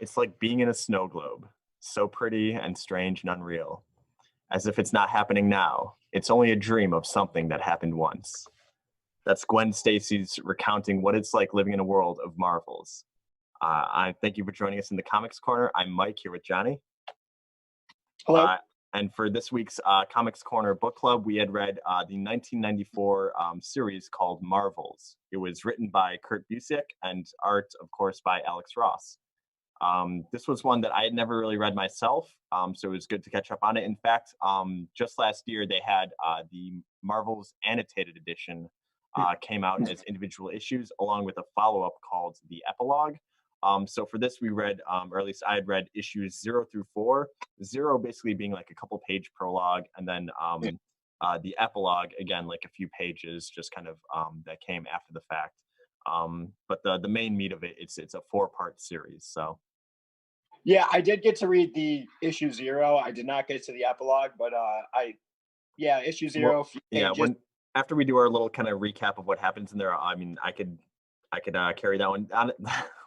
It's like being in a snow globe, so pretty and strange and unreal. As if it's not happening now, it's only a dream of something that happened once. That's Gwen Stacy's recounting what it's like living in a world of marvels. I thank you for joining us in the Comics Corner. I'm Mike here with Johnny. Hello. And for this week's Comics Corner book club, we had read the 1994 series called Marvels. It was written by Kurt Busiek and art, of course, by Alex Ross. This was one that I had never really read myself, so it was good to catch up on it. In fact, just last year, they had the Marvels Annotated Edition came out as individual issues, along with a follow-up called The Epilogue. So for this, we read, or at least I had read issues 0 through 4, 0 basically being like a couple page prologue, and then the epilogue, again, like a few pages just kind of that came after the fact. But the main meat of it, it's a 4-part series. So yeah, I did get to read the issue 0. I did not get to the epilogue, but issue 0. Well, after we do our little kind of recap of what happens in there, I mean, I could carry that one on.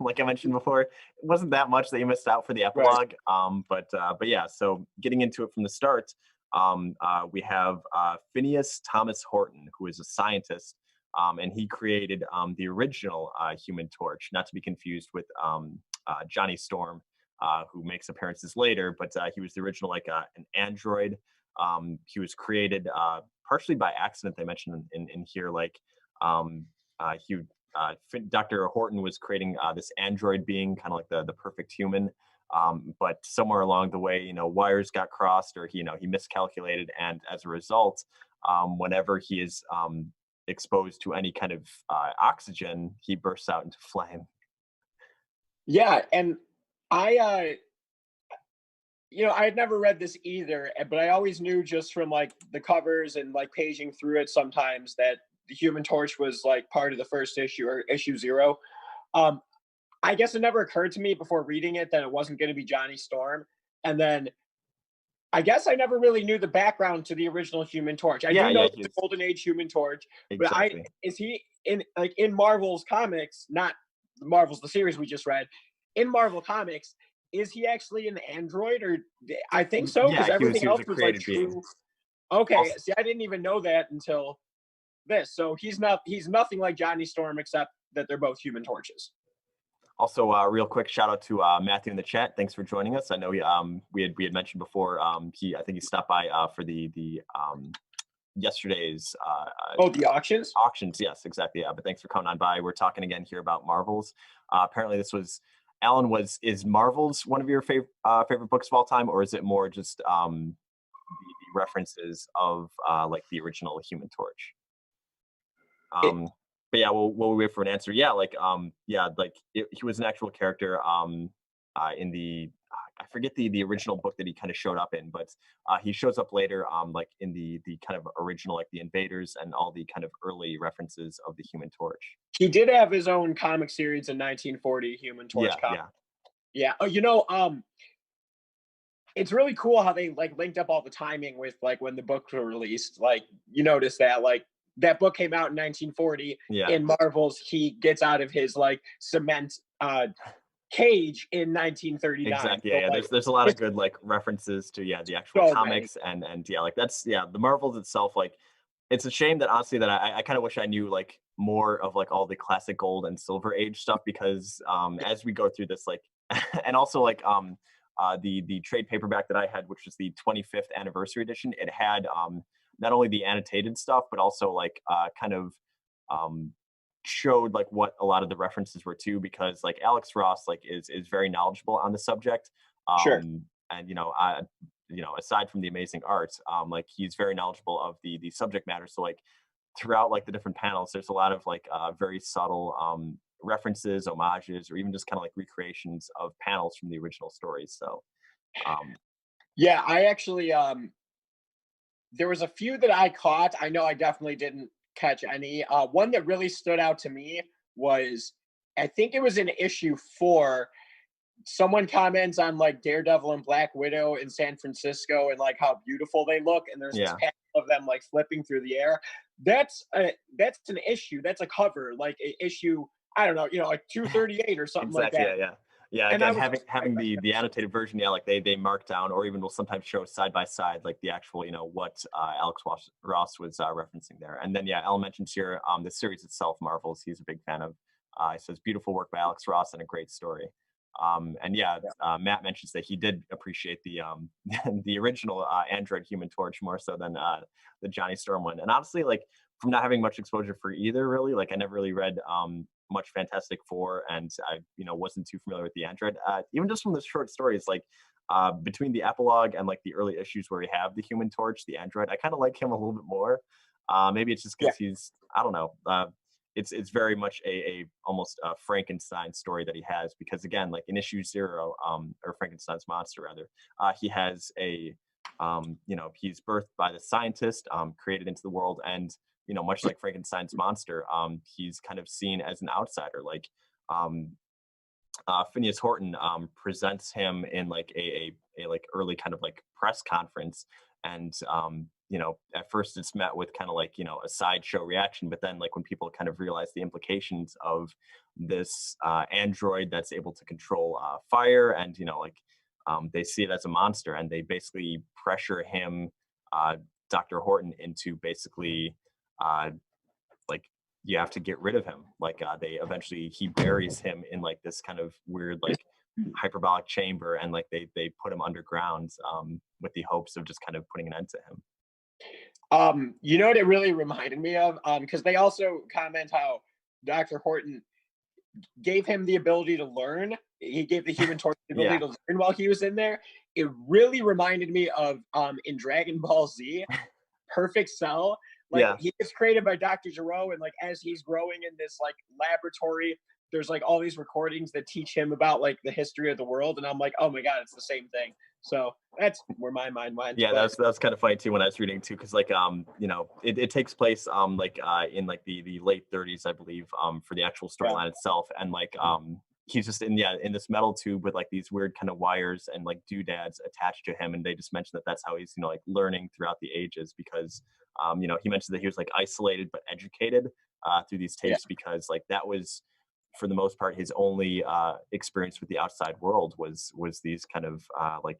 Like I mentioned before, it wasn't that much that you missed out for the epilogue. Right. But yeah, so getting into it from the start, we have Phineas Thomas Horton, who is a scientist, and he created the original Human Torch, not to be confused with Johnny Storm, who makes appearances later, but he was the original, like an android He was created partially by accident. They mentioned in here, like um, he Dr. Horton was creating this android being, kind of like the perfect human. But somewhere along the way, wires got crossed, or he miscalculated, and as a result, whenever he is exposed to any kind of oxygen, he bursts out into flame. Yeah, and I I had never read this either, but I always knew just from like the covers and like paging through it sometimes that the Human Torch was like part of the first issue or issue zero. Um, I guess it never occurred to me before reading it that it wasn't going to be Johnny Storm, and then I guess I never really knew the background to the original Human Torch. I Yeah, do know yeah, it's a Golden Age Human Torch, but I exactly. is he in Marvel's comics, not Marvel's the series we just read, in Marvel comics, is he actually an android or I think so because Yeah, he was everything he was else a was like created being. true. Okay, Also, see, I didn't even know that until this. So he's nothing like Johnny Storm except that they're both Human Torches. real quick shout out to Matthew in the chat. Thanks for joining us. I know we had mentioned before. I think he stopped by for the yesterday's Oh, the auctions? auctions. Yes, exactly. Yeah, but thanks for coming on by. We're talking again here about Marvels. Apparently, this was Alan. Is Marvels one of your favorite books of all time, or is it more just the references of like the original Human Torch? It, But yeah, we'll wait for an answer. Yeah, like yeah, like he was an actual character in the I forget the original book that he kind of showed up in, but he shows up later like in the kind of original, like the Invaders and all the kind of early references of the Human Torch. he did have his own comic series in 1940, Human Torch Yeah, comic. yeah, Yeah. Oh, it's really cool how they like linked up all the timing with like when the books were released. Like you notice that like that book came out in 1940. yeah. In Marvel's, he gets out of his like cement cage in 1939. Exactly. Yeah, So yeah. like There's a lot of it's good like references to the actual so many. comics, and yeah, like that's yeah, the Marvels itself, like it's a shame that honestly that I kind of wish I knew like more of like all the classic gold and silver age stuff, because as we go through this, like and also like the trade paperback that I had, which was the 25th anniversary edition, it had not only the annotated stuff but also like kind of um showed like what a lot of the references were to, because like Alex Ross like is very knowledgeable on the subject. Sure. And aside from the amazing art, like he's very knowledgeable of the subject matter. So like throughout like the different panels, there's a lot of like very subtle references, homages, or even just kind of like recreations of panels from the original stories. So um Yeah, I actually there was a few that I caught. I know I definitely didn't catch any. One that really stood out to me was I think it was in issue 4. Someone comments on like Daredevil and Black Widow in San Francisco and like how beautiful they look, and there's this yeah, panel of them like flipping through the air. That's an issue. That's a cover, like issue. I don't know, like 238 or something like exactly. that. Yeah, yeah. Yeah, And I again, was having the annotated version, yeah, like they mark down, or even will sometimes show side by side, like the actual, what Ross was referencing there. And then yeah, Al mentions here the series itself, Marvels. He's a big fan of. He says beautiful work by Alex Ross and a great story. And yeah, yeah. Matt mentions that he did appreciate the the original Android Human Torch more so than the Johnny Storm one. And honestly, like from not having much exposure for either, really, like I never really read much Fantastic Four, and I wasn't too familiar with the Android. Even just from the short stories, like between the epilogue and like the early issues where we have the Human Torch, the Android, I kind of like him a little bit more. Maybe it's just Yeah. because he's, I don't know. It's very much a almost a Frankenstein story that he has, because again, like in issue 0, or Frankenstein's monster rather, he has he's birthed by the scientist, created into the world, and much like Frankenstein's monster, he's kind of seen as an outsider. Like um, Phineas Horton presents him in like a like early kind of like press conference, and at first it's met with kind of like a sideshow reaction, but then like when people kind of realize the implications of this android that's able to control fire, and they see it as a monster, and they basically pressure him, Dr. Horton, into basically uh, like you have to get rid of him. Like they eventually he buries him in like this kind of weird like hyperbolic chamber, and like they put him underground with the hopes of just kind of putting an end to him. You know what it really reminded me of? Because they also comment how Dr. Horton gave him the ability to learn. He gave the Human Torch the ability Yeah, to learn while he was in there. It really reminded me of in Dragon Ball Z, Perfect Cell. Like yeah. he was created by Dr. Gero, and like as he's growing in this like laboratory, there's like all these recordings that teach him about like the history of the world, and I'm like, oh my god, it's the same thing. So that's where my mind went. Yeah, But that's kind of funny too when I was reading too, because like it takes place like in like the late 30s, I believe, for the actual yeah, storyline itself, and like he's just in this metal tube with like these weird kind of wires and like doodads attached to him, and they just mentioned that that's how he's like learning throughout the ages, because he mentioned that he was like isolated but educated through these yeah. tapes, because like that was for the most part his only experience with the outside world was these kind of like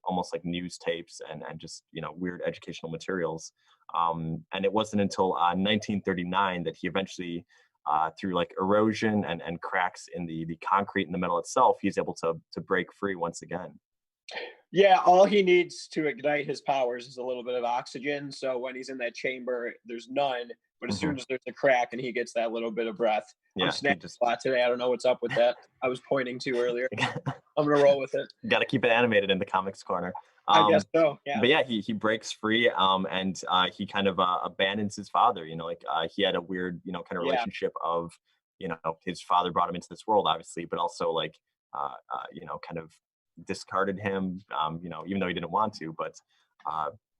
almost like news tapes and just weird educational materials. And it wasn't until 1939 that he eventually through like erosion and cracks in the concrete in the metal itself, he's able to break free once again. Yeah, all he needs to ignite his powers is a little bit of oxygen. So when he's in that chamber, there's none. But as Hmm. soon as there's a crack and he gets that little bit of breath, I'm Yeah, he snapping just a lot today. I don't know what's up with that. I was pointing to earlier. I'm gonna roll with it. got to keep it animated in the comics corner. I guess um so. Yeah. but yeah, he breaks free, and he kind of abandons his father. Like he had a weird kind of Yeah. relationship of his father brought him into this world, obviously, but also like kind of discarded him, even though he didn't want to. But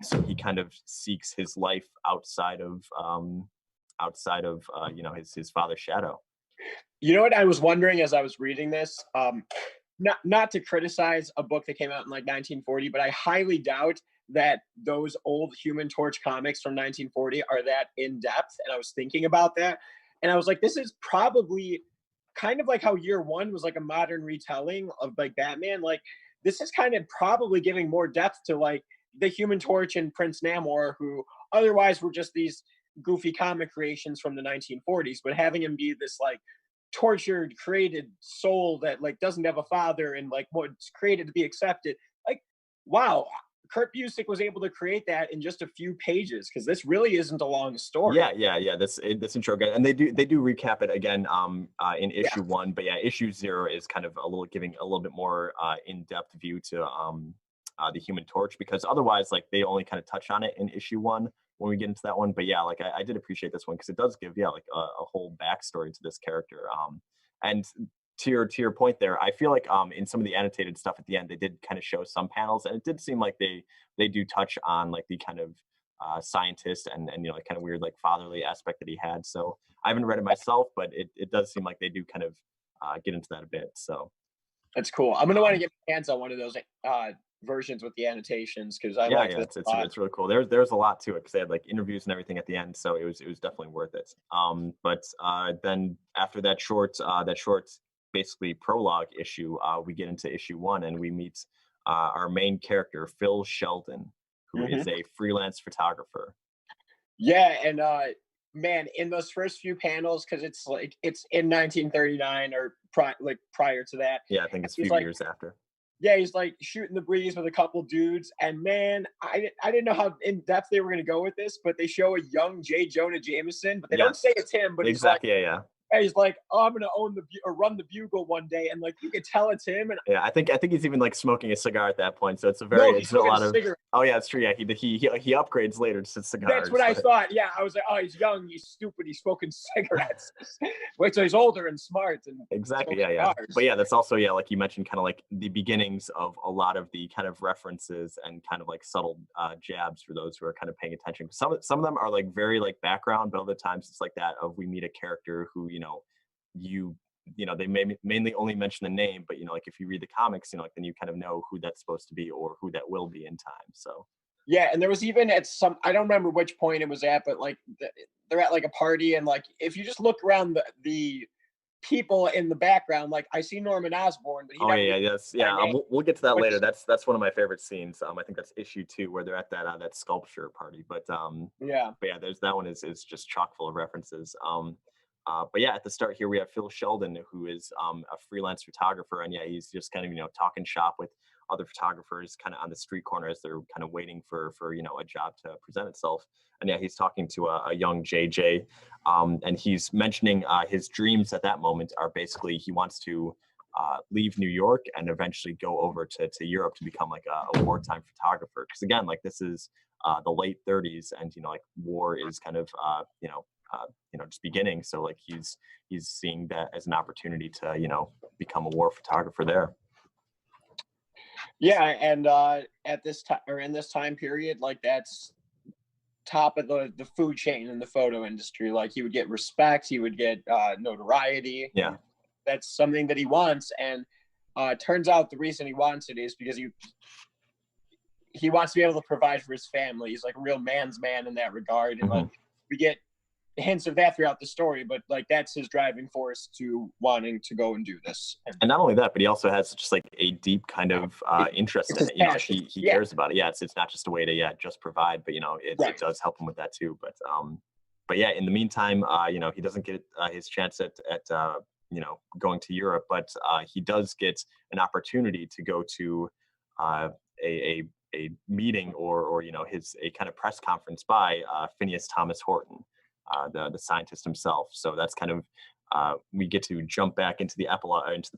so he kind of seeks his life outside of his father's shadow. You know what I was wondering as I was reading this? Not to criticize a book that came out in like 1940, but I highly doubt that those old Human Torch comics from 1940 are that in depth. And I was thinking about that, and I was like, this is probably kind of like how Year One was like a modern retelling of like Batman. Like this is kind of probably giving more depth to like the Human Torch and Prince Namor, who otherwise were just these goofy comic creations from the 1940s, but having him be this like tortured created soul that like doesn't have a father and like what's created to be accepted. Like wow, Kurt Busiek was able to create that in just a few pages, because this really isn't a long Yeah, story. yeah. This intro again, and they do recap it again in Yeah, issue one. But yeah, issue zero is kind of giving a little bit more in depth view to the Human Torch, because otherwise like they only kind of touch on it in issue one when we get into that one. But yeah, like I did appreciate this one because it does give like a whole backstory to this character. And to your point there, I feel like in some of the annotated stuff at the end they did kind of show some panels, and it did seem like they do touch on like the kind of scientist and like kind of weird like fatherly aspect that he had. So I haven't read it myself, but it does seem like they do kind of get into that a bit. So that's cool. I'm gonna want to um, get my hands on one of those versions with the annotations, because I yeah, liked yeah, this it's a lot. it's really cool. There's a lot to it because they had like interviews and everything at the end, so it was definitely worth it. But then after that short basically prologue issue, we get into issue one and we meet our main character Phil Sheldon, who is Hmm. a freelance photographer. Yeah, and man, in those first few panels, because it's like it's in 1939 or like prior to that, Yeah, I think it's a he's few like, years after. yeah, he's like shooting the breeze with a couple dudes, and man, I didn't know how in depth they were gonna go with this, but they show a young J. Jonah Jameson, but they don't say Yes, it's him, but he's like, exactly. Yeah, yeah. hey, he's like, oh, I'm gonna own the or run the bugle one day, and like you could tell it's him, and Yeah, I think he's even like smoking a cigar at that point. So no, he's it's a smoking a lot of. cigarette. Oh yeah, it's true. Yeah, he upgrades later to That's what cigars, I but thought. Yeah, I was like, oh, he's young, he's stupid, he's smoking cigarettes. Wait till he's older and smart and exactly. smoke Yeah, yeah. But cigars. yeah, that's also like you mentioned, kind of like the beginnings of a lot of the kind of references and kind of like subtle jabs for those who are kind of paying attention. Some of them are like very like background, but other times it's like that of we meet a character who you they mainly only mention the name, but like if you read the comics, like then you kind of know who that's supposed to be or who that will be in time. So Yeah, and there was even at some, I don't remember which point it was at, but like they're at like a party, and like if you just look around the people in the background, like I see Norman Osborn, but he oh never yeah, even yeah, yes, by yeah. name. We'll get to that But later. just That's one of my favorite scenes. I think that's issue two where they're at that sculpture party. yeah, But yeah, there's that one is just chock full of references. But yeah, at the start here we have Phil Sheldon, who is a freelance photographer, and yeah, he's just kind of talking shop with other photographers, kind of on the street corner as they're kind of waiting for a job to present itself. And yeah, he's talking to a young JJ, and he's mentioning his dreams at that moment are basically he wants to leave New York and eventually go over to Europe to become like a wartime photographer. Because again, like this is the late 30s, and like war is kind of just beginning. So like he's seeing that as an opportunity to become a war photographer there. Yeah, and at this time, or in this time period, like that's top of the food chain in the photo industry. Like he would get respect, he would get notoriety. Yeah. That's something that he wants, and turns out the reason he wants it is because he wants to be able to provide for his family. He's like a real man's man in that regard, and like we get hints of that throughout the story, but like that's his driving force to wanting to go and do this. And not only that, but he also has just like a deep kind of interest in it. He cares about it. Yeah, it's not just a way to just provide, but it does help him with that too. But yeah, in the meantime, he doesn't get his chance at going to Europe, but he does get an opportunity to go to a meeting or a kind of press conference by Phineas Thomas Horton, the scientist himself. So that's kind of we get to jump back into the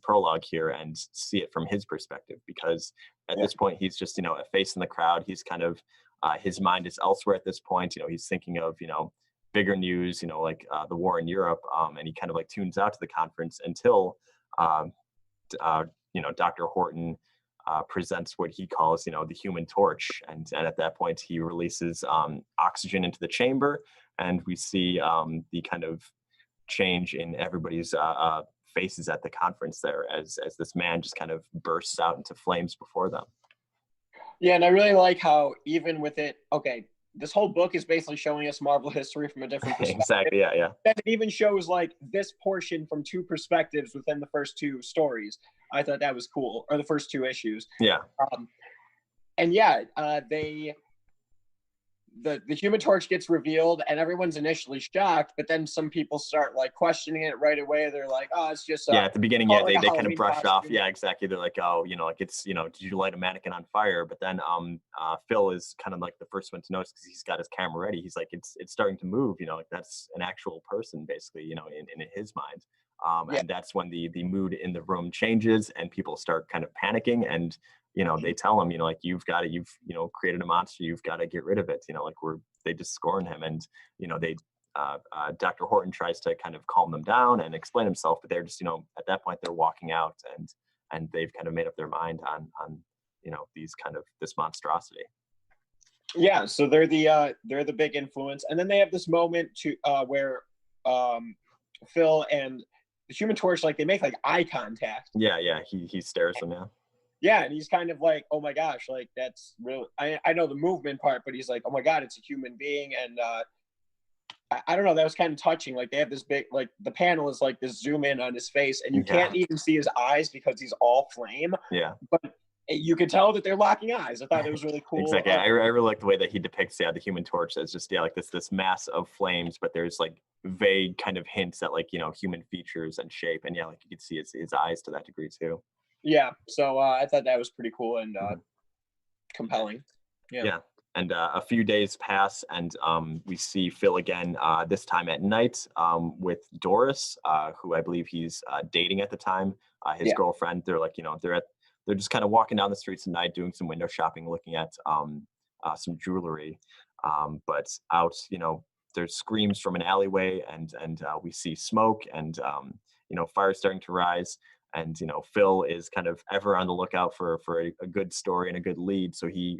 prologue here and see it from his perspective, because at this point he's just a face in the crowd. He's kind of his mind is elsewhere at this point. He's thinking of bigger news, like the war in Europe, and he kind of like tunes out to the conference until Dr. Horton presents what he calls the human torch, and at that point he releases oxygen into the chamber, and we see the kind of change in everybody's faces at the conference there as this man just kind of bursts out into flames before them. Yeah, and I really like how even with it, this whole book is basically showing us Marvel history from a different perspective. Exactly, yeah. That even shows like this portion from two perspectives within the first two stories. I thought that was cool, or the first two issues. Yeah. And yeah, the Human Torch gets revealed, and everyone's initially shocked, but then some people start like questioning it right away. They're like, "Oh, it's just at the beginning, they kind of brush off. Yeah, exactly. They're like, "Oh, like it's did you light a mannequin on fire?" But then Phil is kind of like the first one to notice because he's got his camera ready. He's like, "It's starting to move. Like that's an actual person, basically. In his mind." And that's when the mood in the room changes and people start kind of panicking, and they tell him, like, you've created a monster, you've got to get rid of it. Like they just scorn him, and they Dr. Horton tries to kind of calm them down and explain himself, but they're just at that point they're walking out, and they've kind of made up their mind on these kind of this monstrosity. Yeah, so they're the big influence, and then they have this moment where Phil and the Human Torch, like, they make like eye contact. Yeah, he stares them. Yeah, and he's kind of like, oh my gosh, like that's real. I know the movement part, but he's like, oh my God, it's a human being. And I don't know, that was kind of touching. Like they have this big, like the panel is like this zoom in on his face, and you can't even see his eyes because he's all flame. Yeah. But you could tell that they're locking eyes. I thought it was really cool. Exactly. I really like the way that he depicts the Human Torch as just like this mass of flames, but there's like vague kind of hints at like human features and shape, and like you could see his eyes to that degree too. Yeah, so I thought that was pretty cool and compelling. Yeah. And a few days pass, and we see Phil again, this time at night, with Doris, who I believe he's dating at the time, his girlfriend. They're like, they're just kind of walking down the streets at night, doing some window shopping, looking at some jewelry. But out, there's screams from an alleyway, and we see smoke and fire starting to rise. And Phil is kind of ever on the lookout for a good story and a good lead. So he's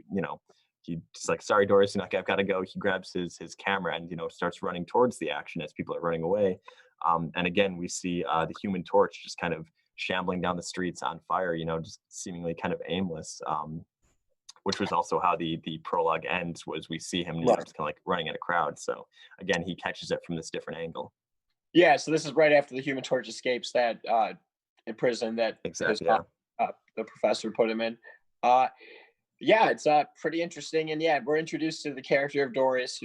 like, sorry, Doris, I've got to go. He grabs his camera and starts running towards the action as people are running away. And again, we see the Human Torch just kind of shambling down the streets on fire. Just seemingly kind of aimless. Which was also how the prologue ends. Was we see him just kind of like running at a crowd. So again, he catches it from this different angle. Yeah. So this is right after the Human Torch escapes that. In prison that exactly the professor put him in. It's pretty interesting, and we're introduced to the character of Doris,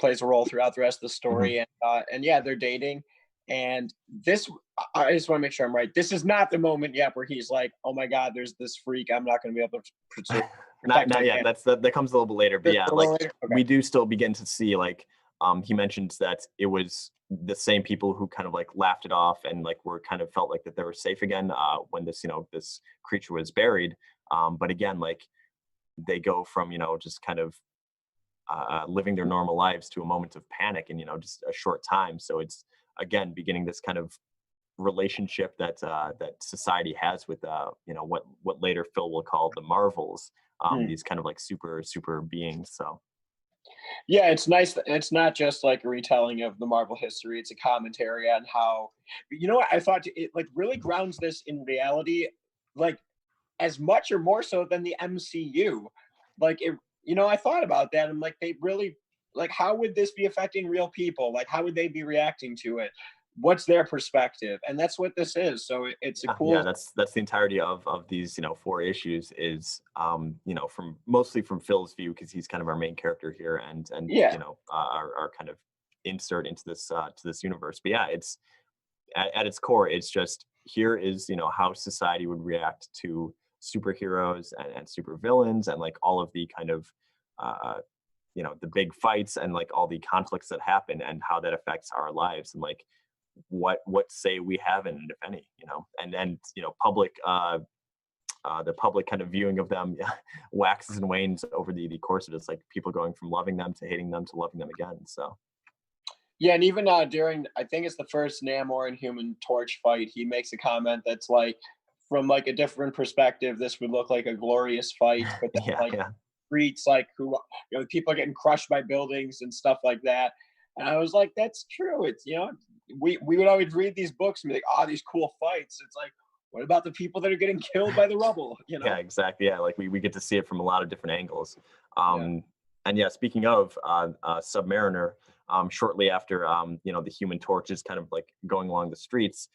plays a role throughout the rest of the story. And they're dating, And this, I just want to make sure I'm right. This is not the moment yet where he's like, "Oh my God, there's this freak. I'm not going to be able to not protect not my yet. family." That comes a little bit later. But Just yeah, a like little later. Okay. we do still begin to see like he mentioned that it was the same people who kind of like laughed it off and like were kind of felt like that they were safe again when this this creature was buried. But again, like they go from just kind of living their normal lives to a moment of panic in just a short time. So it's again beginning this kind of relationship that that society has with what later Phil will call the Marvels, Hmm. these kind of like super beings. So Yeah, it's nice. It's not just like a retelling of the Marvel history. It's a commentary on how, what I thought it like really grounds this in reality, like as much or more so than the MCU. Like it, I thought about that. And like they really, like, how would this be affecting real people? Like how would they be reacting to it? What's their perspective? And that's what this is. So it's a yeah, cool. that's the entirety of these four issues is from mostly from Phil's view because he's kind of our main character here and Yeah. our kind of insert into this to this universe. But yeah, it's at its core, it's just here is how society would react to superheroes and super villains and like all of the kind of uh, the big fights and like all the conflicts that happen and how that affects our lives and like what say we have in it if any and public the public kind of viewing of them waxes and wanes over the course of this like people going from loving them to hating them to loving them again. So Yeah, and even during, I think it's the first Namor and Human Torch fight, he makes a comment that's like, from like a different perspective, this would look like a glorious fight, but then yeah, like yeah. streets, like who, people are getting crushed by buildings and stuff like that. And I was like, that's true. It's we would always read these books and be like, oh, these cool fights. It's like, what about the people that are getting killed by the rubble? Yeah, exactly. Yeah, like we get to see it from a lot of different angles. Yeah. And yeah, speaking of Submariner, shortly after the Human Torch is kind of like going along the streets,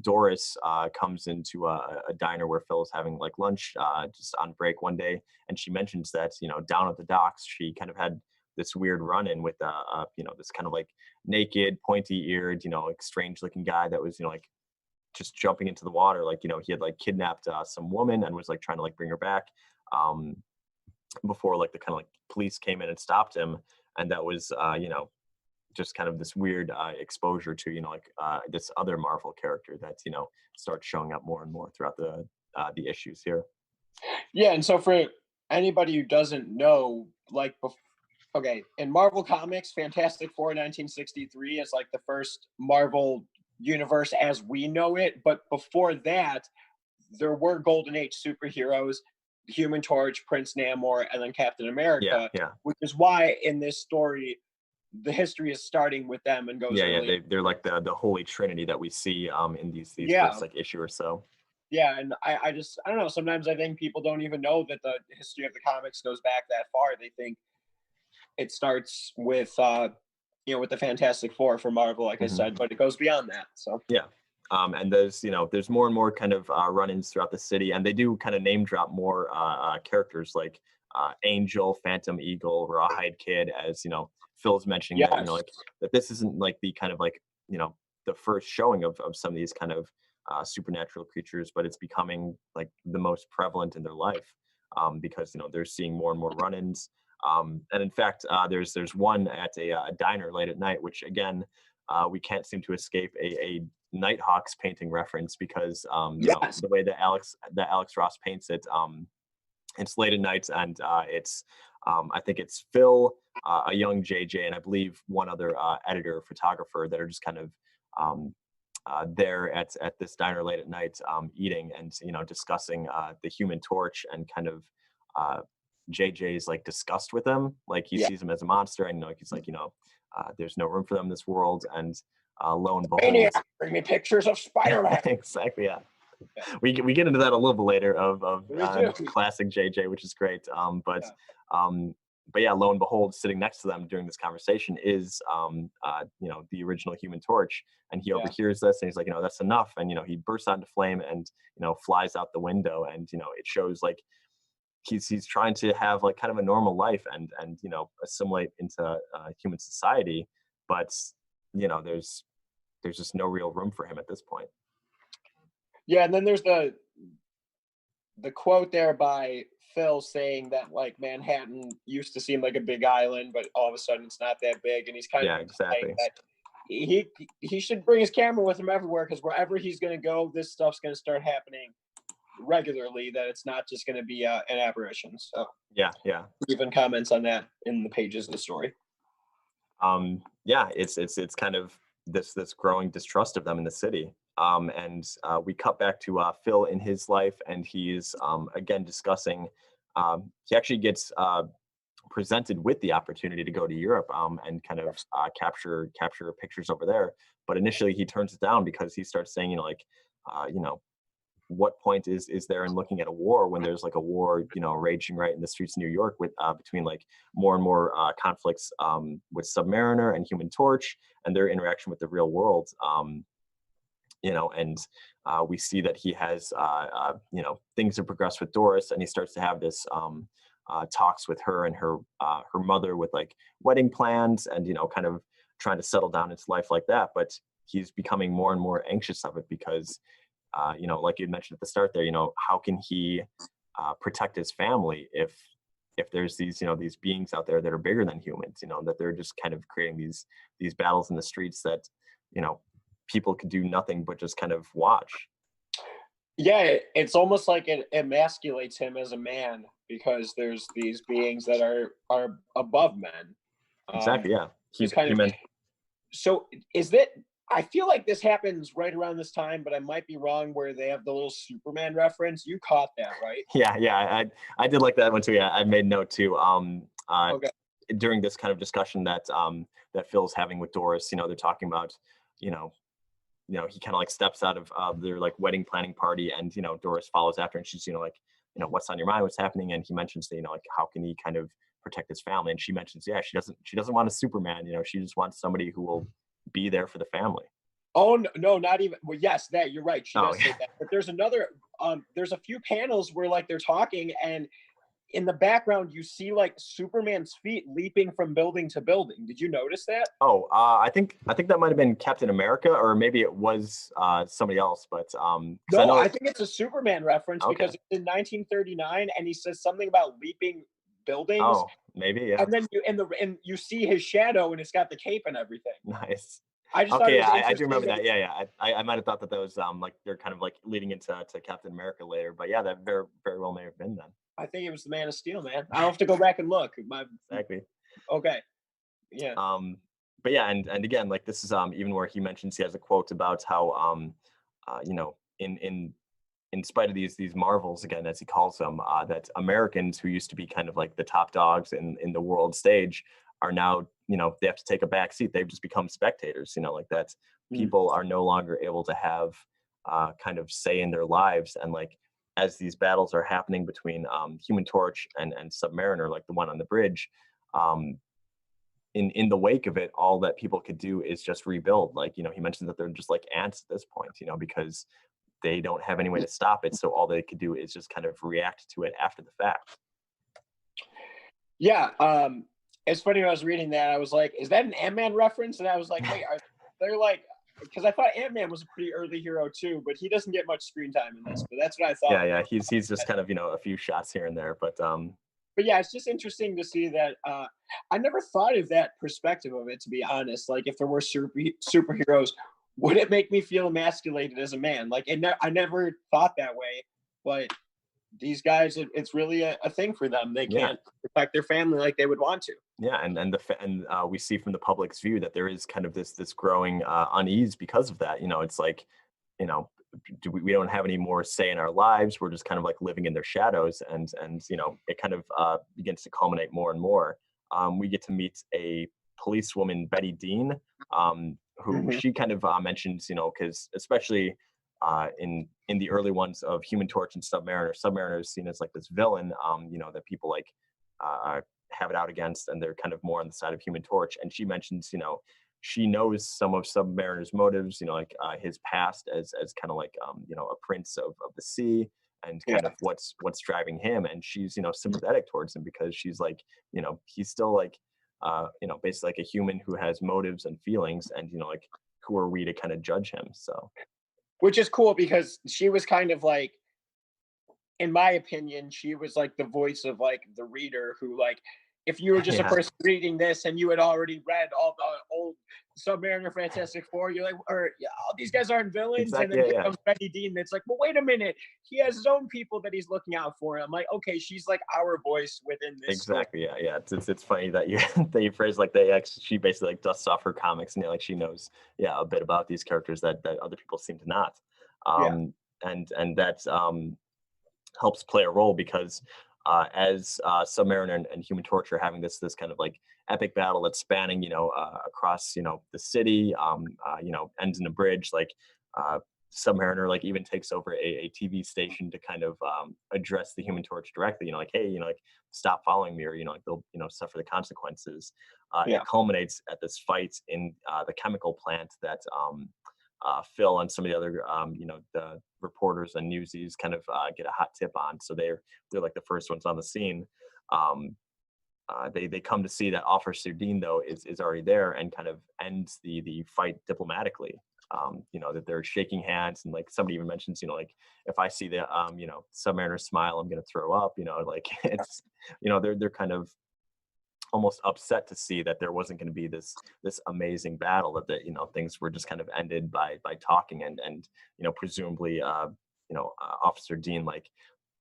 Doris comes into a diner where Phil is having like lunch just on break one day, and she mentions that down at the docks she kind of had this weird run-in with this kind of like naked, pointy-eared, like strange-looking guy that was like just jumping into the water like he had like kidnapped some woman and was like trying to like bring her back um before like the kind of like police came in and stopped him. And that was just kind of this weird exposure to like this other Marvel character that starts showing up more and more throughout the issues here. Yeah, and so for anybody who doesn't know, like, okay, in Marvel Comics, Fantastic Four 1963 is like the first Marvel universe as we know it. But before that, there were Golden Age superheroes, Human Torch, Prince Namor, and then Captain Yeah, America, yeah. which is why in this story, the history is starting with them and goes Yeah, early. they're like the holy trinity that we see in these Yeah, first like issue or so. yeah, and I don't know. Sometimes I think people don't even know that the history of the comics goes back that far. They think it starts with with the Fantastic Four for Marvel, like I Hmm. said, but it goes beyond that. So Yeah. And there's more and more kind of run-ins throughout the city, and they do kind of name drop more characters like Angel, Phantom Eagle, Rawhide Kid, as Phil's mentioning that yes, like that this isn't like the kind of like the first showing of some of these kind of supernatural creatures, but it's becoming like the most prevalent in their life because they're seeing more and more run-ins. And in fact, there's one at a diner late at night, which again we can't seem to escape a Nighthawks painting reference because yes, the way that Alex Ross paints it, it's late at night and it's I think it's Phil, a young JJ, and I believe one other editor or photographer that are just kind of there at this diner late at night eating and discussing the Human Torch and kind of uh, JJ's like disgust with them, like he yeah. sees him as a monster and he's like there's no room for them in this world. And lo and behold, Maniac, bring me pictures of Spider-Man. exactly, yeah. Yeah, We get into that a little bit later of we do. classic JJ, which is great. Yeah, Um, but yeah, lo and behold, sitting next to them during this conversation is the original Human Torch, and he yeah, overhears this and he's like, that's enough, and he bursts out into flame and flies out the window, and it shows like he's trying to have like kind of a normal life and assimilate into human society, but there's there's just no real room for him at this point. Yeah, and then there's the quote there by Phil saying that like Manhattan used to seem like a big island, but all of a sudden it's not that big, and he's kind of Yeah, implying exactly. that he should bring his camera with him everywhere because wherever he's going to go, this stuff's going to start happening regularly. That it's not just going to be an aberration. So Yeah, yeah. even comments on that in the pages of the story. Yeah, it's kind of this growing distrust of them in the city. And we cut back to Phil in his life, and he's again discussing. He actually gets presented with the opportunity to go to Europe and kind of capture pictures over there. But initially, he turns it down because he starts saying, you know, what point is there in looking at a war when there's like a war, raging right in the streets of New York with between like more and more conflicts with Submariner and Human Torch and their interaction with the real world. And we see that he has things have progressed with Doris, and he starts to have this talks with her and her mother with like wedding plans and kind of trying to settle down his life like that. But he's becoming more and more anxious of it because like you mentioned at the start there, how can he protect his family if there's these beings out there that are bigger than humans, that they're just kind of creating these battles in the streets that, people could do nothing but just kind of watch. Yeah, it's almost like it emasculates him as a man because there's these beings that are above men. Exactly. Yeah. He's kind He of meant, so is that I feel like this happens right around this time, but I might be wrong where they have the little Superman reference. You caught that, right? yeah. I did like that one too. Yeah. I made note too. Okay. During this kind of discussion that Phil's having with Doris, they're talking about, you know, he kind of like steps out of their like wedding planning party, and Doris follows after, and she's like, what's on your mind, what's happening, and he mentions that like how can he kind of protect his family, and she mentions she doesn't want a Superman, she just wants somebody who will be there for the family. Oh no, no, not even. Well, yes, that you're right. She Oh does say yeah. that. But there's another. There's a few panels where like they're talking, and in the background you see like Superman's feet leaping from building to building. Did you notice that? Oh, I think that might have been Captain America, or maybe it was somebody else, but because I No, know. I think it's a Superman reference because Okay. it's in 1939, and he says something about leaping buildings, Oh, maybe, yeah. and then and you see his shadow, and it's got the cape and everything. Nice. I just thought Okay, it yeah, was I do interesting remember that that. Yeah. I might have thought that was like they're kind of like leading into Captain America later, but yeah, that very very well may have been then. I think it was the Man of Steel, man. I'll have to go back and look. Exactly. Okay, yeah. Um, but yeah, and again, like this is even where he mentions he has a quote about how in spite of these marvels, again as he calls them, that Americans who used to be kind of like the top dogs in the world stage are now, they have to take a back seat. They've just become spectators. Like that Mm. people are no longer able to have kind of say in their lives, and like as these battles are happening between Human Torch and Submariner, like the one on the bridge. Um, in the wake of it, all that people could do is just rebuild. Like, he mentioned that they're just like ants at this point, because they don't have any way to stop it. So all they could do is just kind of react to it after the fact. Yeah, it's funny when I was reading that, I was like, "Is that an Ant-Man reference?" And I was like, "Wait, are they're like?" Because I thought Ant-Man was a pretty early hero too, but he doesn't get much screen time in this. But that's what I thought. Yeah. He's just kind of, a few shots here and there, But yeah, it's just interesting to see that. I never thought of that perspective of it, to be honest. Like, if there were superheroes, would it make me feel emasculated as a man? Like, I never thought that way. But these guys, it's really a thing for them. They yeah. can't protect their family like they would want to. Yeah, and we see from the public's view that there is kind of this growing unease because of that. It's like, you know, we don't have any more say in our lives. We're just kind of like living in their shadows, and it kind of begins to culminate more and more. We get to meet a policewoman, Betty Dean, who Mhm. she kind of mentions, because especially in the early ones of Human Torch and Submariner is seen as like this villain, that people like have it out against, and they're kind of more on the side of Human Torch. And she mentions, she knows some of Submariner's motives, like his past as kind of like a prince of the sea, and kind Yeah. of what's driving him. And she's sympathetic towards him because she's like, he's still like basically like a human who has motives and feelings, and like who are we to kind of judge him? So which is cool because she was kind of like, in my opinion, she was like the voice of like the reader who like, if you were just a yeah, person reading this and you had already read all the old Submariner Fantastic Four, you're like, or yeah, all these guys aren't villains, and exactly, then yeah, here yeah. comes Betty Dean. That's like, well, wait a minute, he has his own people that he's looking out for. I'm like, okay, she's like our voice within this story. Exactly. Yeah. Yeah. It's funny that you that you phrase like they actually she basically like dusts off her comics and like she knows a bit about these characters that other people seem to not. Yeah, And that helps play a role because as Submariner and Human Torch are having this kind of like epic battle that's spanning across the city, ends in a bridge like. Submariner like even takes over a TV station to kind of address the Human Torch directly. Like, hey, like stop following me, or like they'll suffer the consequences. yeah. It culminates at this fight in the chemical plant that Phil and some of the other the reporters and newsies kind of get a hot tip on. So they're like the first ones on the scene. Um, they come to see that Officer Dean though is already there and kind of ends the fight diplomatically. That they're shaking hands and like somebody even mentions, like if I see the Submariner smile, I'm gonna throw up. Like it's they're kind of almost upset to see that there wasn't going to be this amazing battle that things were just kind of ended by talking and presumably Officer Dean like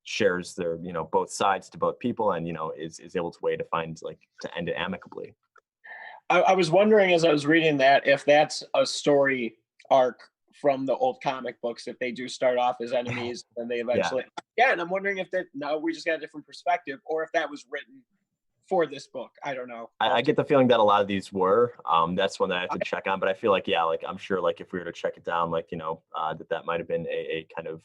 shares their both sides to both people and is able to way to find like to end it amicably. I was wondering as I was reading that if that's a story arc from the old comic books, if they do start off as enemies and they Yeah, eventually, yeah. And I'm wondering if that now we just got a different perspective, or if that was written for this book. I don't know. I get the feeling that a lot of these were. That's one that I have to check on, but I feel like like I'm sure like if we were to check it down, like that might have been a kind of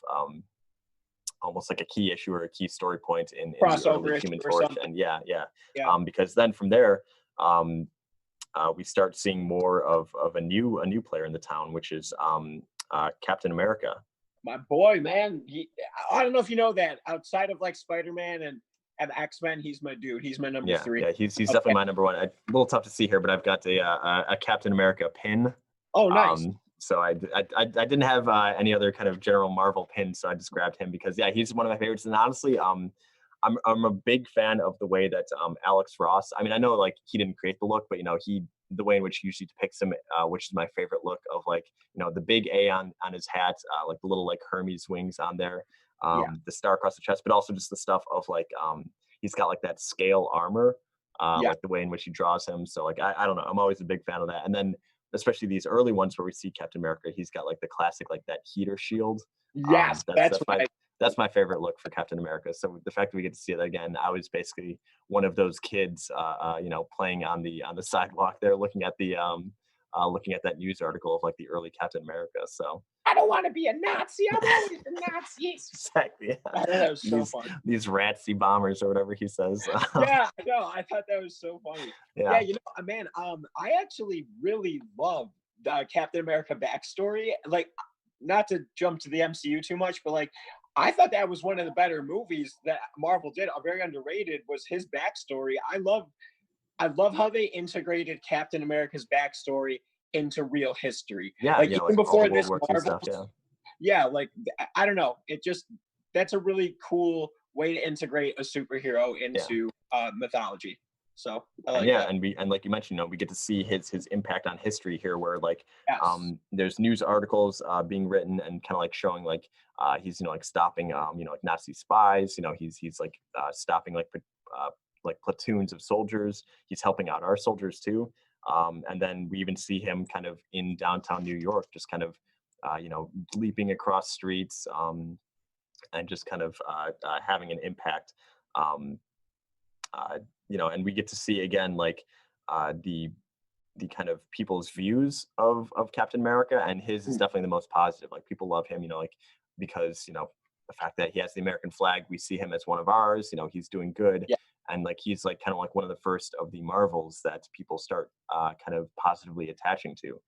almost like a key issue or a key story point in the Crossover early issue Human or Torch. something. And yeah, yeah. Yeah. Because then from there, um, we start seeing more of a new player in the town, which is Captain America. My boy, man. I don't know if you know that. Outside of like Spider-Man and X-Men, he's my dude. He's my number Yeah, 3. yeah, he's Okay. definitely my number one. A little tough to see here, but I've got a Captain America pin. Oh, nice. So I didn't have any other kind of general Marvel pins, so I just grabbed him because yeah, he's one of my favorites. And honestly, I'm a big fan of the way that Alex Ross. I mean, I know like he didn't create the look, but the way in which he usually depicts him, which is my favorite look of like the big A on his hat, like the little like Hermes wings on there, Yeah. the star across the chest, but also just the stuff of like he's got like that scale armor, Yeah. like the way in which he draws him. So like I don't know, I'm always a big fan of that. And then especially these early ones where we see Captain America, he's got like the classic like that heater shield. Yes, That's my favorite look for Captain America. So the fact that we get to see it again, I was basically one of those kids, playing on the sidewalk there, looking at that news article of like the early Captain America. So I don't want to be a Nazi. I'm always a Nazi. exactly, yeah. That was so funny. These ratsy bombers or whatever he says. Yeah, I know. I thought that was so funny. Yeah, Yeah, man, I actually really love the Captain America backstory. Like, not to jump to the MCU too much, but like, I thought that was one of the better movies that Marvel did. Very underrated was his backstory. I love how they integrated Captain America's backstory into real history. yeah, Like yeah. even Like all the before World this War II Marvel, stuff. Yeah. yeah, like I don't know. That's a really cool way to integrate a superhero Yeah. into mythology. So I And like yeah, that. and like you mentioned, we get to see his impact on history here, where like Yes. there's news articles being written and kind of like showing like he's like stopping like Nazi spies. He's like stopping like platoons of soldiers. He's helping out our soldiers too. And then we even see him kind of in downtown New York, just kind of leaping across streets and just kind of having an impact. Um, and we get to see again like the kind of people's views of Captain America, and his is Mm. definitely the most positive. Like people love him, like because the fact that he has the American flag, we see him as one of ours. He's doing good, Yeah. and like he's like kind of like one of the first of the Marvels that people start kind of positively attaching to.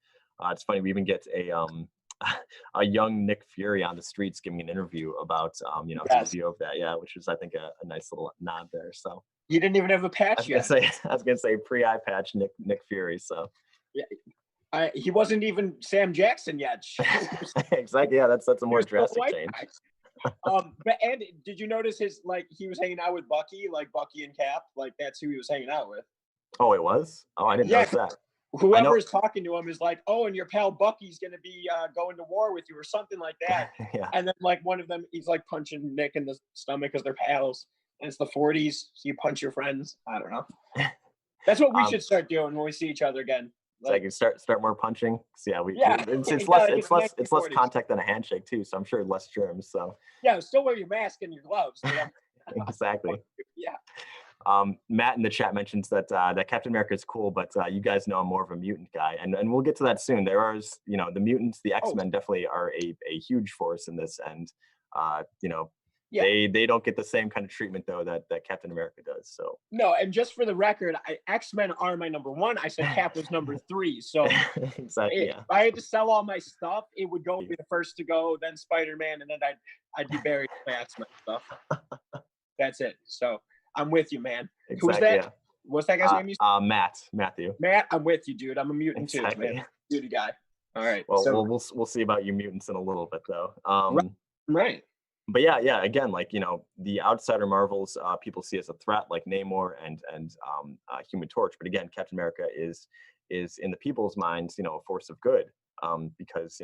It's funny, we even get a young Nick Fury on the streets giving an interview about his Yes. view of that, yeah, which was I think a nice little nod there. So You didn't even have a I patch was gonna yet. say I was gonna say pre-eye patch Nick Fury. So Yeah. He wasn't even Sam Jackson yet. Exactly. Yeah, that's a He more was still a drastic white change. guy. But and did you notice his like he was hanging out with Bucky, like Bucky and Cap, like that's who he was hanging out with. Oh, it was? Oh, I didn't Yeah, notice that. I whoever know. is talking to him is like, "Oh, and your pal Bucky's gonna be going to war with you or something like that." Yeah. And then like one of them, he's like punching Nick in the stomach because they're pals. And it's the '40s, so you punch your friends. I don't know. That's what we Um, should start doing when we see each other again. so I Like, can start more punching. So yeah, yeah, it's yeah, less like it's 1940s. contact than a handshake too. So I'm sure less germs. So Yeah, still wear your mask and your gloves. But exactly. yeah. Matt in the chat mentions that that Captain America is cool, but you guys know I'm more of a mutant guy, and we'll get to that soon. There are, the mutants, the Oh, X-Men definitely are a huge force in this, and yeah. they don't get the same kind of treatment though that Captain America does. So No, and just for the record, X-Men are my number one. I said Cap was number three. So exactly, if yeah. I had to sell all my stuff, it would go be the first to go, then Spider-Man, and then I'd be buried with my X-Men stuff. That's it. So I'm with you, man. Exactly, Who's that? yeah. What's that guy's name? Matthew. Matt, I'm with you, dude. I'm a mutant Exactly. too, man. Beauty guy. All right. Well, So we'll see about you mutants in a little bit though. right. But yeah, again, like the outsider Marvels, people see as a threat, like Namor and Human Torch. But again, Captain America is in the people's minds, a force of good, because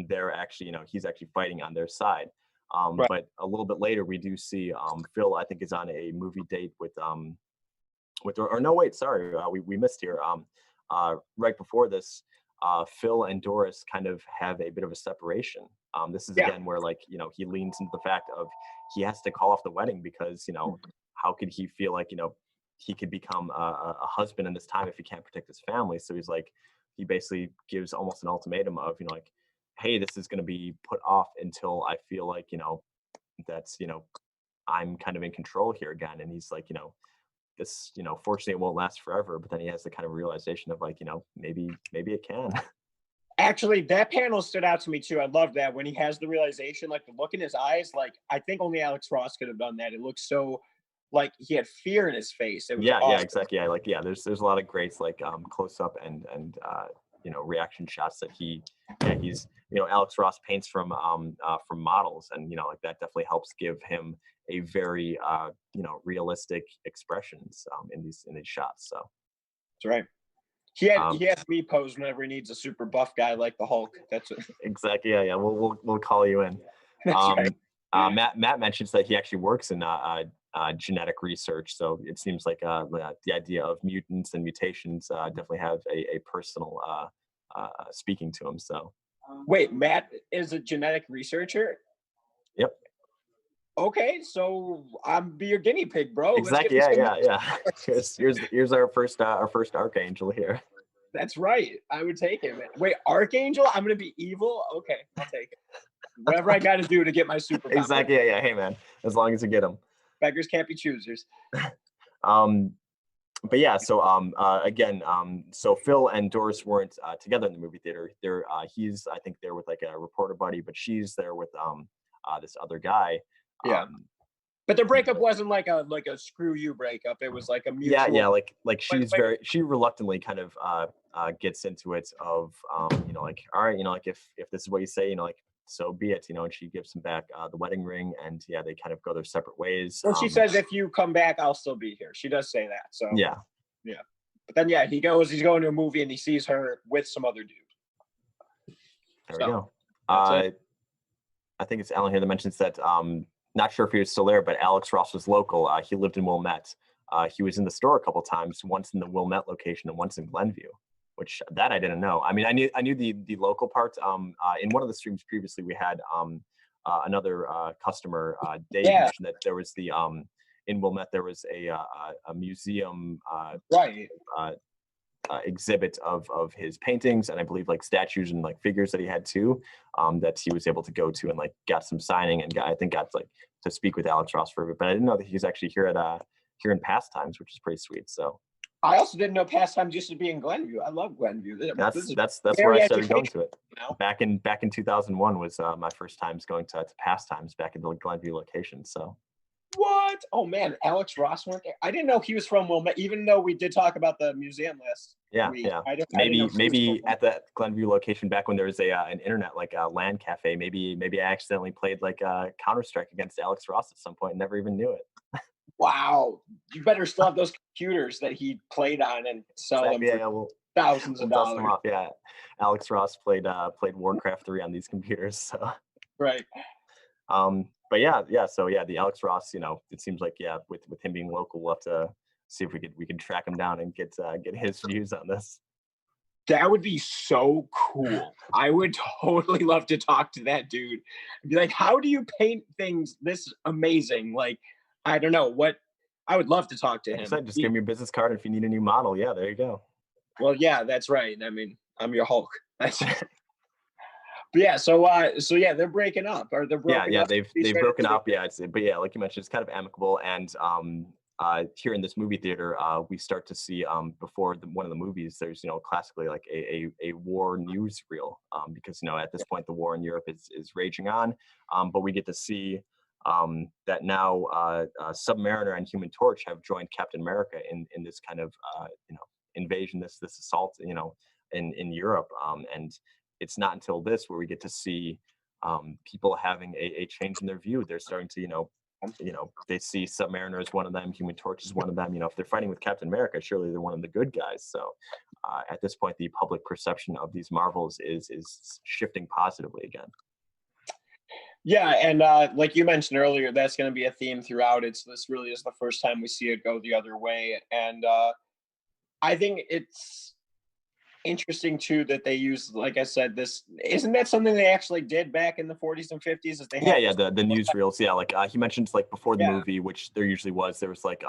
they're actually, he's actually fighting on their side. Right. But a little bit later, we do see Phil, I think, is on a movie date with or no, wait, sorry, we missed here. Right before this, Phil and Doris kind of have a bit of a separation. This is again where he leans into the fact of he has to call off the wedding because how could he feel like he could become a husband in this time if he can't protect his family? So he basically gives almost an ultimatum of like, hey, this is going to be put off until I feel like that's I'm kind of in control here again. And he's like, this fortunately it won't last forever, but then he has the kind of realization of like maybe it can. Actually, that panel stood out to me too. I love that when he has the realization, like the look in his eyes. Like I think only Alex Ross could have done that. It looks so like he had fear in his face. It was awesome. Yeah, exactly. Yeah, there's a lot of great like close up and reaction shots that he's Alex Ross paints from models, and like that definitely helps give him a very realistic expressions in these shots. So that's right. He has me pose whenever he needs a super buff guy like the Hulk. That's it. Exactly. Yeah. We'll call you in. That's right. Matt mentions that he actually works in genetic research, so it seems like the idea of mutants and mutations definitely have a personal speaking to him. So wait, Matt is a genetic researcher? Yep. Okay, so I'm be your guinea pig, bro. Exactly. Yeah. Here's our first archangel here. That's right. I would take him. Wait, archangel? I'm gonna be evil? Okay, I'll take it. Whatever I got to do to get my superpower. Exactly. Yeah. Hey, man. As long as you get them. Beggars can't be choosers. But yeah, so again, so Phil and Doris weren't together in the movie theater. He's I think there with like a reporter buddy, but she's there with this other guy. Yeah. But their breakup wasn't like a screw you breakup. It was like a mutual. Yeah. Like she reluctantly kind of gets into it of like, all right, like if this is what you say, like so be it, and she gives him back the wedding ring, and yeah, they kind of go their separate ways. Well, she says if you come back, I'll still be here. She does say that. So yeah. But then he's going to a movie and he sees her with some other dude. There we go. I think it's Alan here that mentions that. Not sure if he was still there, but Alex Ross was local. He lived in Wilmette. He was in the store a couple times, once in the Wilmette location and once in Glenview, which that I didn't know. I mean, I knew the local part. In one of the streams previously, we had another customer, Dave, mentioned that there was the in Wilmette there was a museum exhibit of his paintings, and I believe like statues and like figures that he had too, that he was able to go to and like got some signing and got like to speak with Alex Ross for a bit. But I didn't know that he's actually here in Pastimes, which is pretty sweet. So I also didn't know Pastimes used to be in Glenview. I love Glenview. That's where I started going to it. Back in 2001 was my first times going to Pastimes back in the Glenview location. So What? Oh man, Alex Ross went there. I didn't know he was from Wilmette, even though we did talk about the museum last Yeah, week. yeah. I didn't know Maybe he was from at the Glenview location back when there was an internet like a LAN cafe. Maybe I accidentally played like Counter Strike against Alex Ross at some point and never even knew it. Wow. You better still have those computers that he played on and sell them Exactly. for Yeah, thousands we'll of dust them dollars. off. Yeah, Alex Ross played Warcraft 3 on these computers. So, Right. but yeah. So yeah, the Alex Ross. It seems like with him being local, we'll have to see if we can track him down and get his views on this. That would be so cool. I would totally love to talk to that dude and be like, how do you paint things this amazing? Like, I don't know what I would love to talk to Like I him. said, just give me your business card if you need a new model. Yeah, there you go. Well, yeah, that's right. I mean, I'm your Hulk. That's but yeah, so yeah, they're breaking up or they're Yeah, broken yeah, up. they've He's ready broken to up. Yeah, but yeah, like you mentioned, it's kind of amicable. And here in this movie theater, we start to see before one of the movies, there's classically like a war newsreel because at this point the war in Europe is raging on, but we get to see that now Submariner and Human Torch have joined Captain America in this kind of invasion, this assault in Europe, and it's not until this where we get to see people having a change in their view. They're starting to, they see Submariner as one of them, Human Torch is one of them. If they're fighting with Captain America, surely they're one of the good guys. So at this point, the public perception of these Marvels is shifting positively again. Yeah, and like you mentioned earlier, that's going to be a theme throughout. This really is the first time we see it go the other way, and I think it's interesting too that they use, like I said, this isn't that something they actually did back in the 40s and 50s? Is they had The newsreels. Yeah, like he mentioned, like before the yeah, movie, which there usually was. There was like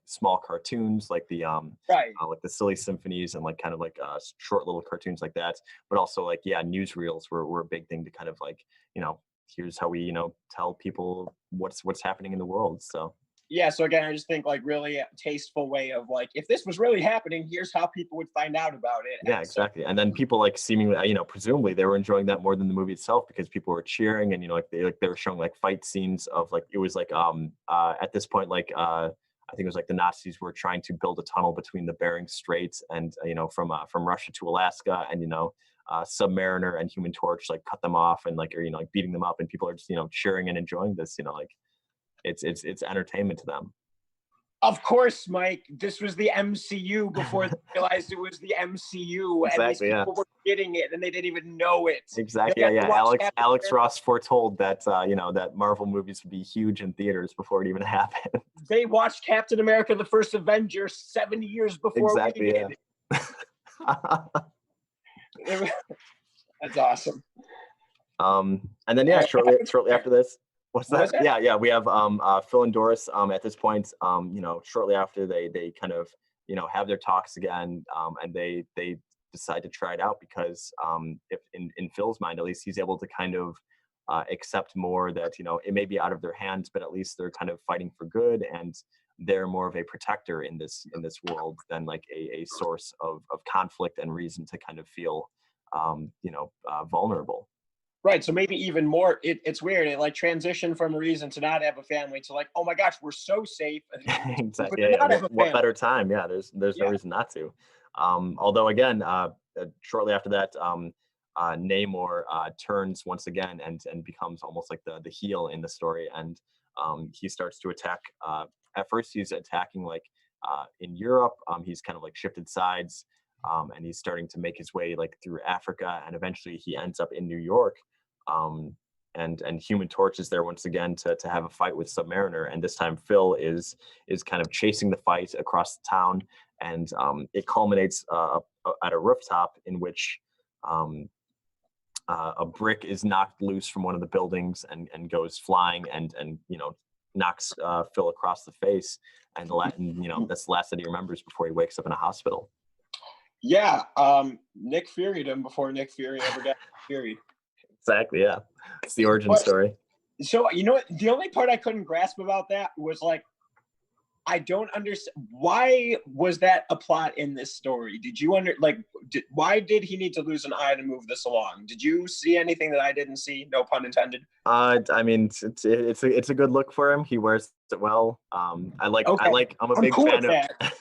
small cartoons, like right. like the silly symphonies and like kind of like short little cartoons like that. But also like newsreels were a big thing to kind of like here's how we tell people what's happening in the world. So Yeah, so again, I just think like really a tasteful way of like, if this was really happening, here's how people would find out about it. yeah, And so, exactly. And then people like seemingly, presumably they were enjoying that more than the movie itself because people were cheering and like they were showing like fight scenes of like it was like at this point like I think it was like the Nazis were trying to build a tunnel between the Bering Straits and from Russia to Alaska, and Submariner and Human Torch like cut them off and like like beating them up, and people are just cheering and enjoying this. Like it's entertainment to them. of course, Mike, this was the MCU before they realized it was the MCU, and these Exactly. Yeah. people were getting it, and they didn't even know it. Exactly. They had to watch Alex Ross foretold that that Marvel movies would be huge in theaters before it even happened. They watched Captain America: The First Avenger 7 years before we did. Yeah. That's awesome. And then shortly after this. What's that? Yeah. We have Phil and Doris at this point. Shortly after they kind of have their talks again, and they decide to try it out because if in Phil's mind at least he's able to kind of accept more that it may be out of their hands, but at least they're kind of fighting for good and they're more of a protector in this world than like a source of conflict and reason to kind of feel vulnerable. Right. So maybe even more, it's weird. It like transitioned from a reason to not have a family to like, oh my gosh, we're so safe. Exactly. Yeah. What better time? Yeah. There's no reason not to. Although again, shortly after that, Namor turns once again and becomes almost like the heel in the story, and he starts to attack. At first, he's attacking like in Europe. He's kind of like shifted sides. And he's starting to make his way like through Africa, and eventually he ends up in New York. And Human Torch is there once again to have a fight with Submariner, and this time Phil is kind of chasing the fight across the town, and it culminates at a rooftop in which a brick is knocked loose from one of the buildings and goes flying and knocks Phil across the face, and that's the last that he remembers before he wakes up in a hospital. Yeah, Nick Fury'd him before Nick Fury ever got Fury. Exactly, yeah. It's the origin story. So, you know what? The only part I couldn't grasp about that was like, I don't understand why was that a plot in this story. Did you why did he need to lose an eye to move this along? Did you see anything that I didn't see? No pun intended. I mean, it's a good look for him. He wears it well. Okay, I'm a I'm big cool with fan of. that.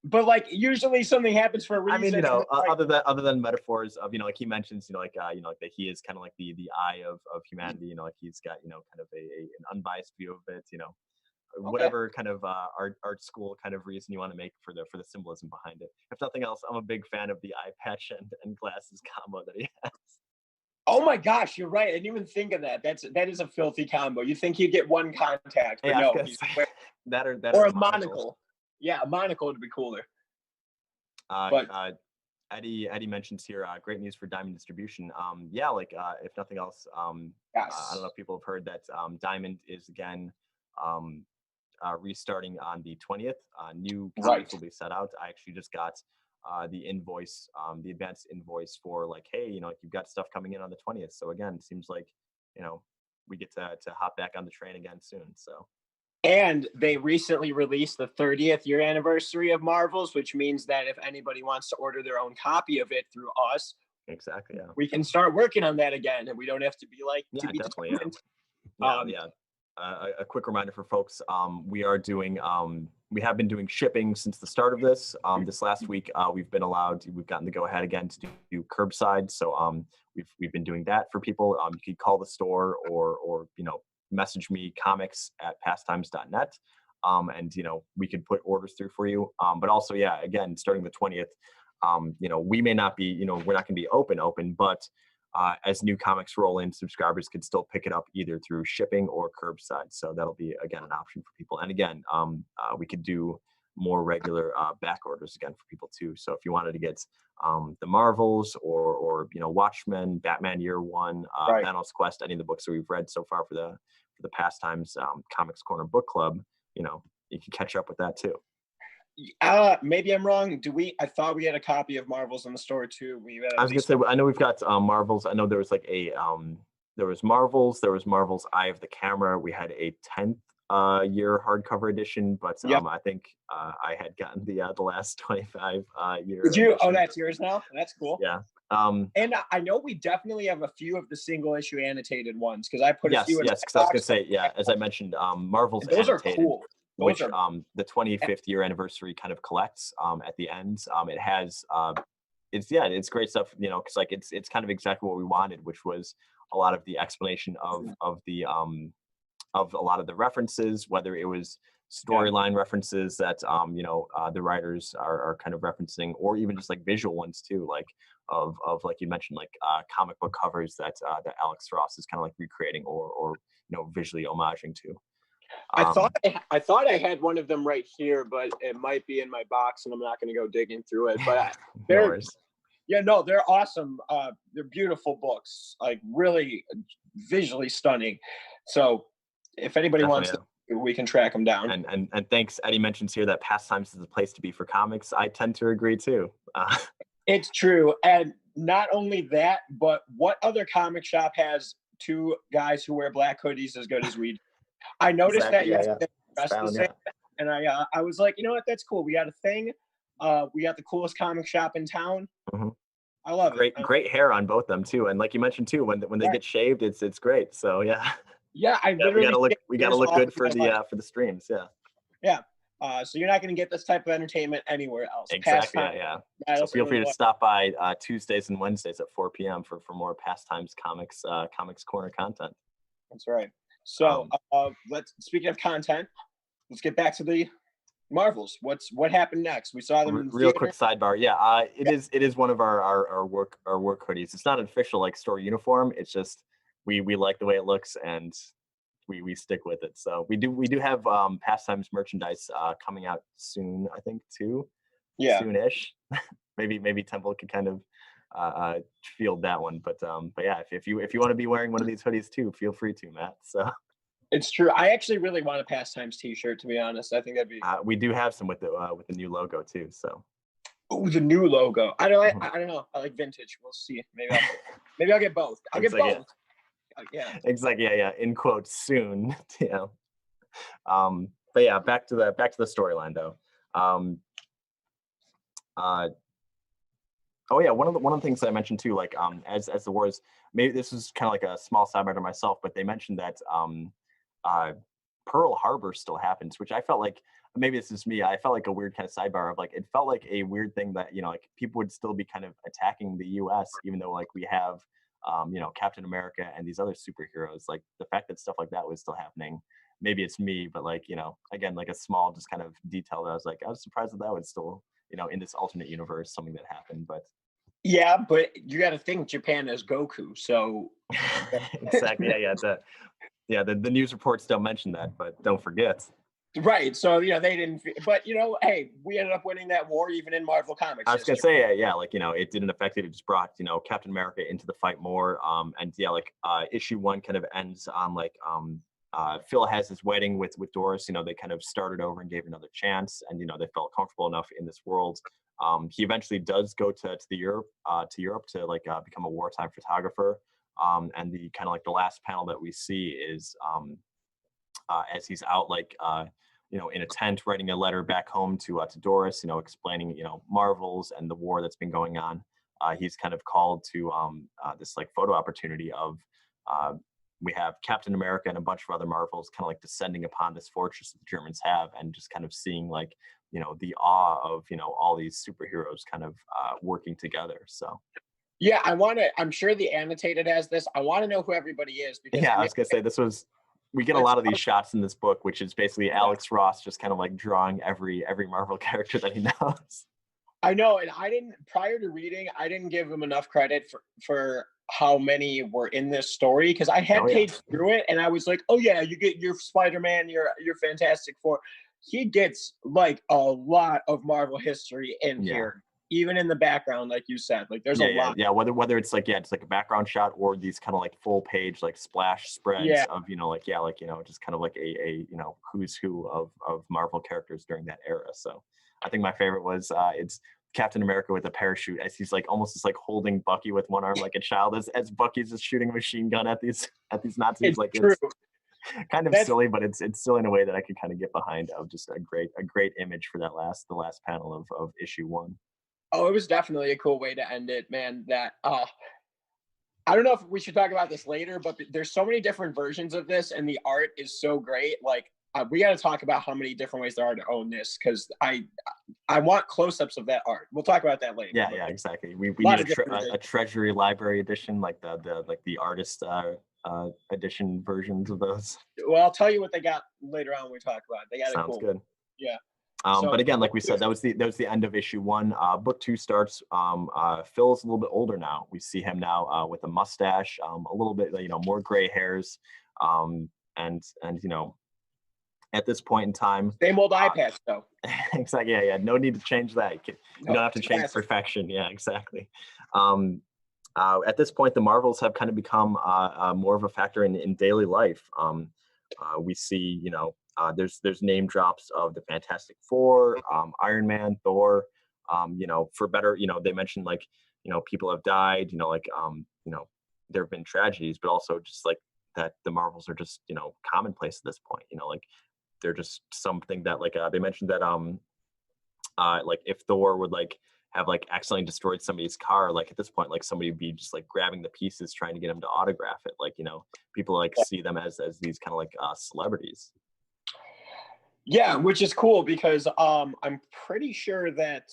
But like usually something happens for a I mean, reason. other than metaphors of, like he mentions, like that he is kind of like the eye of humanity. Like he's got, kind of an unbiased view of it. Okay. Whatever kind of art school kind of reason you want to make for the symbolism behind it. If nothing else, I'm a big fan of the eye patch and glasses combo that he has. Oh my gosh, you're right. I didn't even think of that. That is a filthy combo. You think he'd get one contact, Hey, but I was no, gonna he's say wearing, that or or a a monocle. monocle. Yeah, a monocle would be cooler. Uh, But uh, Eddie mentions here, great news for Diamond distribution. Yeah, if nothing else, I don't know yes, if people have heard that Diamond is again um, restarting on the 20th. New copies right. will be set out. I actually just got the invoice, the advanced invoice for like, hey, like you've got stuff coming in on the 20th. So again, it seems like, we get to hop back on the train again soon. So And they recently released the 30th year anniversary of Marvels, which means that if anybody wants to order their own copy of it through us, exactly, yeah, we can start working on that again, and we don't have to be like to yeah, be definitely, yeah. determined. Yeah, Um, yeah. A quick reminder for folks: we have been doing shipping since the start of this. This last week, we've gotten the go ahead again to do curbside. So we've been doing that for people. You could call the store or message me comics@pastimes.net, and we could put orders through for you. But also, yeah, again, starting the 20th, we may not be, we're not going to be open, but as new comics roll in, subscribers could still pick it up either through shipping or curbside. So that'll be again an option for people. And again, we could do more regular back orders again for people too. So if you wanted to get the Marvels or Watchmen, Batman Year One, right. Thanos Quest, any of the books that we've read so far for the Pastimes Comics Corner Book Club, you can catch up with that too. Maybe I'm wrong. I thought we had a copy of Marvels in the store too. I was gonna say, I know we've got Marvels. I know there was like there was Marvels Eye of the Camera. We had a 10th year hardcover edition, but Yep. I think I had gotten the last 25 year Did you? Oh, edition. that's yours now. That's cool. Yeah. And I know we definitely have a few of the single issue annotated ones because I put a few in. Yes, because I was gonna say, yeah, as I mentioned, Marvel's Those annotated, are cool. Those which are the 25th year anniversary kind of collects at the end. It has it's great stuff, because like it's kind of exactly what we wanted, which was a lot of the explanation of a lot of the references, whether it was storyline references that the writers are kind of referencing, or even just like visual ones too, like of like you mentioned, like comic book covers that Alex Ross is kind of like recreating or visually homaging to. I thought I had one of them right here, but it might be in my box, and I'm not going to go digging through it. But they're they're awesome. They're beautiful books, like really visually stunning. So if anybody Definitely, wants, we can track them down. And thanks. Eddie mentions here that Pastimes is a place to be for comics. I tend to agree too. It's true, and not only that, but what other comic shop has two guys who wear black hoodies as good as we do? I noticed that yesterday. And I was like, you know what? That's cool. We got a thing. We got the coolest comic shop in town. Mm-hmm. I love it. Great hair on both them too, and like you mentioned too, when they get shaved, it's great. So yeah. Yeah, I literally. We gotta look good for the streams. Yeah. Yeah. So you're not going to get this type of entertainment anywhere else. Exactly. Yeah. So feel free to stop by Tuesdays and Wednesdays at 4 p.m. for more Pastimes Comics Corner content. That's right. So speaking of content, let's get back to the Marvels. What happened next? We saw them in the real quick sidebar. Yeah, it is one of our work hoodies. It's not an official like store uniform. It's just we like the way it looks and we stick with it. So we do have Pastimes merchandise coming out soon, I think too. Yeah. Soonish. maybe Temple could kind of field that one. But yeah, if you want to be wearing one of these hoodies too, feel free to, Matt. So it's true. I actually really want a Pastimes t-shirt, to be honest. I think that'd be we do have some with the new logo too. So the new logo. I don't know. I like vintage. We'll see. Maybe I'll get both. I'll get both. Yeah. Exactly. Yeah. In quotes soon. but yeah, back to the storyline though. Um, uh, Oh yeah, one of the things that I mentioned too, like as the wars, maybe this is kind of like a small sidebar to myself, but they mentioned that uh Pearl Harbor still happens, which I felt like maybe this is me. I felt like a weird kind of sidebar of like it felt like a weird thing that like people would still be kind of attacking the U.S. even though like we have Captain America and these other superheroes. Like the fact that stuff like that was still happening. Maybe it's me, but like again like a small just kind of detail that I was surprised that that would still in this alternate universe something that happened, but Yeah, but you got to think Japan has Goku, so exactly. The news reports don't mention that, but don't forget. right. So they didn't. But hey, we ended up winning that war even in Marvel I Comics was gonna history. say, yeah, like it didn't affect it. It just brought Captain America into the fight more. And yeah, like issue one kind of ends on like Phil has his wedding with Doris. They kind of started over and gave another chance, and they felt comfortable enough in this world. He eventually does go to Europe to like become a wartime photographer. And the kind of like the last panel that we see is as he's out like in a tent writing a letter back home to Doris, explaining Marvels and the war that's been going on. He's kind of called to this like photo opportunity of uh, we have Captain America and a bunch of other Marvels kind of like descending upon this fortress that the Germans have, and just kind of seeing like the awe of all these superheroes kind of working together. So Yeah, I'm sure the annotated has this. I want to know who everybody is because yeah, I I mean, was gonna say we get a it's lot of these shots in this book, which is basically yeah. Alex Ross just kind of like drawing every Marvel character that he knows. I know, and I didn't prior to reading, I didn't give him enough credit for how many were in this story because I Oh had yeah, paged through it and I was like, oh yeah, you get your Spider-Man, your Fantastic Four. He gets like a lot of Marvel history in yeah, here, even in the background, like you said. Like there's a yeah. lot. Yeah. Whether it's like it's like a background shot or these kind of like full page like splash spreads Yeah. of just kind of like a who's who of Marvel characters during that era. So I think my favorite was it's Captain America with a parachute as he's like almost just like holding Bucky with one arm like a child as Bucky's just shooting a machine gun at these Nazis. It's Like true. it's kind of That's silly, but it's silly in a way that I could kind of get behind of just a great image for the last panel of issue one. oh, it was definitely a cool way to end it, man. That I don't know if we should talk about this later, but there's so many different versions of this, and the art is so great. Like, we got to talk about how many different ways there are to own this because I want close-ups of that art. We'll talk about that later. Yeah, But yeah, exactly. a We lot need of different a editions. treasury library edition, like the artist edition versions of those. Well, I'll tell you what they got later on when we talk about it. They got a Sounds cool, good. yeah. But So again, like we said, that was the end of issue one. Book two starts. Phil's a little bit older now. We see him now with a mustache, a little bit more gray hairs, and at this point in time, same old eye patch though. exactly. Yeah, yeah. No need to change that. You No, don't have to it's change classic. perfection. Yeah, exactly. Um, at this point, the Marvels have kind of become more of a factor in daily life. We see, there's name drops of the Fantastic Four, Iron Man, Thor. For better, they mentioned like, people have died. There have been tragedies, but also just like that the Marvels are just commonplace at this point. Like they're just something that like they mentioned that like if Thor would like have like accidentally destroyed somebody's car, like at this point, like somebody would be just like grabbing the pieces trying to get him to autograph it. Like, people like see them as these kind of like celebrities. Yeah, which is cool because I'm pretty sure that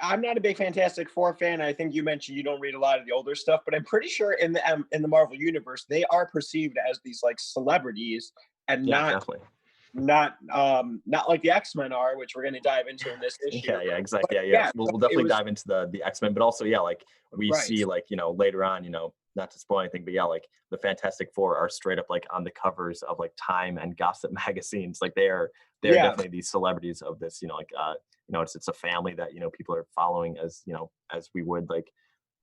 I'm not a big Fantastic Four fan. I think you mentioned you don't read a lot of the older stuff, but I'm pretty sure in the Marvel universe they are perceived as these like celebrities and Yeah, not definitely. not like the X-Men are, which we're going to dive into in this issue. Yeah, yeah, exactly. But Yeah, yeah. yeah, We'll, so we'll it definitely was dive into the X-Men, but also, yeah, like we right. see like, later on, not to spoil anything, but yeah, like the Fantastic Four are straight up like on the covers of like Time and Gossip magazines. Like they're Yeah, definitely these celebrities of this, like it's a family that, people are following as we would like,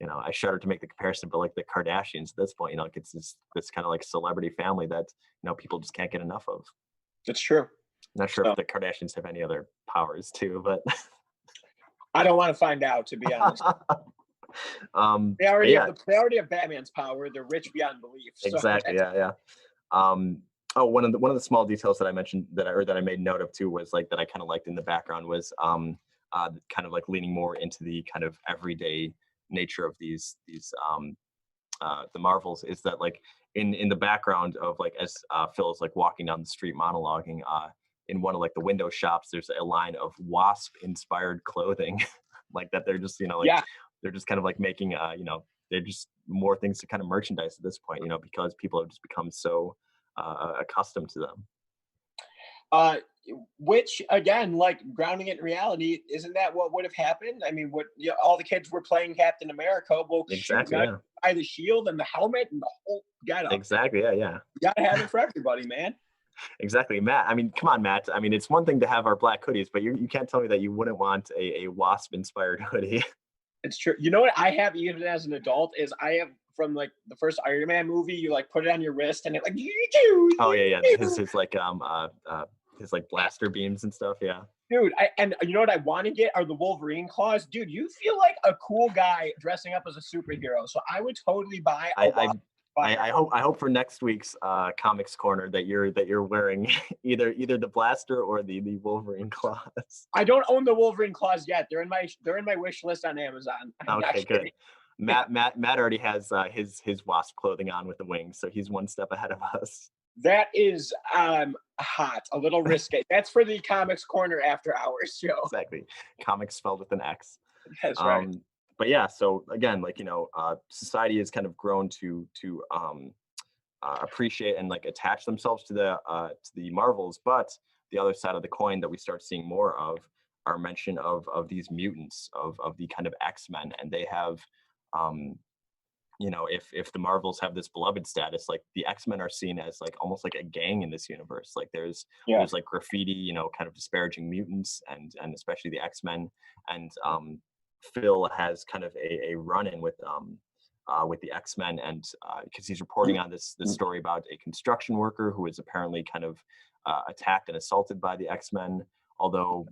I shudder to make the comparison, but like the Kardashians at this point, like it's this kind of like celebrity family that, people just can't get enough of. it's true. Not sure if So the Kardashians have any other powers too, but I don't want to find out, to be honest. but yeah, They already have Batman's power. They're rich beyond belief. So exactly. that's Yeah, yeah. Um, Oh, one of the small details that I mentioned that I made note of too was like that I kind of liked in the background was kind of like leaning more into the kind of everyday nature of these the Marvels is that like in the background of like as Phil is like walking down the street monologuing in one of like the window shops there's a line of wasp inspired clothing like that they're just like Yeah. they're just kind of like making they're just more things to kind of merchandise at this point because people have just become so accustomed to them. Uh, which again, like grounding it in reality, isn't that what would have happened? I mean, what all the kids were playing Captain America. Well, shoot, Exactly, now you yeah. buy the shield and the helmet and the whole getup. Exactly, yeah, yeah. You gotta have it for everybody, man. Exactly, Matt. I mean, come on, Matt. I mean, it's one thing to have our black hoodies, but you can't tell me that you wouldn't want a wasp inspired hoodie. It's true. You know what I have even as an adult is I have from like the first Iron Man movie. You like put it on your wrist and it like Oh yeah, yeah. His like blaster beams and stuff. Yeah. dude. And you know what I want to get are the Wolverine claws, dude. You feel like a cool guy dressing up as a superhero, so I would totally buy a I I Wasp fire. I hope for next week's comics corner that you're wearing either the blaster or the Wolverine claws. I don't own the Wolverine claws yet. They're in my wish list on Amazon. I'm not Okay, good. kidding. Matt already has his wasp clothing on with the wings, so he's one step ahead of us. That is hot, a little risque. That's for the comics corner after hours show. Exactly. Comics spelled with an X. That's right. Um, but yeah, so again, like society has kind of grown to appreciate and like attach themselves to the Marvels, but the other side of the coin that we start seeing more of are mention of these mutants of the kind of X-Men, and they have um, if the Marvels have this beloved status, like the X-Men are seen as like almost like a gang in this universe. Like Yeah. there's like graffiti, kind of disparaging mutants and especially the X-Men. And Phil has kind of a run-in with the X-Men, and because he's reporting on this story about a construction worker who is apparently kind of attacked and assaulted by the X-Men. Although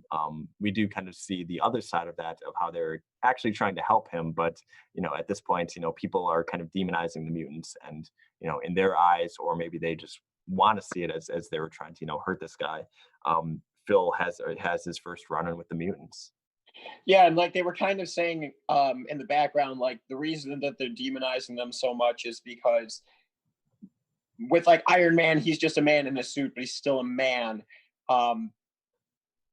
we do kind of see the other side of that of how they're actually trying to help him, but at this point, people are kind of demonizing the mutants, and in their eyes, or maybe they just want to see it as they were trying to hurt this guy. Phil has his first run-in with the mutants. Yeah, and like they were kind of saying in the background, like the reason that they're demonizing them so much is because with like Iron Man, he's just a man in a suit, but he's still a man. Um,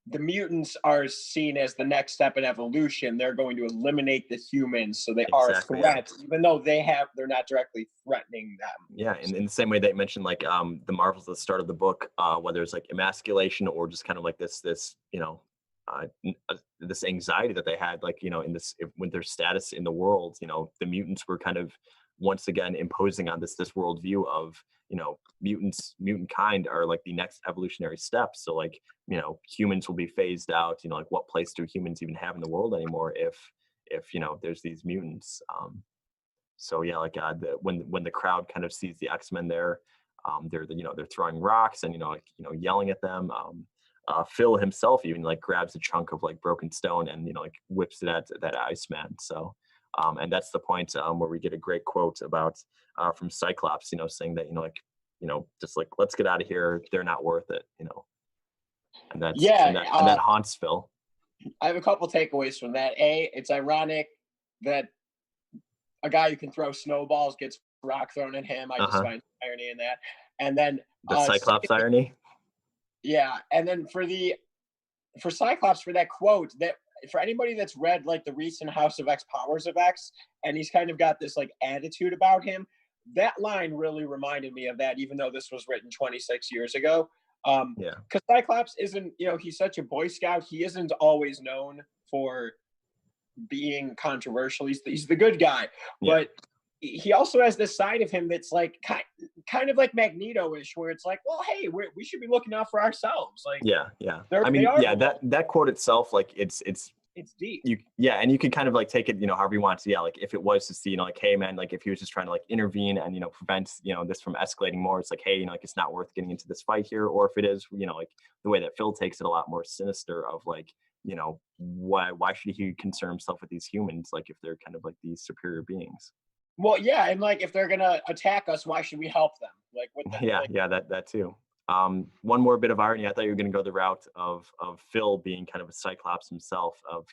the mutants are seen as the next step in evolution. They're going to eliminate the humans, so they are Exactly. Yeah. threats, even though they're not directly threatening them. Yeah, in the same way they mentioned like the Marvels at the start of the book, whether it's like emasculation or just kind of like this this anxiety that they had, like in with their status in the world, the mutants were kind of once again imposing on this worldview of mutant kind are like the next evolutionary step. So like humans will be phased out. Like what place do humans even have in the world anymore if there's these mutants. So yeah, like when the crowd kind of sees the X-Men there, they're throwing rocks and yelling at them. Phil himself even like grabs a chunk of like broken stone and like whips it at that Iceman. So and that's the point where we get a great quote about from Cyclops, saying that just like let's get out of here. They're not worth it. And Yeah, that haunts Phil. I have a couple takeaways from that. It's ironic that a guy who can throw snowballs gets rock thrown at him. I just find irony in that. And then The Cyclops irony. yeah, and then for Cyclops for that quote, that for anybody that's read like the recent House of X Powers of X, and he's kind of got this like attitude about him, that line really reminded me of that, even though this was written 26 years ago. Yeah. Because Cyclops isn't, he's such a Boy Scout. He isn't always known for being controversial. He's the good guy, Yeah. but he also has this side of him that's like kind of like Magneto-ish, where it's like, well, hey, we should be looking out for ourselves. Like, yeah. I mean, yeah, that quote itself, like it's deep. And you can kind of like take it, however you want to. Yeah, like if it was to see, like, hey man, like if he was just trying to like intervene and prevent this from escalating more, it's like, hey, like it's not worth getting into this fight here. Or if it is, like the way that Phil takes it, a lot more sinister of like, why should he concern himself with these humans, like if they're kind of like these superior beings. Well, yeah, and like if they're gonna attack us, why should we help them? Like what the Yeah, like yeah, that too. One more bit of irony. I thought you were going to go the route of Phil being kind of a Cyclops himself. Of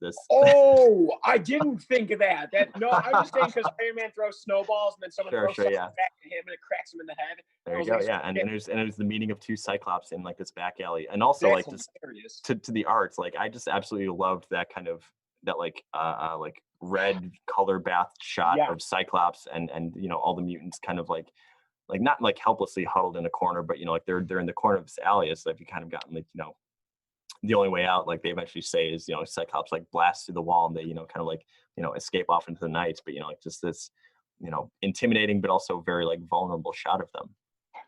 this. Oh, I didn't think of that. That no, I was just saying because Iron Man throws snowballs and then someone Sure, throws sure, something yeah. back at him and it cracks him in the head. There I you was go. like, Yeah, and there's the meeting of two Cyclops in like this back alley, and also that's like just hilarious. to the arts. Like I just absolutely loved that kind of that like red color bath shot Yeah. of Cyclops and all the mutants kind of like not like helplessly huddled in a corner, but like they're in the corner of this alley. So if you kind of gotten like the only way out, like they eventually say, is Cyclops like blasts through the wall and they kind of like escape off into the night. But like just this intimidating but also very like vulnerable shot of them.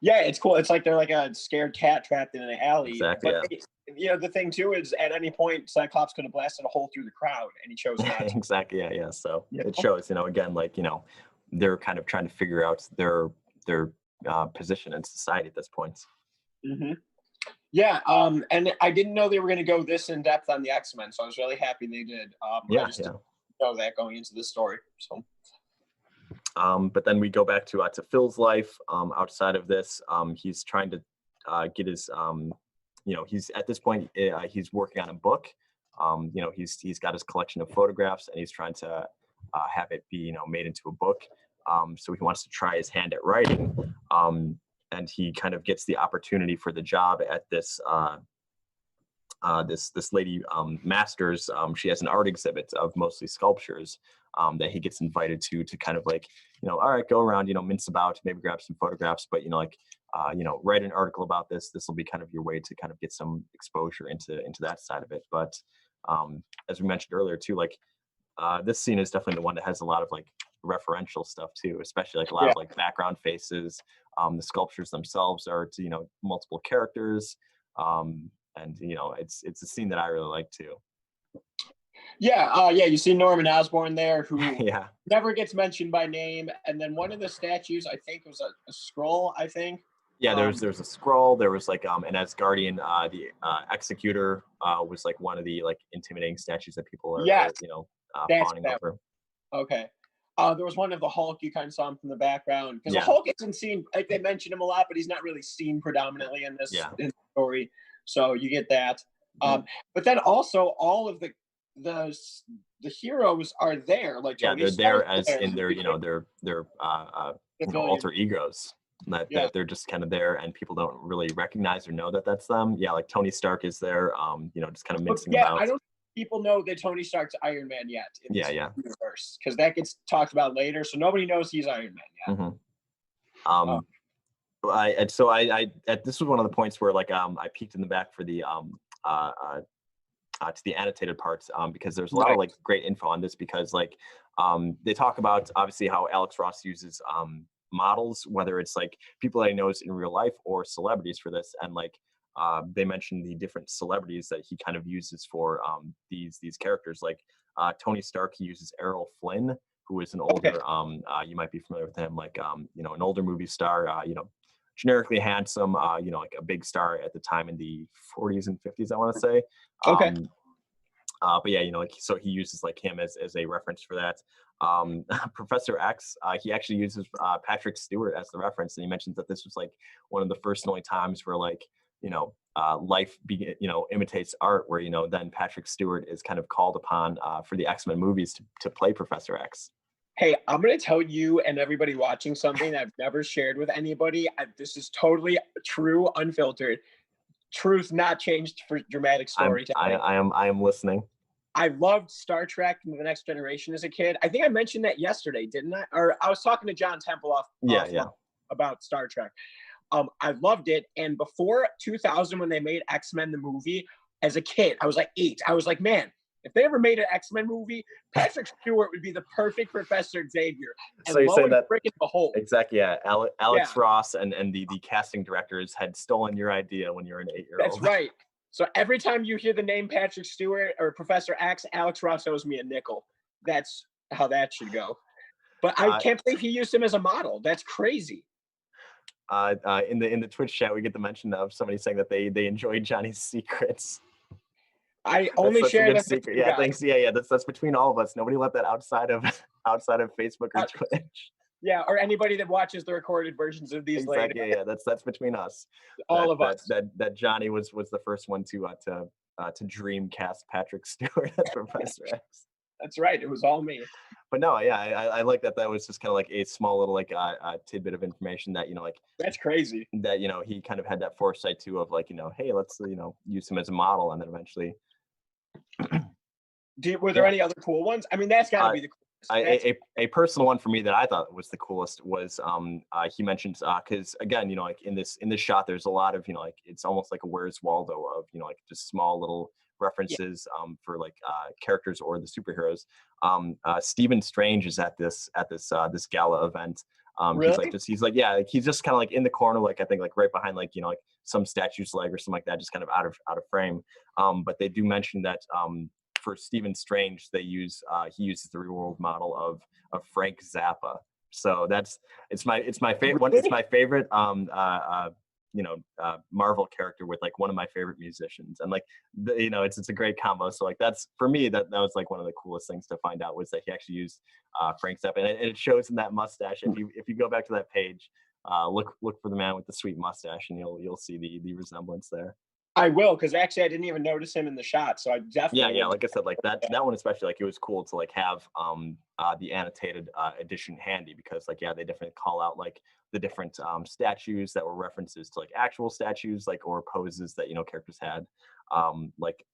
Yeah, it's cool. It's like they're like a scared cat trapped in an alley. Exactly. But Yeah. the thing too is at any point Cyclops could have blasted a hole through the crowd and he chose not to. Exactly. Yeah. Yeah. So You it know? shows, again, like they're kind of trying to figure out their position in society at this point. Mm-hmm. Yeah, and I didn't know they were going to go this in depth on the X-Men, so I was really happy they did. Yeah. I just Yeah. didn't know that going into this story. So But then we go back to Phil's life. Outside of this, he's trying to get his, he's at this point he's working on a book. He's got his collection of photographs, and he's trying to have it be made into a book. So he wants to try his hand at writing, and he kind of gets the opportunity for the job at this. This lady Masters, she has an art exhibit of mostly sculptures that he gets invited to kind of like all right, go around, mince about, maybe grab some photographs, but write an article about this. This will be kind of your way to kind of get some exposure into that side of it. But as we mentioned earlier too, like this scene is definitely the one that has a lot of like referential stuff too, especially like a lot yeah, of like background faces. The sculptures themselves are to multiple characters. And it's a scene that I really like too. yeah. You see Norman Osborn there, who Yeah, never gets mentioned by name, and then one of the statues, I think, was a scroll. I think. yeah. There's a scroll. There was like an Asgardian. The Executor was like one of the like intimidating statues that people are Yes, that's fawning that. over. Okay. There was one of the Hulk. You kind of saw him from the background because the Yeah, Hulk isn't seen. Like they mention him a lot, but he's not really seen predominantly in this yeah. in the story. So you get that. Mhm. But then also all of the the heroes are there. Like Yeah, Tony they're there Stark as there, in their their civilian. alter egos. Yeah. That they're just kind of there, and people don't really recognize or know that that's them. Yeah, like Tony Stark is there. Just kind of But mincing yeah, about. I don't think people know that Tony Stark's Iron Man yet in Yeah, this yeah. universe because that gets talked about later. So nobody knows he's Iron Man yet. Hmm. Oh, This was one of the points where like I peeked in the back for the to the annotated parts because there's a lot of right. like great info on this because like they talk about obviously how Alex Ross uses models, whether it's like people that he knows in real life or celebrities for this, and like they mentioned the different celebrities that he kind of uses for these characters. Like Tony Stark, he uses Errol Flynn, who is an Okay. older you might be familiar with him, like an older movie star, generically handsome, like a big star at the time in the 40s and 50s, I want to say. Okay. But yeah, like so he uses like him as a reference for that. Professor X, he actually uses Patrick Stewart as the reference, and he mentions that this was like one of the first and only times where like life imitates art, where then Patrick Stewart is kind of called upon for the X-Men movies to play Professor X. Hey, I'm going to tell you and everybody watching something I've never shared with anybody. This is totally true, unfiltered. Truth not changed for dramatic storytelling. I am listening. I loved Star Trek and The Next Generation as a kid. I think I mentioned that yesterday, didn't I? Or I was talking to John Temple Yeah. about Star Trek. I loved it. And before 2000, when they made X-Men the movie, as a kid, I was like 8. I was like, man, if they ever made an X-Men movie, Patrick Stewart would be the perfect Professor Xavier. And so you say that freaking behold. Exactly, yeah. Alex Yeah. Ross and the casting directors had stolen your idea when you were an 8-year-old. That's right. So every time you hear the name Patrick Stewart or Professor X, Alex Ross owes me a nickel. That's how that should go. But I can't believe he used him as a model. That's crazy. In the Twitch chat, we get the mention of somebody saying that they enjoyed Johnny's secrets. I That's only a share good them with secret. you Yeah, guys. thanks. Yeah, yeah. That's between all of us. Nobody let that outside of outside of Facebook or Uh, Twitch. yeah, or anybody that watches the recorded versions of these later. Exactly. Yeah, yeah. That's between us. All of us. That Johnny was the first one to dream cast Patrick Stewart as Professor X. That's right. It was all me. But no, yeah, I like that. That was just kind of like a small little like tidbit of information that like That's crazy. that he kind of had that foresight too of like hey, let's use him as a model, and then eventually Were there yeah. any other cool ones? I mean, that's got to be the coolest. A personal one for me that I thought was the coolest was he mentions because again like in this shot there's a lot of like it's almost like a Where's Waldo of like just small little Yeah, references for like characters or the superheroes. Stephen Strange is at this gala event. He's like really? yeah, like he's just kind of like in the corner, like I think like right behind like like some statue's leg or something like that, just kind of out of frame. But they do mention that for Stephen Strange, they use he uses the real world model of Frank Zappa. So it's my favorite one. It's Really? my favorite Marvel character with like one of my favorite musicians, and like it's a great combo. So like that's for me that was like one of the coolest things to find out was that he actually used Frank Zappa, and it shows in that mustache. If you go back to that page, look for the man with the sweet mustache, and you'll see the resemblance there. I will, because actually I didn't even notice him in the shot, so I Yeah, definitely yeah. will. Like I said, like that one especially, like it was cool to like have the annotated edition handy because like yeah, they definitely call out like the different statues that were references to like actual statues, like or poses that characters had. Like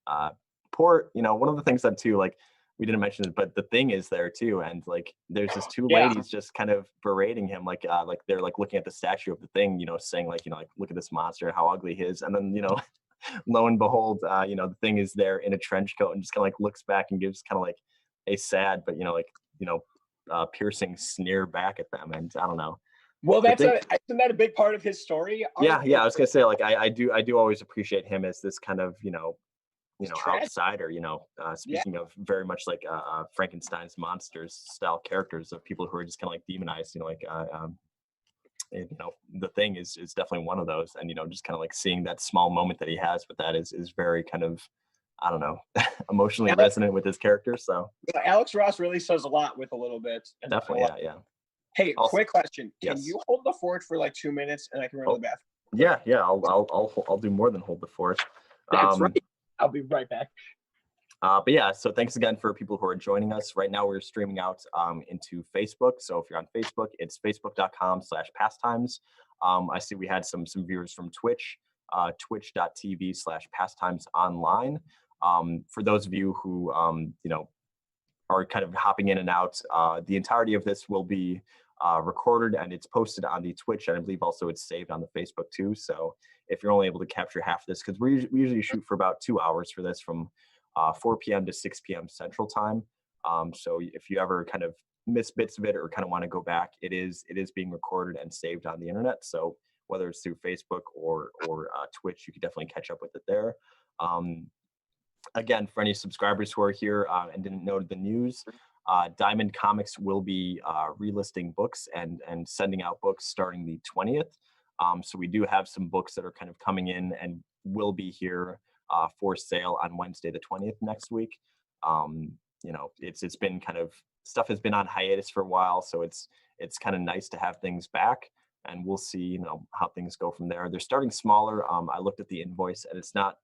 poor, one of the things that too, like we didn't mention it, but the Thing is there too, and like there's just two Yeah. ladies just kind of berating him, like they're like looking at the statue of the Thing, saying like like look at this monster, how ugly he is, and then lo and behold, the Thing is there in a trench coat and just kind of like looks back and gives kind of like a sad, but piercing sneer back at them. And I don't know. Well, The Thing, isn't that a big part of his story yeah, arc? yeah. I was gonna say like I do always appreciate him as this kind of It's tragic. outsider. Yeah. Speaking of very much like Frankenstein's monsters style characters of people who are just kind of like demonized. And, the Thing is definitely one of those, and just kind of like seeing that small moment that he has with that is very kind of I don't know emotionally Alex, resonant with his character. So Alex Ross really says a lot with a little bit. And a definitely, lot. yeah, yeah. Hey, Also, quick question. Can yes. you hold the fort for like 2 minutes and I can run to Oh, the bathroom? yeah, yeah. I'll do more than hold the fort. That's right. Um, I'll be right back. but yeah, so thanks again for people who are joining us. Right now, we're streaming out into Facebook. So if you're on Facebook, it's facebook.com/pastimes. I see we had some viewers from Twitch, twitch.tv/pastimes online. For those of you who are kind of hopping in and out, the entirety of this will be recorded and it's posted on the Twitch, and I believe also it's saved on the Facebook too. So if you're only able to capture half of this, because we usually shoot for about 2 hours for this from 4 p.m. to 6 p.m. Central Time. So if you ever kind of miss bits of it or kind of want to go back, it is being recorded and saved on the internet. So whether it's through Facebook or Twitch, you can definitely catch up with it there. Again, for any subscribers who are here and didn't know the news, Diamond Comics will be relisting books and sending out books starting the 20th. So we do have some books that are kind of coming in and will be here for sale on Wednesday the 20th next week. It's been kind of stuff has been on hiatus for a while, so it's kind of nice to have things back, and we'll see how things go from there. They're starting smaller. I looked at the invoice, and it's not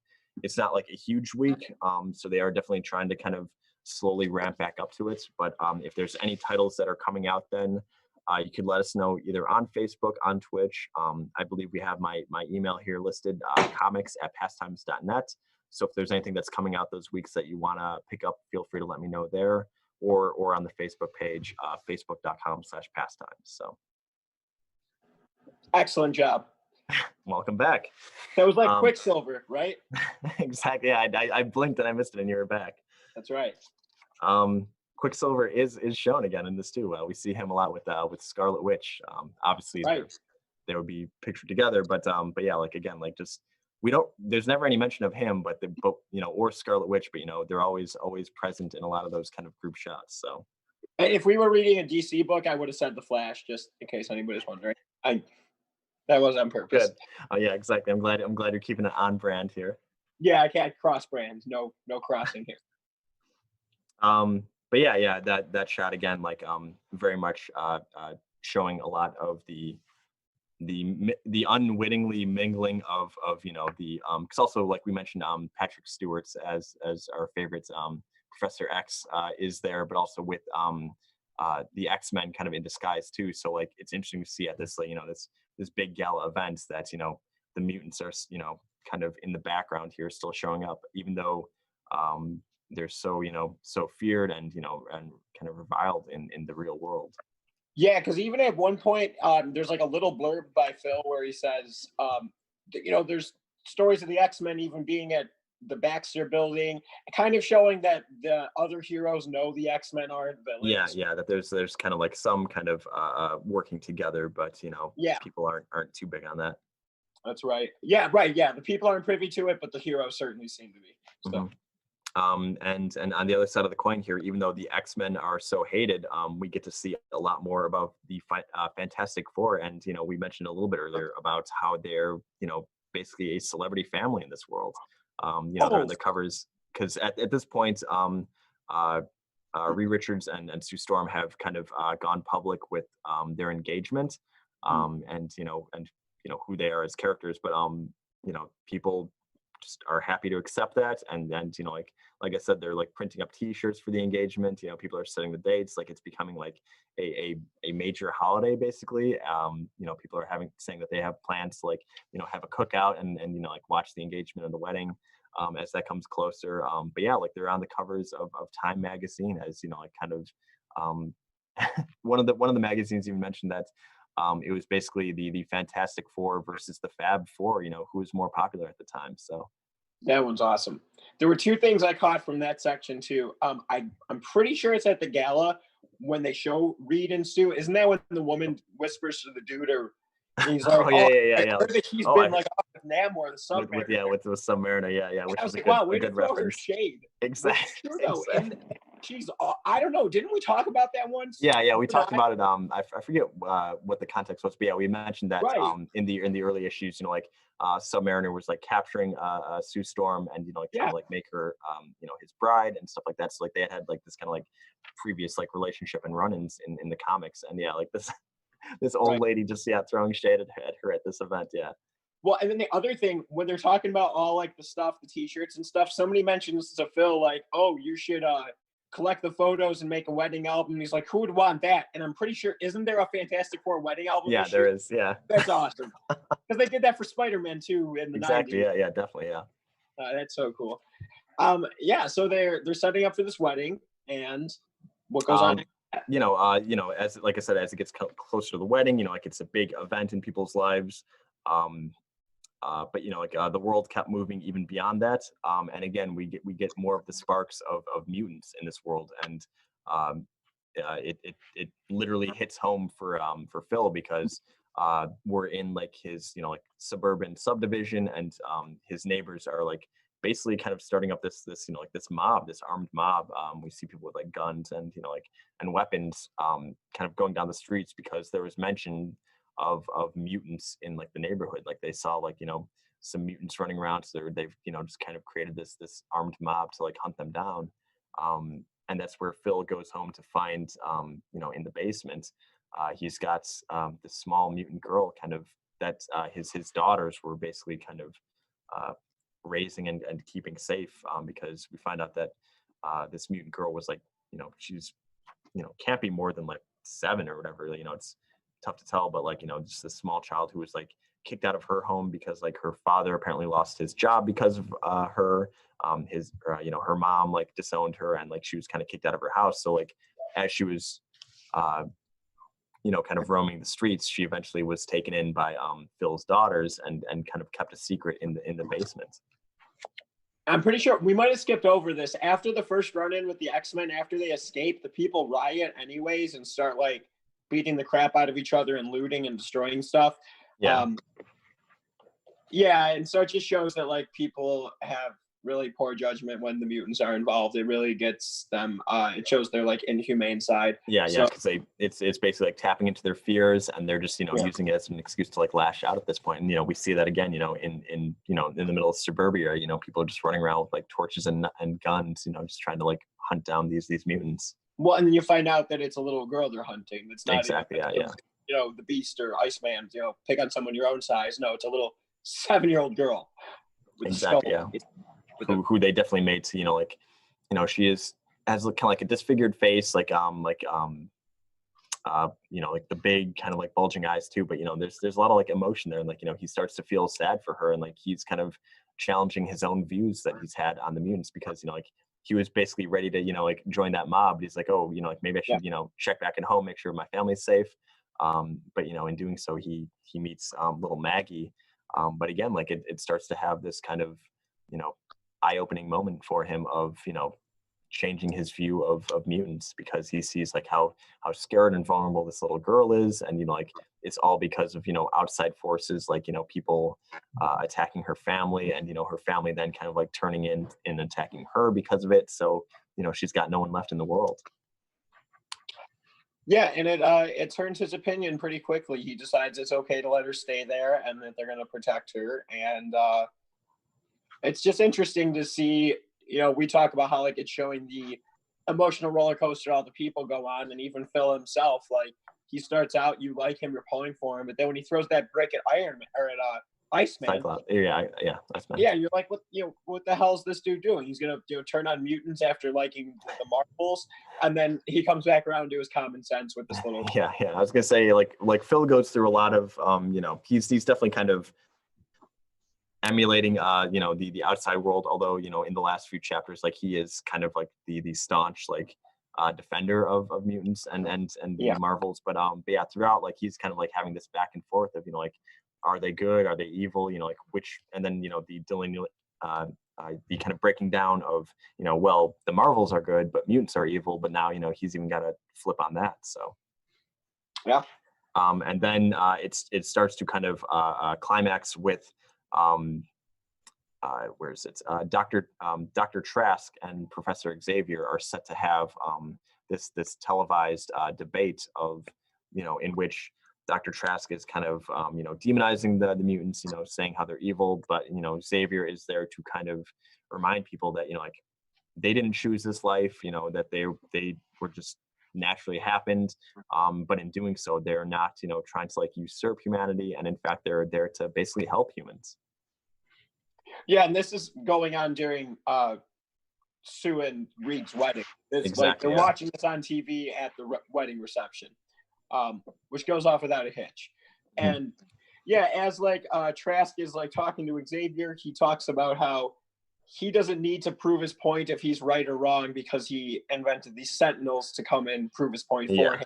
like a huge week. So they are definitely trying to kind of slowly ramp back up to it. But if there's any titles that are coming out, then you could let us know either on Facebook, on Twitch. I believe we have my email here listed, comics@pastimes.net. So if there's anything that's coming out those weeks that you want to pick up, feel free to let me know there, or on the Facebook page, facebook.com/pastimes. So Excellent job. welcome back. That was like Quicksilver, right? Exactly. Yeah, I blinked and I missed it, and you were back. That's right. Quicksilver is shown again in this too. We see him a lot with Scarlet Witch. Obviously, Right. they would be pictured together, but yeah, like again, like just we don't. There's never any mention of him, but or Scarlet Witch, but they're always present in a lot of those kind of group shots. So If we were reading a DC book, I would have said the Flash, just in case anybody's wondering. That was on purpose. good. Oh yeah, exactly. I'm glad you're keeping it on brand here. Yeah, I can't cross brands. No crossing here. But yeah, that shot again, like very much showing a lot of the unwittingly mingling of the because also like we mentioned Patrick Stewart's as our favorites, Professor X is there, but also with the X-Men kind of in disguise too. So like it's interesting to see at this like, this big gala event that the mutants are kind of in the background here still showing up, even though they're so so feared and and kind of reviled in the real world. Yeah, because even at one point, there's like a little blurb by Phil where he says, there's stories of the X-Men even being at the Baxter building, kind of showing that the other heroes know the X-Men aren't Yeah, villains. yeah, that there's kind of like some kind of working together, but Yeah, people aren't too big on that. that's right. Yeah, right. Yeah, the people aren't privy to it, but the heroes certainly seem to be. So Mhm. And on the other side of the coin here, even though the X-Men are so hated, we get to see a lot more about the Fantastic Four, and we mentioned a little bit earlier about how they're basically a celebrity family in this world. They're on oh, the covers because at this point, uh, Reed Richards and Sue Storm have kind of gone public with their engagement, and who they are as characters, but people just are happy to accept that, and like I said, they're like printing up T-shirts for the engagement. People are setting the dates. Like it's becoming like a major holiday, basically. People are saying that they have plans to like have a cookout and like watch the engagement and the wedding as that comes closer. But yeah, like they're on the covers of Time magazine as like kind of um, one of the magazines even mentioned that it was basically the Fantastic Four versus the Fab Four. Who was more popular at the time. So that one's awesome. There were two things I caught from that section too. I'm pretty sure it's at the gala when they show Reed and Stu. Isn't that when the woman whispers to the dude, or he's like, oh yeah, "Oh, yeah, yeah, I yeah. heard that she's Oh, been like off with Namor, the with Submariner." yeah with Submariner, yeah, And which I is was a like, good "Wow, a way to good throw her reference. shade," which is Exactly. true though. Exactly. And she's, I don't know, didn't we talk about that once? Yeah, we You and talked I? about it. I forget what the context was, but yeah, we mentioned that Right? in the early issues, like Submariner was like capturing Sue Storm and like trying Yeah, to like make her his bride and stuff like that. So like they had like this kind of like previous like relationship and run-ins in the comics, and yeah, like this this old right. lady just throwing shade at her at this event. Yeah. Well, and then the other thing, when they're talking about all like the stuff, the T-shirts and stuff, somebody mentions to Phil like, "Oh, you should collect the photos and make a wedding album." And he's like, "Who would want that?" And I'm pretty sure, isn't there a Fantastic Four wedding album Yeah, issue? there is. Yeah. That's awesome because they did that for Spider-Man too in the Exactly. '90s. Yeah, definitely. Yeah. That's so cool. Yeah, so they're setting up for this wedding, and what goes on? Um, as like I said, as it gets closer to the wedding, like it's a big event in people's lives. Um, but like the world kept moving even beyond that, and again we get more of the sparks of mutants in this world, and um, it literally hits home for Phil because we're in like his like suburban subdivision, and his neighbors are like basically kind of starting up this like this mob, this armed mob. We see people with like guns and like and weapons kind of going down the streets because there was mention of mutants in like the neighborhood. Like they saw like some mutants running around, so they've just kind of created this armed mob to like hunt them down. And that's where Phil goes home to find in the basement he's got this small mutant girl kind of that his daughters were basically kind of uh, raising and keeping safe, because we find out that this mutant girl was like she's can't be more than like 7 or whatever. It's tough to tell, but like just this small child who was like kicked out of her home because like her father apparently lost his job because of her. His her mom like disowned her, and like she was kind of kicked out of her house. So like as she was uh kind of roaming the streets, she eventually was taken in by Phil's daughters and kind of kept a secret in the basement. I'm pretty sure we might have skipped over this. After the first run-in with the X-Men, after they escape, the people riot anyways and start like beating the crap out of each other and looting and destroying stuff. Yeah. Um, yeah, and so it just shows that like people have really poor judgment when the mutants are involved. It really gets them. It shows their like inhumane side. Yeah, So because it's basically like tapping into their fears, and they're just yeah, using it as an excuse to like lash out at this point. And we see that again, in the middle of suburbia, people are just running around with like torches and guns, just trying to like hunt down these mutants. well, and then you find out that it's a little girl they're hunting. It's not even Exactly. Yeah. the Beast or Iceman. Pick on someone your own size. No, it's a little 7-year-old girl with the skull. Exactly. Yeah. With Who they definitely made to she has kind of like a disfigured face, like like the big kind of like bulging eyes too. But there's a lot of like emotion there, and like he starts to feel sad for her, and like he's kind of challenging his own views that he's had on the mutants, because like he was basically ready to like join that mob. But he's like, oh, like maybe I should check back at home, make sure my family's safe. But in doing so, he meets little Maggie. But again, like it starts to have this kind of eye-opening moment for him of changing his view of mutants, because he sees like how scared and vulnerable this little girl is, and like it's all because of outside forces, like people attacking her family, and her family then kind of like turning in and attacking her because of it. So she's got no one left in the world. Yeah, and it turns his opinion pretty quickly. He decides it's okay to let her stay there, and that they're going to protect her. And it's just interesting to see. We talk about how like it's showing the emotional roller coaster all the people go on, and even Phil himself. Like he starts out, you like him, you're pulling for him, but then when he throws that brick at Iron Man or at Iceman, Cyclops. Yeah, Iceman. yeah, you're like, what the hell is this dude doing? He's gonna turn on mutants after liking the Marvels, and then he comes back around to his common sense with this little. Yeah. I was gonna say like Phil goes through a lot of he's definitely kind of emulating the outside world, although in the last few chapters, like he is kind of like the staunch like defender of mutants and the Marvels. But yeah, throughout, like he's kind of like having this back and forth of like, are they good, are they evil, like which, and then the the kind of breaking down of well, the Marvels are good but mutants are evil, but now he's even got to flip on that. So yeah. And then it starts to kind of climax with where is it? Dr. Trask and Professor Xavier are set to have this televised debate of in which Dr. Trask is kind of demonizing the mutants, saying how they're evil, but Xavier is there to kind of remind people that like they didn't choose this life, that they were just naturally happened, but in doing so they're not trying to like usurp humanity, and in fact they're there to basically help humans. Yeah, and this is going on during Sue and Reed's wedding. It's exactly, like they're watching this on TV at the wedding reception, which goes off without a hitch. And yeah, as like Trask is like talking to Xavier, he talks about how he doesn't need to prove his point if he's right or wrong, because he invented these Sentinels to come and prove his point for him.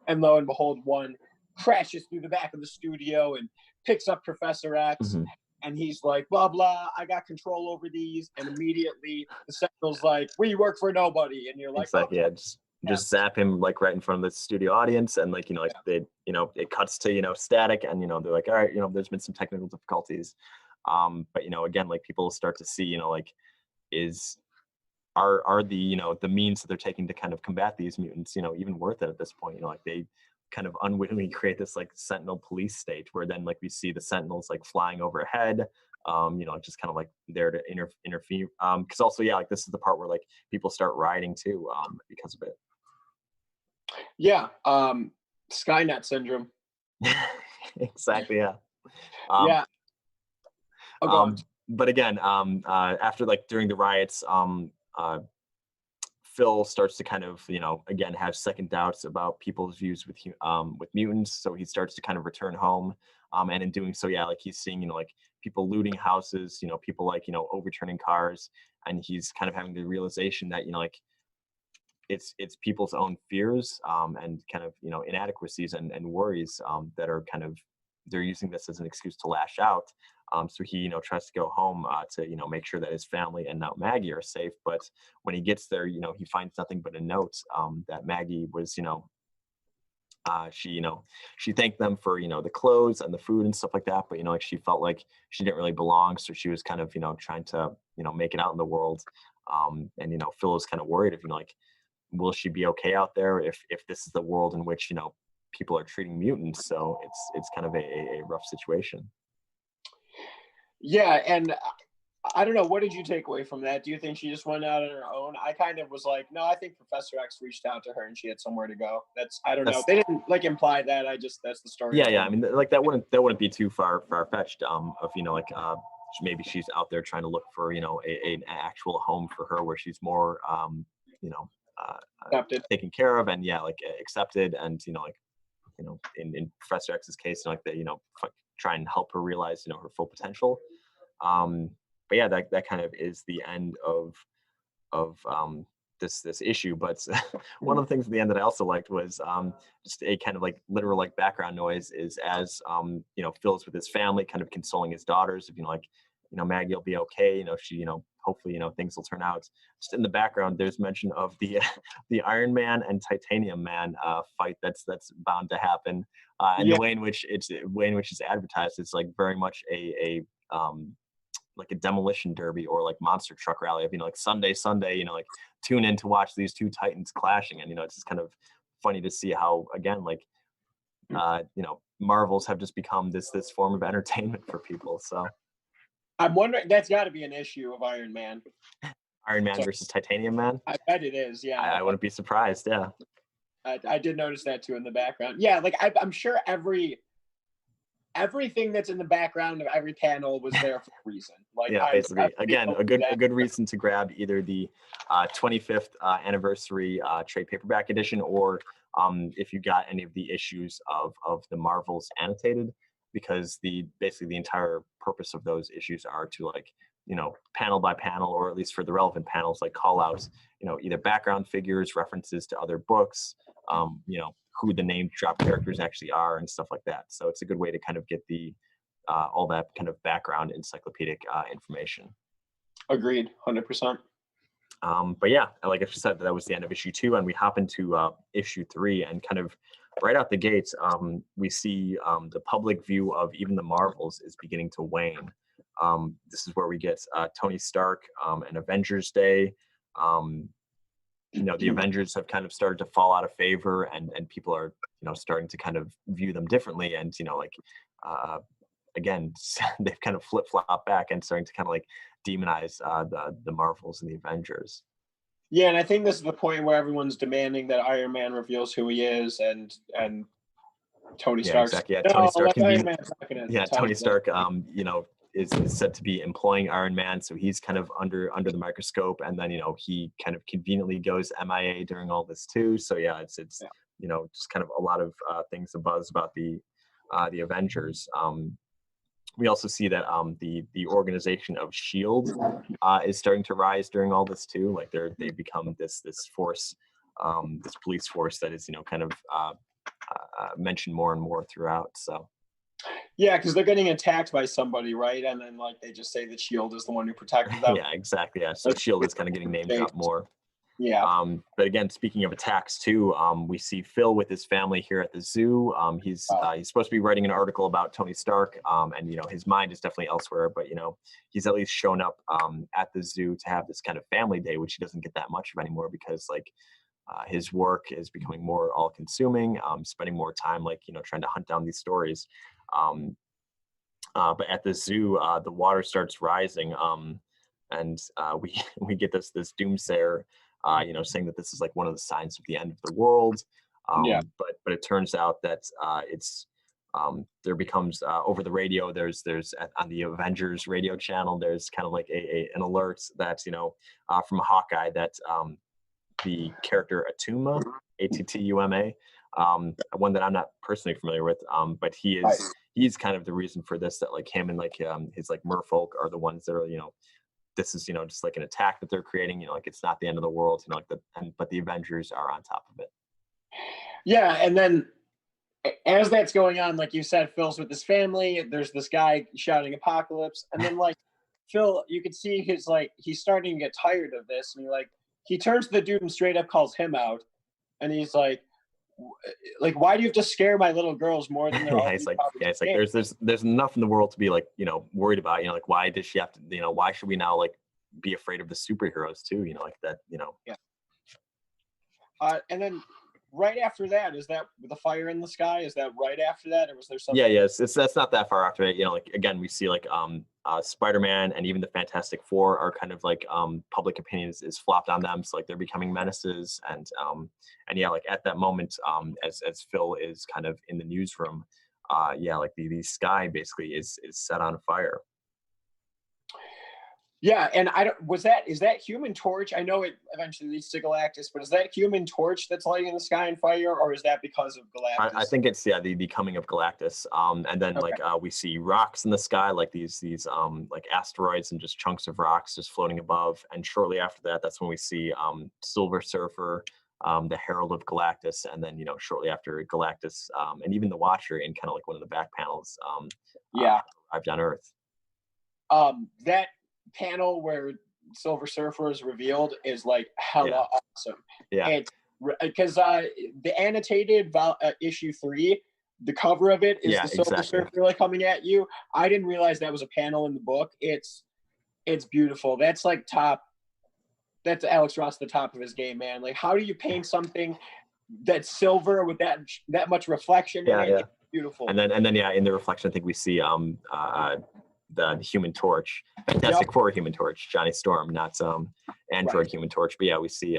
And lo and behold, one crashes through the back of the studio and picks up Professor X. And he's like, blah, blah, I got control over these. And immediately the Sentinel's like, we work for nobody. And you're like, exactly, yeah, just zap him like right in front of the studio audience. And like, they, it cuts to, static, and, they're like, all right, there's been some technical difficulties. But, again, like people start to see, like, are the, the means that they're taking to kind of combat these mutants, even worth it at this point? Like they kind of unwittingly create this like Sentinel police state, where then like we see the Sentinels like flying overhead, just kind of like there to interfere. Because also, yeah, like this is the part where like people start rioting too, because of it. Yeah, Skynet syndrome. Exactly. Yeah. Yeah. But again, after like during the riots, Phil starts to kind of, again, have second doubts about people's views with mutants. So he starts to kind of return home. And in doing so, yeah, like he's seeing, like people looting houses, people like, overturning cars. And he's kind of having the realization that, like it's people's own fears and kind of, inadequacies and worries that are kind of, they're using this as an excuse to lash out. So he, tries to go home to, make sure that his family and now Maggie are safe. But when he gets there, he finds nothing but a note that Maggie was, She, she thanked them for, the clothes and the food and stuff like that. But, like she felt like she didn't really belong. So she was kind of, trying to, make it out in the world. And, Phil was kind of worried if, like, will she be okay out there if this is the world in which, people are treating mutants. So it's kind of a rough situation. Yeah, and I don't know. What did you take away from that? Do you think she just went out on her own? I kind of was like, no, I think Professor X reached out to her and she had somewhere to go. I don't know. They didn't like imply that. That's the story. Yeah. I mean, like that wouldn't be too far fetched. Of maybe she's out there trying to look for an actual home for her where she's more you know taken care of and like accepted and like in Professor X's case like they try and help her realize her full potential. But yeah, that kind of is the end of this issue. But one of the things at the end that I also liked was just a kind of like literal like background noise is as Phil's with his family, kind of consoling his daughters of like Maggie will be okay. She hopefully things will turn out. Just in the background, there's mention of the the Iron Man and Titanium Man fight that's bound to happen. And the way in which it's advertised, it's like very much a like a demolition derby or like monster truck rally of like Sunday, like tune in to watch these two titans clashing. And it's just kind of funny to see how again like Marvels have just become this form of entertainment for people. So I'm wondering, that's got to be an issue of Iron Man versus Titanium Man. I bet it is. Yeah, I wouldn't be surprised. Yeah, I did notice that too in the background. Yeah, like I'm sure everything that's in the background of every panel was there for a reason. Like basically, again, a good reason to grab either the 25th anniversary trade paperback edition, or if you got any of the issues of the Marvels annotated, because basically the entire purpose of those issues are to like panel by panel, or at least for the relevant panels, like call out either background figures, references to other books, who the name drop characters actually are and stuff like that. So it's a good way to kind of get the all that kind of background encyclopedic information. Agreed, 100%. But yeah, like I said, that was the end of issue 2, and we hop into issue 3, and kind of right out the gates, we see the public view of even the Marvels is beginning to wane. This is where we get Tony Stark and Avengers Day. The Avengers have kind of started to fall out of favor, and people are starting to kind of view them differently, and again they've kind of flip-flop back and starting to kind of like demonize the Marvels and the Avengers. Yeah, and I think this is the point where everyone's demanding that Iron Man reveals who he is, and Tony Stark. Exactly. Yeah, Tony Stark Tony Stark is said to be employing Iron Man, so he's kind of under the microscope, and then he kind of conveniently goes MIA during all this too. So yeah, it's just kind of a lot of things to buzz about the Avengers. We also see that the organization of Shield is starting to rise during all this too. Like they become this force, this police force that is kind of mentioned more and more throughout. So. Yeah, because they're getting attacked by somebody, right? And then like they just say that Shield is the one who protected them. Yeah, exactly. Yeah, so Shield is kind of getting named up more. Yeah. But again, speaking of attacks too, we see Phil with his family here at the zoo. He's supposed to be writing an article about Tony Stark, and his mind is definitely elsewhere. But he's at least shown up at the zoo to have this kind of family day, which he doesn't get that much of anymore because like his work is becoming more all-consuming. Spending more time like trying to hunt down these stories. But at the zoo, the water starts rising, and we get this doomsayer. Saying that this is like one of the signs of the end of the world. But it turns out that it's there becomes over the radio. There's on the Avengers radio channel. There's kind of like an alert that from Hawkeye that the character Attuma, Attuma, one that I'm not personally familiar with, but he's kind of the reason for this. That like him and like his like merfolk are the ones that are this is just like an attack that they're creating, like it's not the end of the world, like but the Avengers are on top of it. Yeah, and then as that's going on, like you said, Phil's with his family, there's this guy shouting apocalypse, and then like Phil, you can see his like he's starting to get tired of this, and he turns to the dude and straight up calls him out, and he's like, like, why do you have to scare my little girls more than they're Yeah, already probably it's like scared? there's enough in the world to be like, worried about, like why does she have to, why should we now like be afraid of the superheroes too, like that, Yeah. And then right after that, is that the fire in the sky? Is that right after that, or was there Yeah, something? it's that's not that far after it. Like again, we see like Spider-Man and even the Fantastic Four are kind of like public opinion is flopped on them, so like they're becoming menaces, and yeah, like at that moment, as Phil is kind of in the newsroom, yeah, like the sky basically is set on fire. Yeah, and I don't. Is that Human Torch? I know it eventually leads to Galactus, but is that Human Torch that's lighting the sky on fire, or is that because of I Galactus? think it's the coming of Galactus. And then Okay. like we see rocks in the sky, like these like asteroids and just chunks of rocks just floating above. And shortly after that, that's when we see Silver Surfer, the Herald of Galactus, and then shortly after Galactus, and even the Watcher in kind of like one of the back panels Yeah. arrived on Earth. That panel where Silver Surfer is revealed is like Yeah, hella awesome. yeah, It's because the annotated issue 3, the cover of it is yeah, the Silver exactly. Surfer like coming at you. I didn't realize that was a panel in the book. It's beautiful. That's like top. That's Alex Ross, the top of his game, man. Like, how do you paint something that's silver with that much reflection in Yeah, it? yeah. It's beautiful. And then yeah, in the reflection, I think we see the Human Torch, Yep. Fantastic Four Human Torch, Johnny Storm, not Android Right. Human Torch. But yeah, we see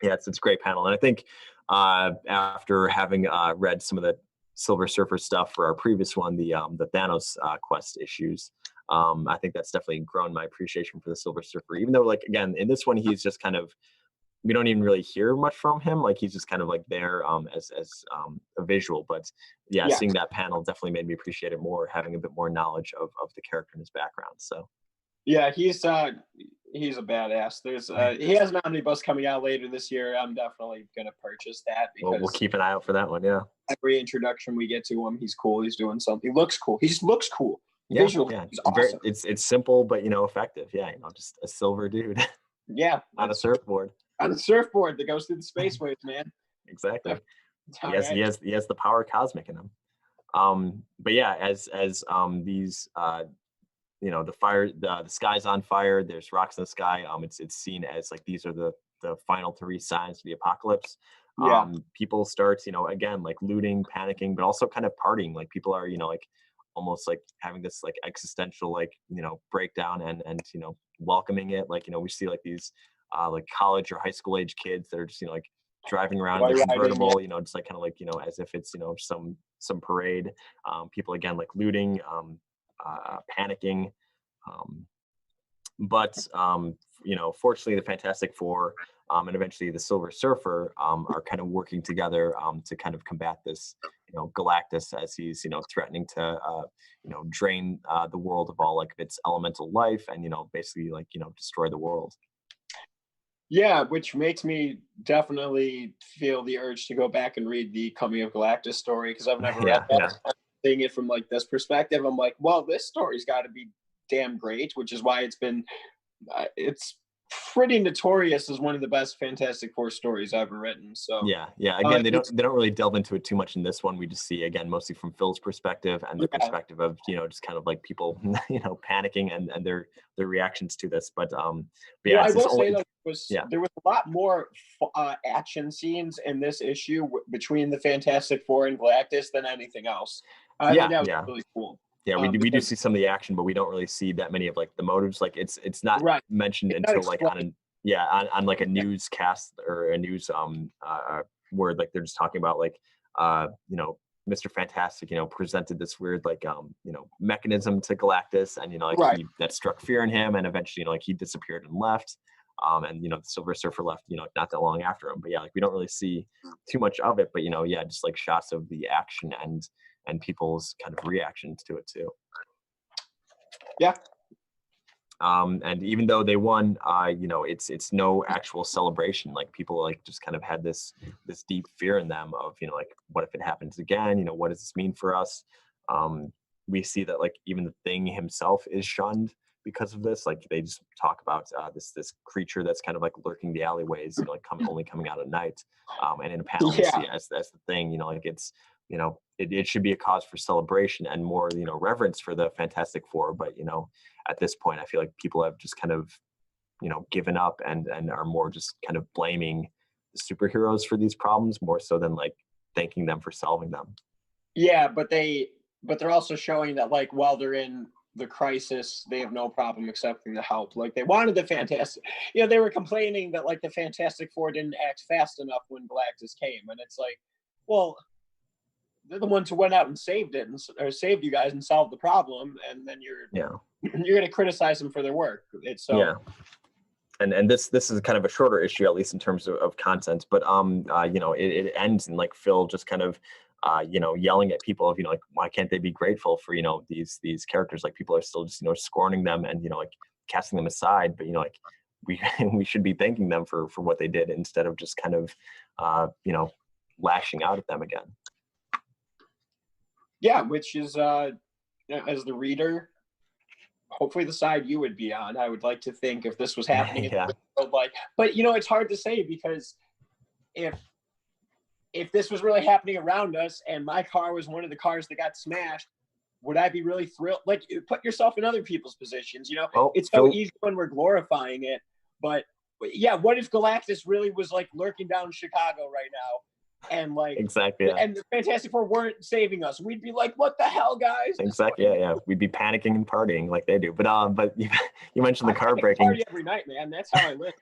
yeah, it's a great panel. And I think after having read some of the Silver Surfer stuff for our previous one, the Thanos quest issues, I think that's definitely grown my appreciation for the Silver Surfer. Even though, like again, in this one, he's just kind of we don't even really hear much from him. Like he's just kind of like there as a visual. But yeah, Yeah. seeing that panel definitely made me appreciate it more, having a bit more knowledge of the character and his background. So Yeah, he's a badass. There's he has an omnibus coming out later this year. I'm definitely gonna purchase that we'll because keep an eye out for that one. Yeah. every introduction we get to him, he's cool. He's doing something. He looks cool. He just looks cool. Yeah, Visually, yeah. he's Very awesome. it's simple but effective. Yeah, just a silver dude Yeah, on a that's surfboard. on a surfboard that goes through the spaceways, man. Exactly. That's all right. He has the power cosmic in him. But yeah, as these the fire the sky's on fire, there's rocks in the sky. It's seen as like these are the final three signs of the apocalypse. Yeah, People start, again, like looting, panicking, but also kind of partying. Like people are, like almost like having this like existential like breakdown and welcoming it. Like we see like these like college or high school age kids that are just like driving around in joy their riding. Yeah, convertible, just like kind of like as if it's some parade. People again like looting, panicking. Um, but fortunately, the Fantastic Four and eventually the Silver Surfer are kind of working together to kind of combat this, Galactus as he's threatening to drain the world of all like its elemental life and basically like destroy the world. yeah, which makes me definitely feel the urge to go back and read the Coming of Galactus story because I've never read Yeah, that. yeah. Seeing it from like this perspective, I'm like, well, this story's got to be damn great, which is why it's pretty notorious as one of the best Fantastic Four stories ever written. So Yeah, yeah. Again, it's they don't really delve into it too much in this one. We just see again mostly from Phil's perspective and the yeah. perspective of just kind of like people panicking and their reactions to this. But yeah, I it's will only say though, yeah, there was a lot more action scenes in this issue between the Fantastic Four and Galactus than anything else. I think yeah, that was yeah. really cool. Yeah, we do Because see some of the action, but we don't really see that many of like the motives. Like it's not right, mentioned it's not until like explained. on like a newscast or a news where like they're just talking about like Mr. Fantastic presented this weird like mechanism to Galactus and like Right. he that struck fear in him and eventually like he disappeared and left. And the Silver Surfer left not that long after him. But yeah, like we don't really see too much of it, but yeah, just like shots of the action and people's kind of reactions to it too. Yeah. And even though they won, it's no actual celebration. Like people like just kind of had this deep fear in them of like what if it happens again? What does this mean for us? We see that like even the Thing himself is shunned. because of this. Like they just talk about this creature that's kind of like lurking the alleyways, like only coming out at night. And in a panel we Yeah. see as that's the thing, like it's it should be a cause for celebration and more reverence for the Fantastic Four. But at this point, I feel like people have just kind of given up and are more just kind of blaming the superheroes for these problems more so than like thanking them for solving them. Yeah, but they're also showing that like while they're in the crisis, they have no problem accepting the help. Like they wanted the Fantastic, they were complaining that like the Fantastic Four didn't act fast enough when Galactus came, and it's like, well, they're the ones who went out and saved it or saved you guys and solved the problem, and then Yeah. you're going to criticize them for their work. It's so Yeah. And this is kind of a shorter issue, at least in terms of content, but it ends in like Phil just kind of yelling at people of like, why can't they be grateful for these characters? Like people are still just scorning them and like casting them aside, but like we should be thanking them for what they did instead of just kind of lashing out at them again. Yeah, which is as the reader, hopefully the side you would be on. I would like to think if this was happening in the world, like, but it's hard to say because if this was really happening around us and my car was one of the cars that got smashed, would I be really thrilled? Like, put yourself in other people's positions. It's so easy when we're glorifying it, but yeah, what if Galactus really was like lurking down Chicago right now? And like exactly, yeah. And the Fantastic Four weren't saving us. We'd be like, "What the hell, guys?" Exactly, yeah. We'd be panicking and partying like they do. But you mentioned the car breaking. Party every night, man. That's how I live.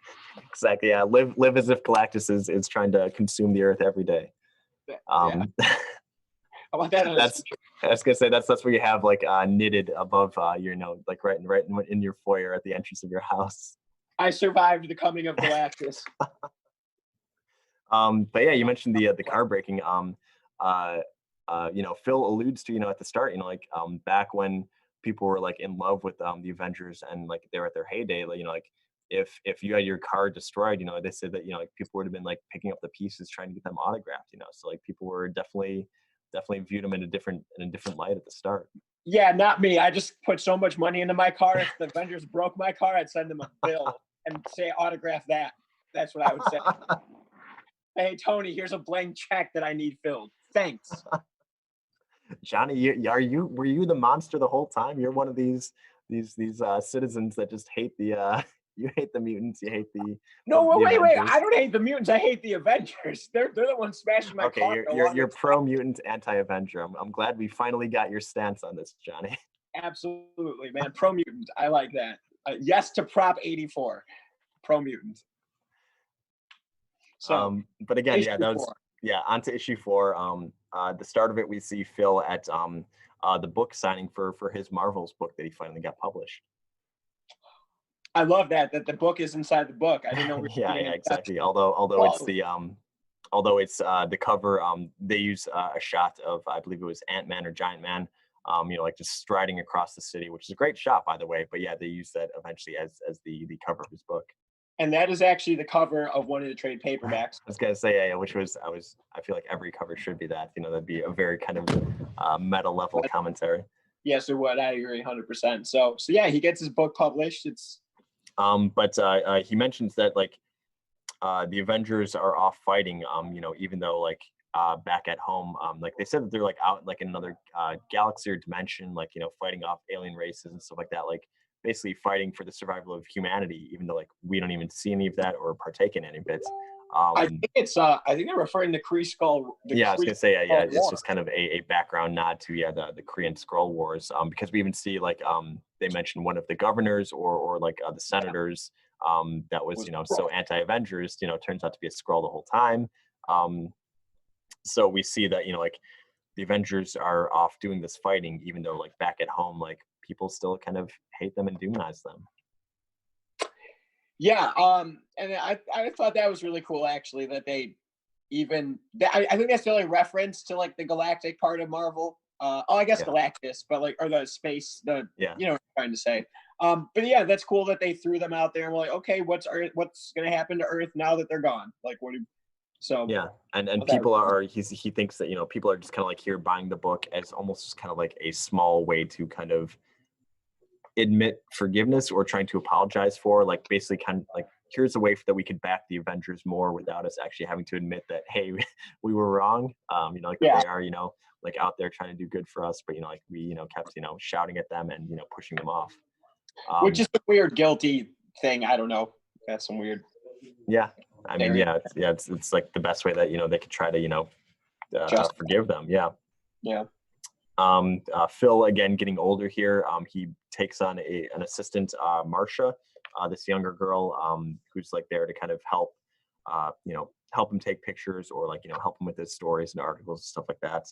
Exactly, yeah. Live as if Galactus is trying to consume the Earth every day. Yeah. How about that? I was gonna say that's what you have like knitted above your like right in your foyer at the entrance of your house. I survived the coming of Galactus. But yeah, you mentioned the car breaking. Phil alludes to at the start, like back when people were like in love with the Avengers and like they were at their heyday, like if you had your car destroyed, they said that like people would have been like picking up the pieces trying to get them autographed, so like people were definitely viewed them in a different light at the start. Yeah, not me. I just put so much money into my car. If the Avengers broke my car, I'd send them a bill and say autograph that. That's what I would say. Hey Tony, here's a blank check that I need filled. Thanks. Johnny, were you the monster the whole time? You're one of these citizens that just hate the you hate the mutants, you hate the wait. I don't hate the mutants. I hate the Avengers. They're the ones smashing my car. Okay, you're pro mutant, anti Avenger. I'm glad we finally got your stance on this, Johnny. Absolutely, man. Pro mutant. I like that. Yes to Prop 84. Pro mutant. So, but again, yeah, that was 4. Yeah. On to issue 4. The start of it, we see Phil at the book signing for his Marvels book that he finally got published. I love that the book is inside the book. I didn't know. Yeah, exactly. Although it's the the cover, they use a shot of, I believe it was Ant-Man or Giant Man, like just striding across the city, which is a great shot, by the way. But yeah, they use that eventually as the cover of his book. And that is actually the cover of one of the trade paperbacks. I was gonna say, yeah, which was I feel like every cover should be that. That'd be a very kind of meta level commentary. Yes, it would. I agree 100%. So yeah, he gets his book published. It's but he mentions that like the Avengers are off fighting, even though like back at home, like they said that they're like out like in another galaxy or dimension, like fighting off alien races and stuff like that, like basically fighting for the survival of humanity, even though like we don't even see any of that or partake in any bits. I think it's I think they're referring to Kree Skull. Yeah, I was gonna say yeah, it's just kind of a background nod to the Kree and Skrull Wars, because we even see like they mentioned one of the governors or like the senators that was so anti-Avengers, turns out to be a Skrull the whole time. So we see that like the Avengers are off doing this fighting, even though like back at home, like people still kind of hate them and demonize them. Yeah, and I thought that was really cool actually that they even I think that's the only reference to like the galactic part of Marvel. I guess Galactus, but like or the space, what I'm trying to say. But yeah, that's cool that they threw them out there and we're like, okay, what's gonna happen to Earth now that they're gone? Like so yeah, and people are he thinks that people are just kind of like here buying the book as almost just kind of like a small way to kind of admit forgiveness or trying to apologize for, like basically kind of like, here's a way that we could back the Avengers more without us actually having to admit that, hey, we were wrong. Like Yeah, they are, like out there trying to do good for us, but like we, kept, shouting at them and, pushing them off. which is a weird guilty thing. I don't know. That's some weird. Yeah. I mean, area. it's like the best way that, they could try to, Just forgive them. Yeah. yeah. Phil, again, getting older here. He takes on an assistant, Marcia, this younger girl, who's like there to kind of help, help him take pictures or like, help him with his stories and articles and stuff like that.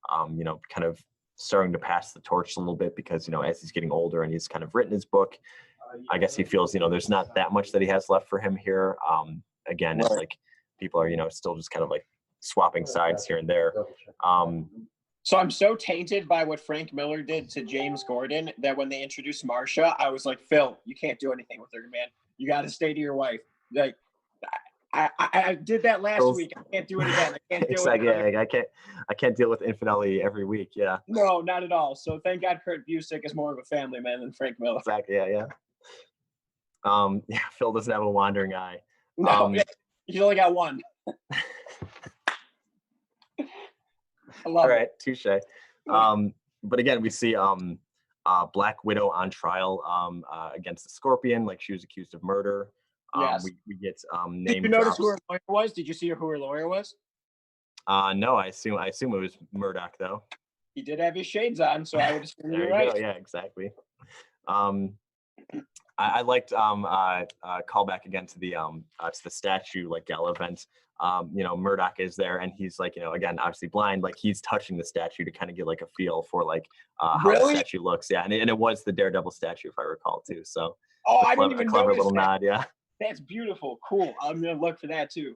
Kind of starting to pass the torch a little bit because, as he's getting older and he's kind of written his book, I guess he feels, there's not that much that he has left for him here. Again, it's like people are, still just kind of like swapping sides here and there. So I'm so tainted by what Frank Miller did to James Gordon that when they introduced Marcia, I was like, Phil, you can't do anything with her, man. You got to stay to your wife. Like, I did that last week. I can't do it again. I can't deal with it. Yeah, I can't deal with infidelity every week. Yeah. No, not at all. So thank God Kurt Busiek is more of a family man than Frank Miller. Exactly. Yeah. Yeah. Phil doesn't have a wandering eye. No, he's only got one. I love all right, it. touche. But again, we see Black Widow on trial against the Scorpion, like she was accused of murder. Yes. We get name Did you notice drops. who her lawyer was? Did you see who her lawyer was? No, I assume it was Murdoch though. He did have his shades on, so I would assume there you're you right. go. Yeah, exactly. I liked call back again to the statue like gala event. Murdoch is there and he's like, again, obviously blind, like he's touching the statue to kind of get like a feel for like how the statue looks. Yeah, and it was the Daredevil statue if I recall too. So I didn't even clever notice little that. nod. Yeah. That's beautiful. Cool. I'm gonna look for that too.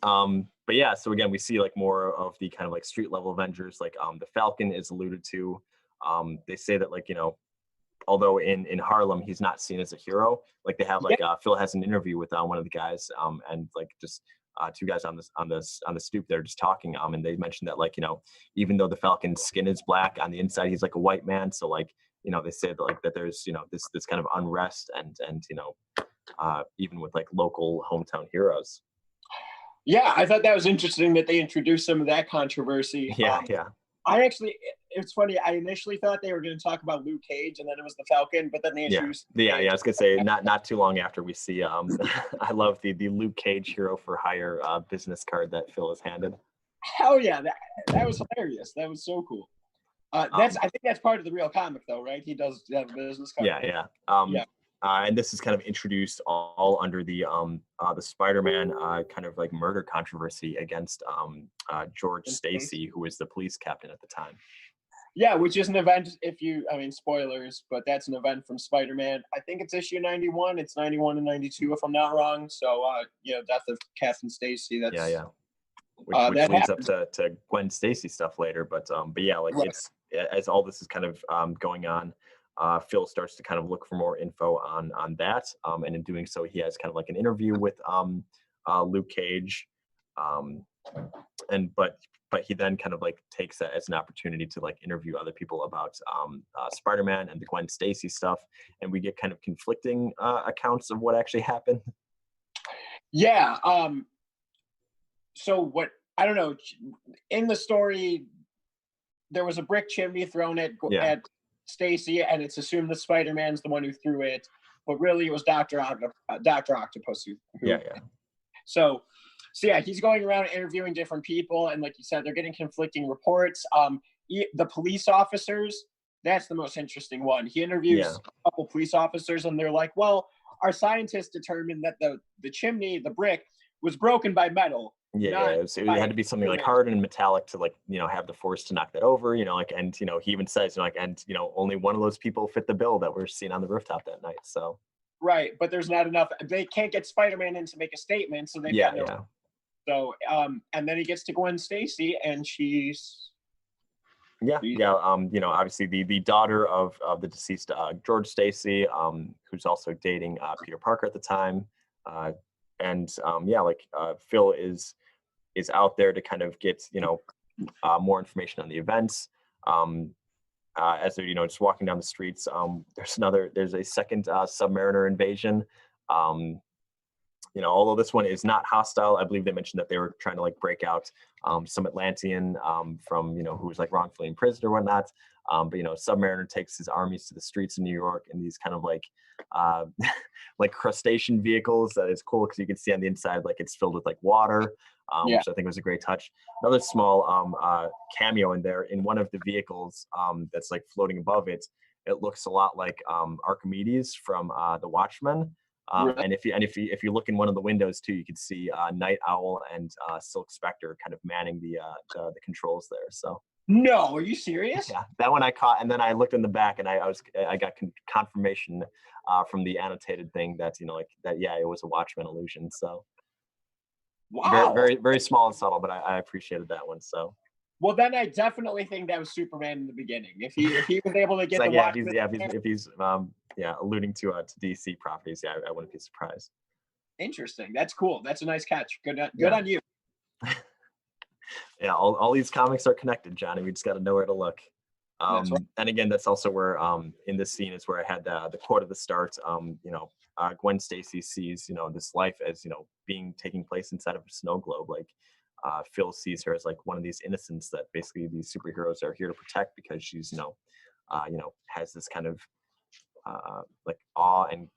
But yeah, so again, we see like more of the kind of like street level Avengers, like the Falcon is alluded to. They say that like, although in Harlem he's not seen as a hero, like they have like Phil has an interview with one of the guys, and like just two guys on the stoop there just talking, and they mentioned that like, even though the Falcon's skin is black, on the inside he's like a white man, so like, they say that like that there's this kind of unrest and even with like local hometown heroes. Yeah, I thought that was interesting that they introduced some of that controversy. Yeah. It's funny. I initially thought they were going to talk about Luke Cage, and then it was the Falcon. But then they introduced. Yeah. I was gonna say not too long after we see. I love the Luke Cage hero for hire business card that Phil is handed. Hell yeah, that was hilarious. That was so cool. I think that's part of the real comic, though, right? He does have a business card. Yeah. And this is kind of introduced all under the Spider-Man kind of like murder controversy against George Stacy, who was the police captain at the time. Yeah, which is an event. Spoilers, but that's an event from Spider-Man. I think it's issue 91. It's 91 and 92, if I'm not wrong. So, death of Captain Stacy. That's which leads up to Gwen Stacy stuff later. But yeah, like it's as all this is kind of going on. Phil starts to kind of look for more info on that, and in doing so, he has kind of like an interview with Luke Cage, but he then kind of like takes that as an opportunity to like interview other people about Spider-Man and the Gwen Stacy stuff, and we get kind of conflicting accounts of what actually happened. Yeah. So what? I don't know. In the story, there was a brick chimney thrown at Stacy, and it's assumed that Spider-Man's the one who threw it, but really it was Dr. Octopus who So yeah, he's going around interviewing different people, and like you said, they're getting conflicting reports. The police officers, that's the most interesting one. He interviews a couple police officers, and they're like, well, our scientists determined that the chimney, the brick, was broken by metal. It had to be something like hard and metallic to like, have the force to knock that over, and he even says, only one of those people fit the bill that we're seeing on the rooftop that night. So right, but there's not enough. They can't get Spider-Man in to make a statement, so they've got no. So and then he gets to Gwen Stacy, and she's obviously the daughter of the deceased George Stacy, who's also dating Peter Parker at the time, Phil is out there to kind of get more information on the events. as they're, just walking down the streets, there's a second Submariner invasion. Um, although this one is not hostile, I believe they mentioned that they were trying to like break out some Atlantean from, who was like wrongfully imprisoned or whatnot. But Submariner takes his armies to the streets of New York in these kind of like uh, like crustacean vehicles. That is cool because you can see on the inside like it's filled with like water, Yeah. which I think was a great touch. Another small cameo in there in one of the vehicles that's like floating above it. It looks a lot like Archimedes from The Watchmen. Really? And if you look in one of the windows too, you can see Night Owl and Silk Spectre kind of manning the controls there. So No, are you serious? yeah, that one I caught, and then I looked in the back, and I got confirmation from the annotated thing that like that. Yeah, it was a Watchmen illusion. So very Wow. very very small and subtle, but I appreciated that one. So Well, then I definitely think that was Superman in the beginning. If he was able to it's get like the yeah, Watchmen, if he's alluding to DC properties, yeah, I wouldn't be surprised. interesting. That's cool. That's a nice catch. Good Yeah. on you. Yeah, all these comics are connected, Johnny. We just got to know where to look. That's right. And again, that's also where in this scene is where I had the quote at the start. Gwen Stacy sees this life as being taking place inside of a snow globe. Like Phil sees her as like one of these innocents that basically these superheroes are here to protect because she's has this kind of like awe and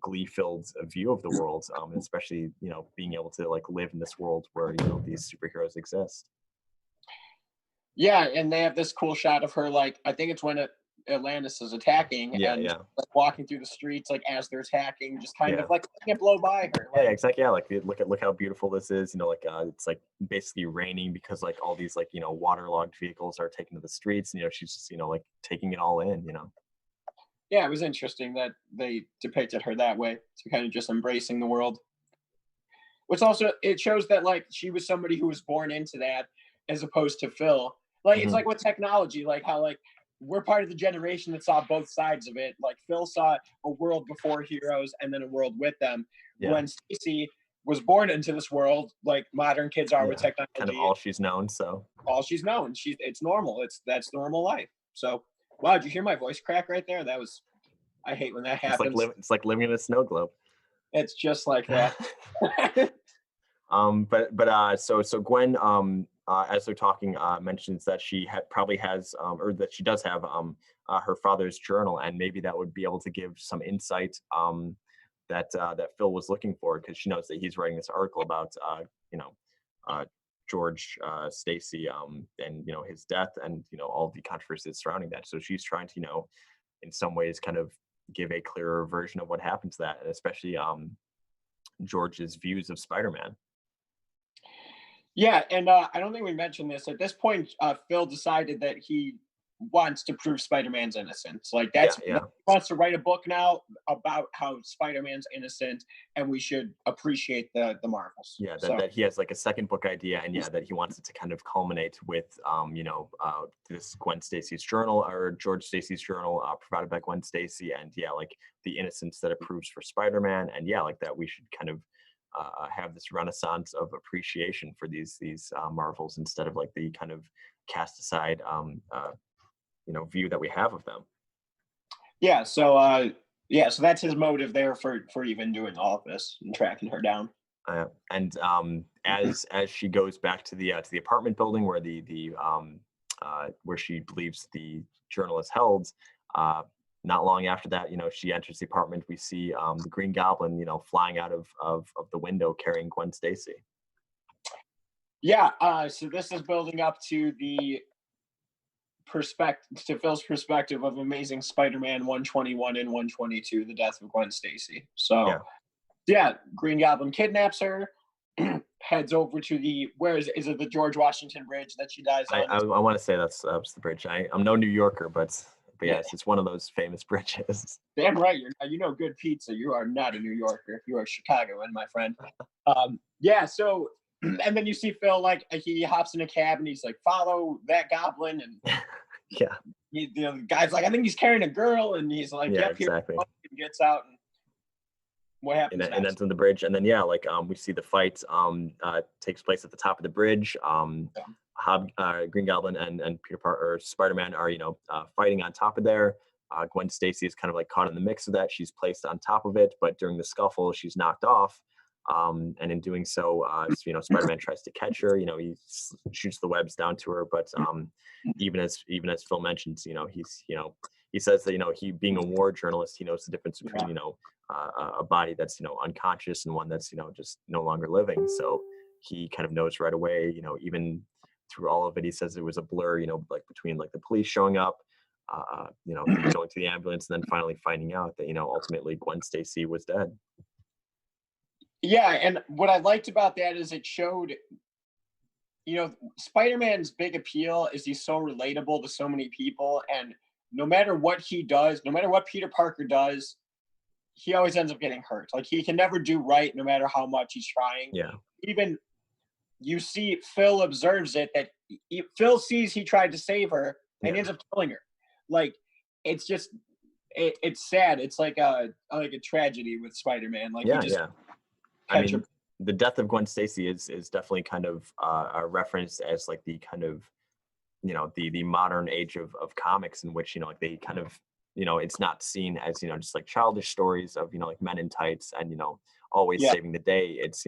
glee filled view of the world, and especially being able to like live in this world where these superheroes exist. Yeah, and they have this cool shot of her, like I think it's when Atlantis is attacking, Yeah, and yeah. like walking through the streets, like as they're attacking, just kind Yeah. of like letting it blow by her. Yeah, Like, exactly. Yeah, like look how beautiful this is. Like it's like basically raining because like all these like waterlogged vehicles are taken to the streets. And, she's just like taking it all in. yeah, it was interesting that they depicted her that way, to kind of just embracing the world. Which also it shows that like she was somebody who was born into that, as opposed to Phil. Like it's Mhm. like with technology, like how like we're part of the generation that saw both sides of it. Like Phil saw a world before heroes and then a world with them. Yeah, When Stacy was born into this world, like modern kids are with yeah. Kind of technology, all she's known. So all she's known. It's normal. That's normal life. So wow, did you hear my voice crack right there? That was I hate when that happens. it's like living in a snow globe. It's just like that. So Gwen, as they're talking, mentions that she probably has, or that she does have, her father's journal, and maybe that would be able to give some insight that Phil was looking for, because she knows that he's writing this article about, uh, George Stacy, and his death, and all the controversies surrounding that. So she's trying to, in some ways, kind of give a clearer version of what happened to that, and especially George's views of Spider-Man. Yeah, and I don't think we mentioned this. At this point, Phil decided that he wants to prove Spider-Man's innocence. Like Yeah, he yeah, wants to write a book now about how Spider-Man's innocent, and we should appreciate the Marvels. yeah. That, So that he has like a second book idea, and yeah, that he wants it to kind of culminate with, this Gwen Stacy's journal, or George Stacy's journal, provided by Gwen Stacy, and yeah, like the innocence that it proves for Spider-Man, and yeah, like that we should kind of have this renaissance of appreciation for these Marvels, instead of like the kind of cast aside view that we have of them. yeah, so that's his motive there for even doing all of this and tracking her down. And as she goes back to the apartment building where where she believes the journal is held, not long after that, she enters the apartment. We see the Green Goblin, flying out of the window carrying Gwen Stacy. Yeah, so this is building up to the perspective to Phil's perspective of Amazing Spider-Man 121 and 122, the death of Gwen Stacy. So Yeah, yeah, Green Goblin kidnaps her, heads over to is it the George Washington Bridge that she dies I on? want to say that's the bridge. I'm no New Yorker, but Yeah, yes, it's one of those famous bridges. damn right. You know good pizza. You are not a New Yorker. You are Chicagoan, my friend. Yeah. So, and then you see Phil like he hops in a cab and he's like, "Follow that goblin," and Yeah, the guy's like, "I think he's carrying a girl," and he's like, yeah, "Yep." Here exactly. he gets out, and what And happens then next? on the bridge, and then yeah, like we see the fight takes place at the top of the bridge. Yeah. Green Goblin and Peter Parker or Spider-Man are fighting on top of there. Gwen Stacy is kind of like caught in the mix of that. She's placed on top of it, but during the scuffle, she's knocked off. And in doing so, Spider-Man tries to catch her. He shoots the webs down to her. But even as Phil mentions, he says that he being a war journalist, he knows the difference between a body that's unconscious and one that's just no longer living. So he kind of knows right away. Even through all of it, he says it was a blur. Like between like the police showing up, him going to the ambulance, and then finally finding out that ultimately Gwen Stacy was dead. Yeah, and what I liked about that is it showed, Spider-Man's big appeal is he's so relatable to so many people, and no matter what he does, no matter what Peter Parker does, he always ends up getting hurt. Like he can never do right, no matter how much he's trying. Yeah. Even you see, Phil observes it that Phil sees he tried to save her and ends up killing her. Like it's just, it's sad. It's like a tragedy with Spider-Man. Like I mean, the death of Gwen Stacy is definitely kind of referenced as like the kind of the modern age of comics in which like they kind of it's not seen as just like childish stories of like men in tights and always saving the day. It's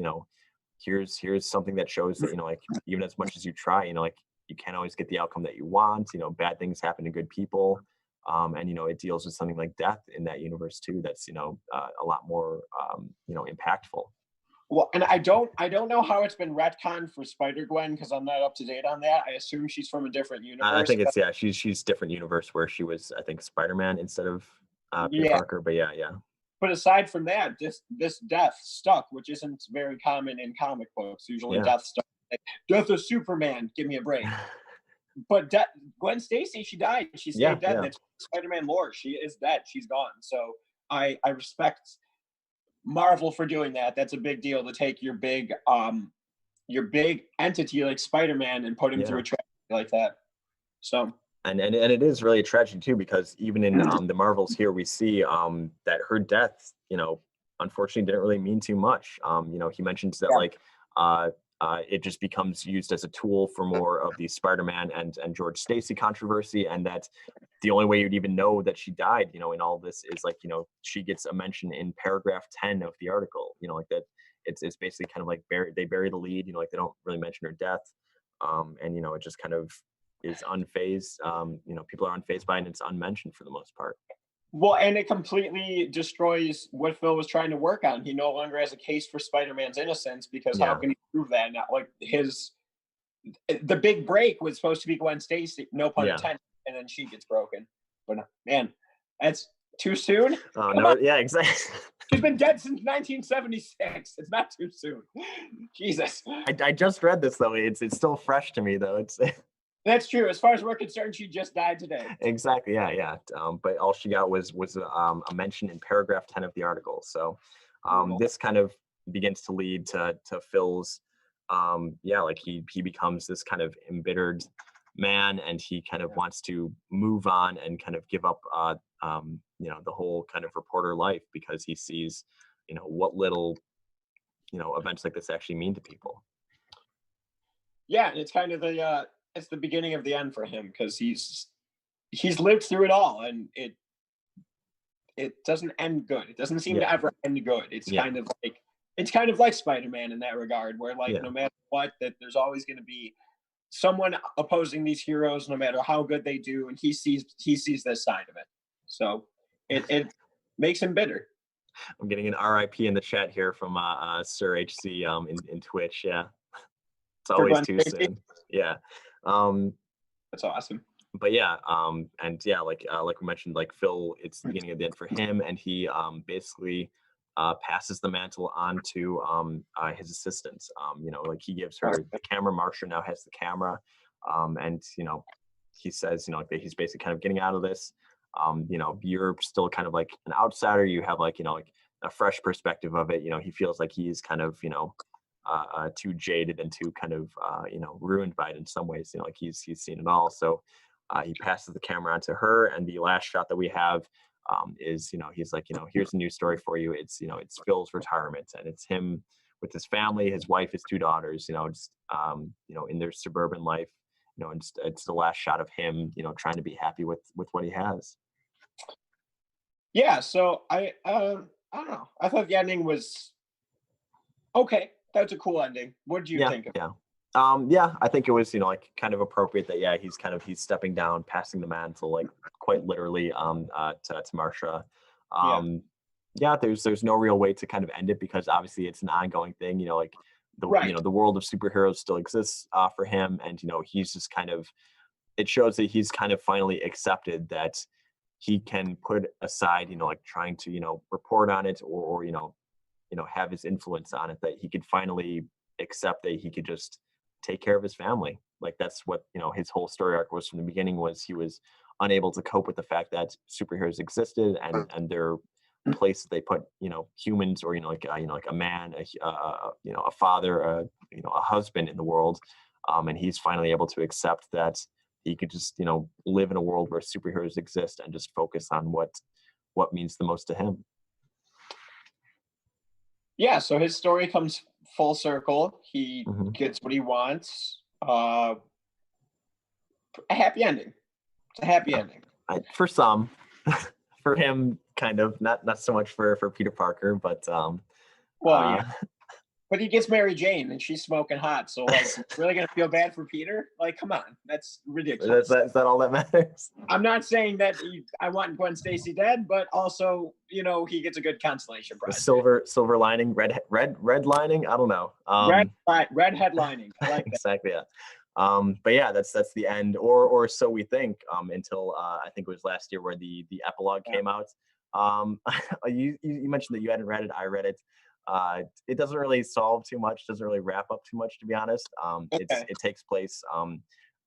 here's something that shows that like even as much as you try like you can't always get the outcome that you want. Bad things happen to good people. And it deals with something like death in that universe too. That's a lot more impactful. Well, and I don't know how it's been retconned for Spider-Gwen because I'm not up to date on that. I assume she's from a different universe. I think it's she's different universe where she was I think Spider-Man instead of Peter Parker. But yeah. But aside from that, this death stuck, which isn't very common in comic books. Usually, death stuck. Like, death of Superman. Give me a break. But Gwen Stacy, she died. She stayed dead. That's Spider-Man lore. She is dead. She's gone. So I respect Marvel for doing that. That's a big deal to take your big entity like Spider-Man and put him through a tragedy like that. So and it is really a tragedy too, because even in the Marvels here we see that her death unfortunately didn't really mean too much. He mentions that like it just becomes used as a tool for more of the Spider-Man and George Stacy controversy, and that the only way you'd even know that she died, in all this is like, she gets a mention in paragraph 10 of the article, like that it's basically kind of like they bury the lead, like they don't really mention her death. And, it just kind of is unfazed. People are unfazed by it and it's unmentioned for the most part. Well, and it completely destroys what Phil was trying to work on. He no longer has a case for Spider-Man's innocence because how can he prove that? Now, like the big break was supposed to be Gwen Stacy, no pun intended, and then she gets broken. But man, that's too soon. Oh no, yeah, exactly. She's been dead since 1976. It's not too soon. Jesus. I just read this though. It's still fresh to me though. That's true. As far as we're concerned, she just died today. Exactly. Yeah. But all she got was a mention in paragraph 10 of the article. So this kind of begins to lead to Phil's like he becomes this kind of embittered man, and he kind of wants to move on and kind of give up the whole kind of reporter life, because he sees what little events like this actually mean to people. Yeah, it's kind of it's the beginning of the end for him, because he's lived through it all, and it doesn't end good. It doesn't seem to ever end good. It's kind of like Spider-Man in that regard, where like no matter what, that there's always going to be someone opposing these heroes, no matter how good they do, and he sees this side of it. So it makes him bitter. I'm getting an RIP in the chat here from Sir HC in Twitch. Yeah, it's always too soon. Yeah. That's awesome. But yeah, and yeah, like we mentioned, like Phil, it's the beginning of the end for him, and he basically passes the mantle on to his assistants. Like he gives her the camera. Marsha now has the camera, and he says, that he's basically kind of getting out of this. You're still kind of like an outsider. You have like like a fresh perspective of it. He feels like he's kind of too jaded and too kind of ruined by it in some ways. Like he's seen it all. So he passes the camera on to her, and the last shot that we have is he's like, here's a new story for you. It's it's Phil's retirement, and it's him with his family, his wife, his two daughters. Just in their suburban life. and it's the last shot of him, trying to be happy with what he has. Yeah, so I don't know. I thought the ending was okay. That's a cool ending. What did you Yeah, think of? yeah. Yeah, I think it was, like kind of appropriate that, yeah, he's stepping down, passing the mantle, like quite literally, to Marsha. Yeah. Um, yeah, there's no real way to kind of end it because obviously it's an ongoing thing, like Right. the world of superheroes still exists for him, and he's just kind of, it shows that he's kind of finally accepted that he can put aside, like trying to, report on it or have his influence on it, that he could finally accept that he could just take care of his family. Like that's what, his whole story arc was from the beginning, was he was unable to cope with the fact that superheroes existed and their place that they put, humans or, like a man, a father, a husband in the world. And he's finally able to accept that he could just, live in a world where superheroes exist and just focus on what means the most to him. Yeah, so his story comes full circle. He Hmm. gets what he wants. A happy ending. It's a happy ending. For some, for him, kind of not so much for Peter Parker, but Well, yeah. But he gets Mary Jane and she's smoking hot. So like really gonna feel bad for Peter? Like, come on. That's ridiculous. is that all that matters? I'm not saying that I want Gwen Stacy dead, but also, he gets a good consolation The prize. silver lining, red lining. I don't know. Red headlining. I like that. Exactly. Yeah. But yeah, that's the end, or so we think. Until I think it was last year where the epilogue came out. You mentioned that you hadn't read it. I read it. It doesn't really solve too much. Doesn't really wrap up too much, to be honest. Okay. It takes place.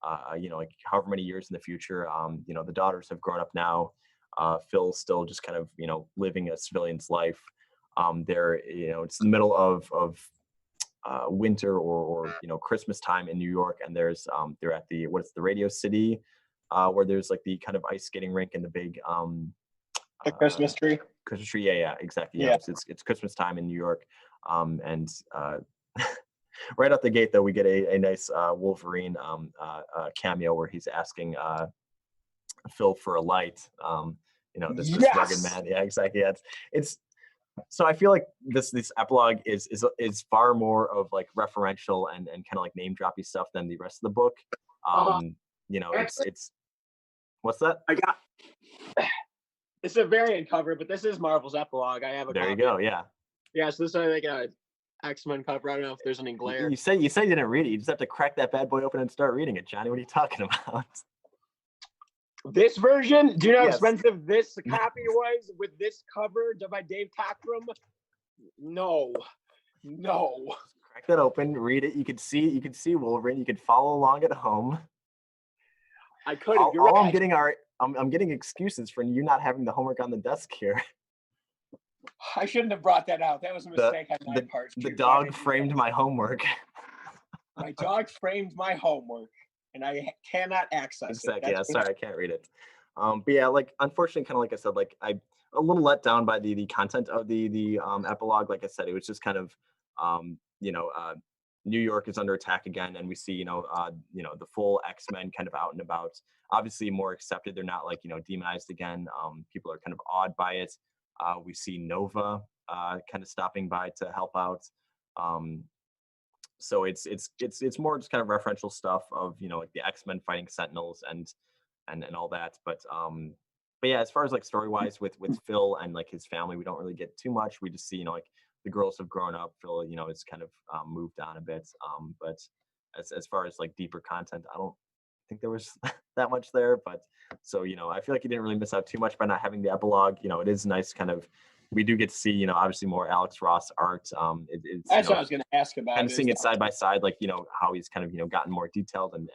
Like however many years in the future. The daughters have grown up now. Phil's still just kind of living a civilian's life. They're it's the middle of winter or Christmas time in New York, and there's they're at the Radio City, where there's like the kind of ice skating rink and the big The Christmas tree. Christmas tree. Yeah, exactly. Yeah. It's Christmas time in New York, and right out the gate though we get a nice Wolverine cameo where he's asking Phil for a light. This rugged Yes. man. Yeah, exactly. Yeah, it's so I feel like this epilogue is far more of like referential and kind of like name droppy stuff than the rest of the book. Uh, It's what's that? I got it's a variant cover, but this is Marvel's epilogue. I have a There you copy. go. Yeah. Yeah, so this is like a X-Men cover. I don't know if there's any glare. You say you didn't read it. You just have to crack that bad boy open and start reading it, Johnny. What are you talking about? This version, do you know how Yes. expensive this copy was with this cover by Dave Cockrum? No. Crack that open, read it. You could see Wolverine. You could follow along at home. I could. All I'm getting are I'm getting excuses for you not having the homework on the desk here. I shouldn't have brought that out. That was a mistake on my part. The dog framed my homework. My dog framed my homework, and I cannot access exactly. it. Yeah, sorry, I can't read it. But yeah, like unfortunately, kind of like I said, like I a little let down by the content of the epilogue. Like I said, it was just kind of New York is under attack again, and we see the full X-Men kind of out and about. Obviously, more accepted. They're not like demonized again. People are kind of awed by it. We see Nova kind of stopping by to help out. So it's more just kind of referential stuff of like the X-Men fighting Sentinels and all that. But yeah, as far as like story wise with Phil and like his family, we don't really get too much. We just see like the girls have grown up. Phil is kind of moved on a bit. But as far as like deeper content, I don't think there was that much there. But so I feel like you didn't really miss out too much by not having the epilogue. It is nice kind of. We do get to see, obviously more Alex Ross art. It's That's what I was going to ask about. Kind of seeing it side by side, like how he's kind of gotten more detailed and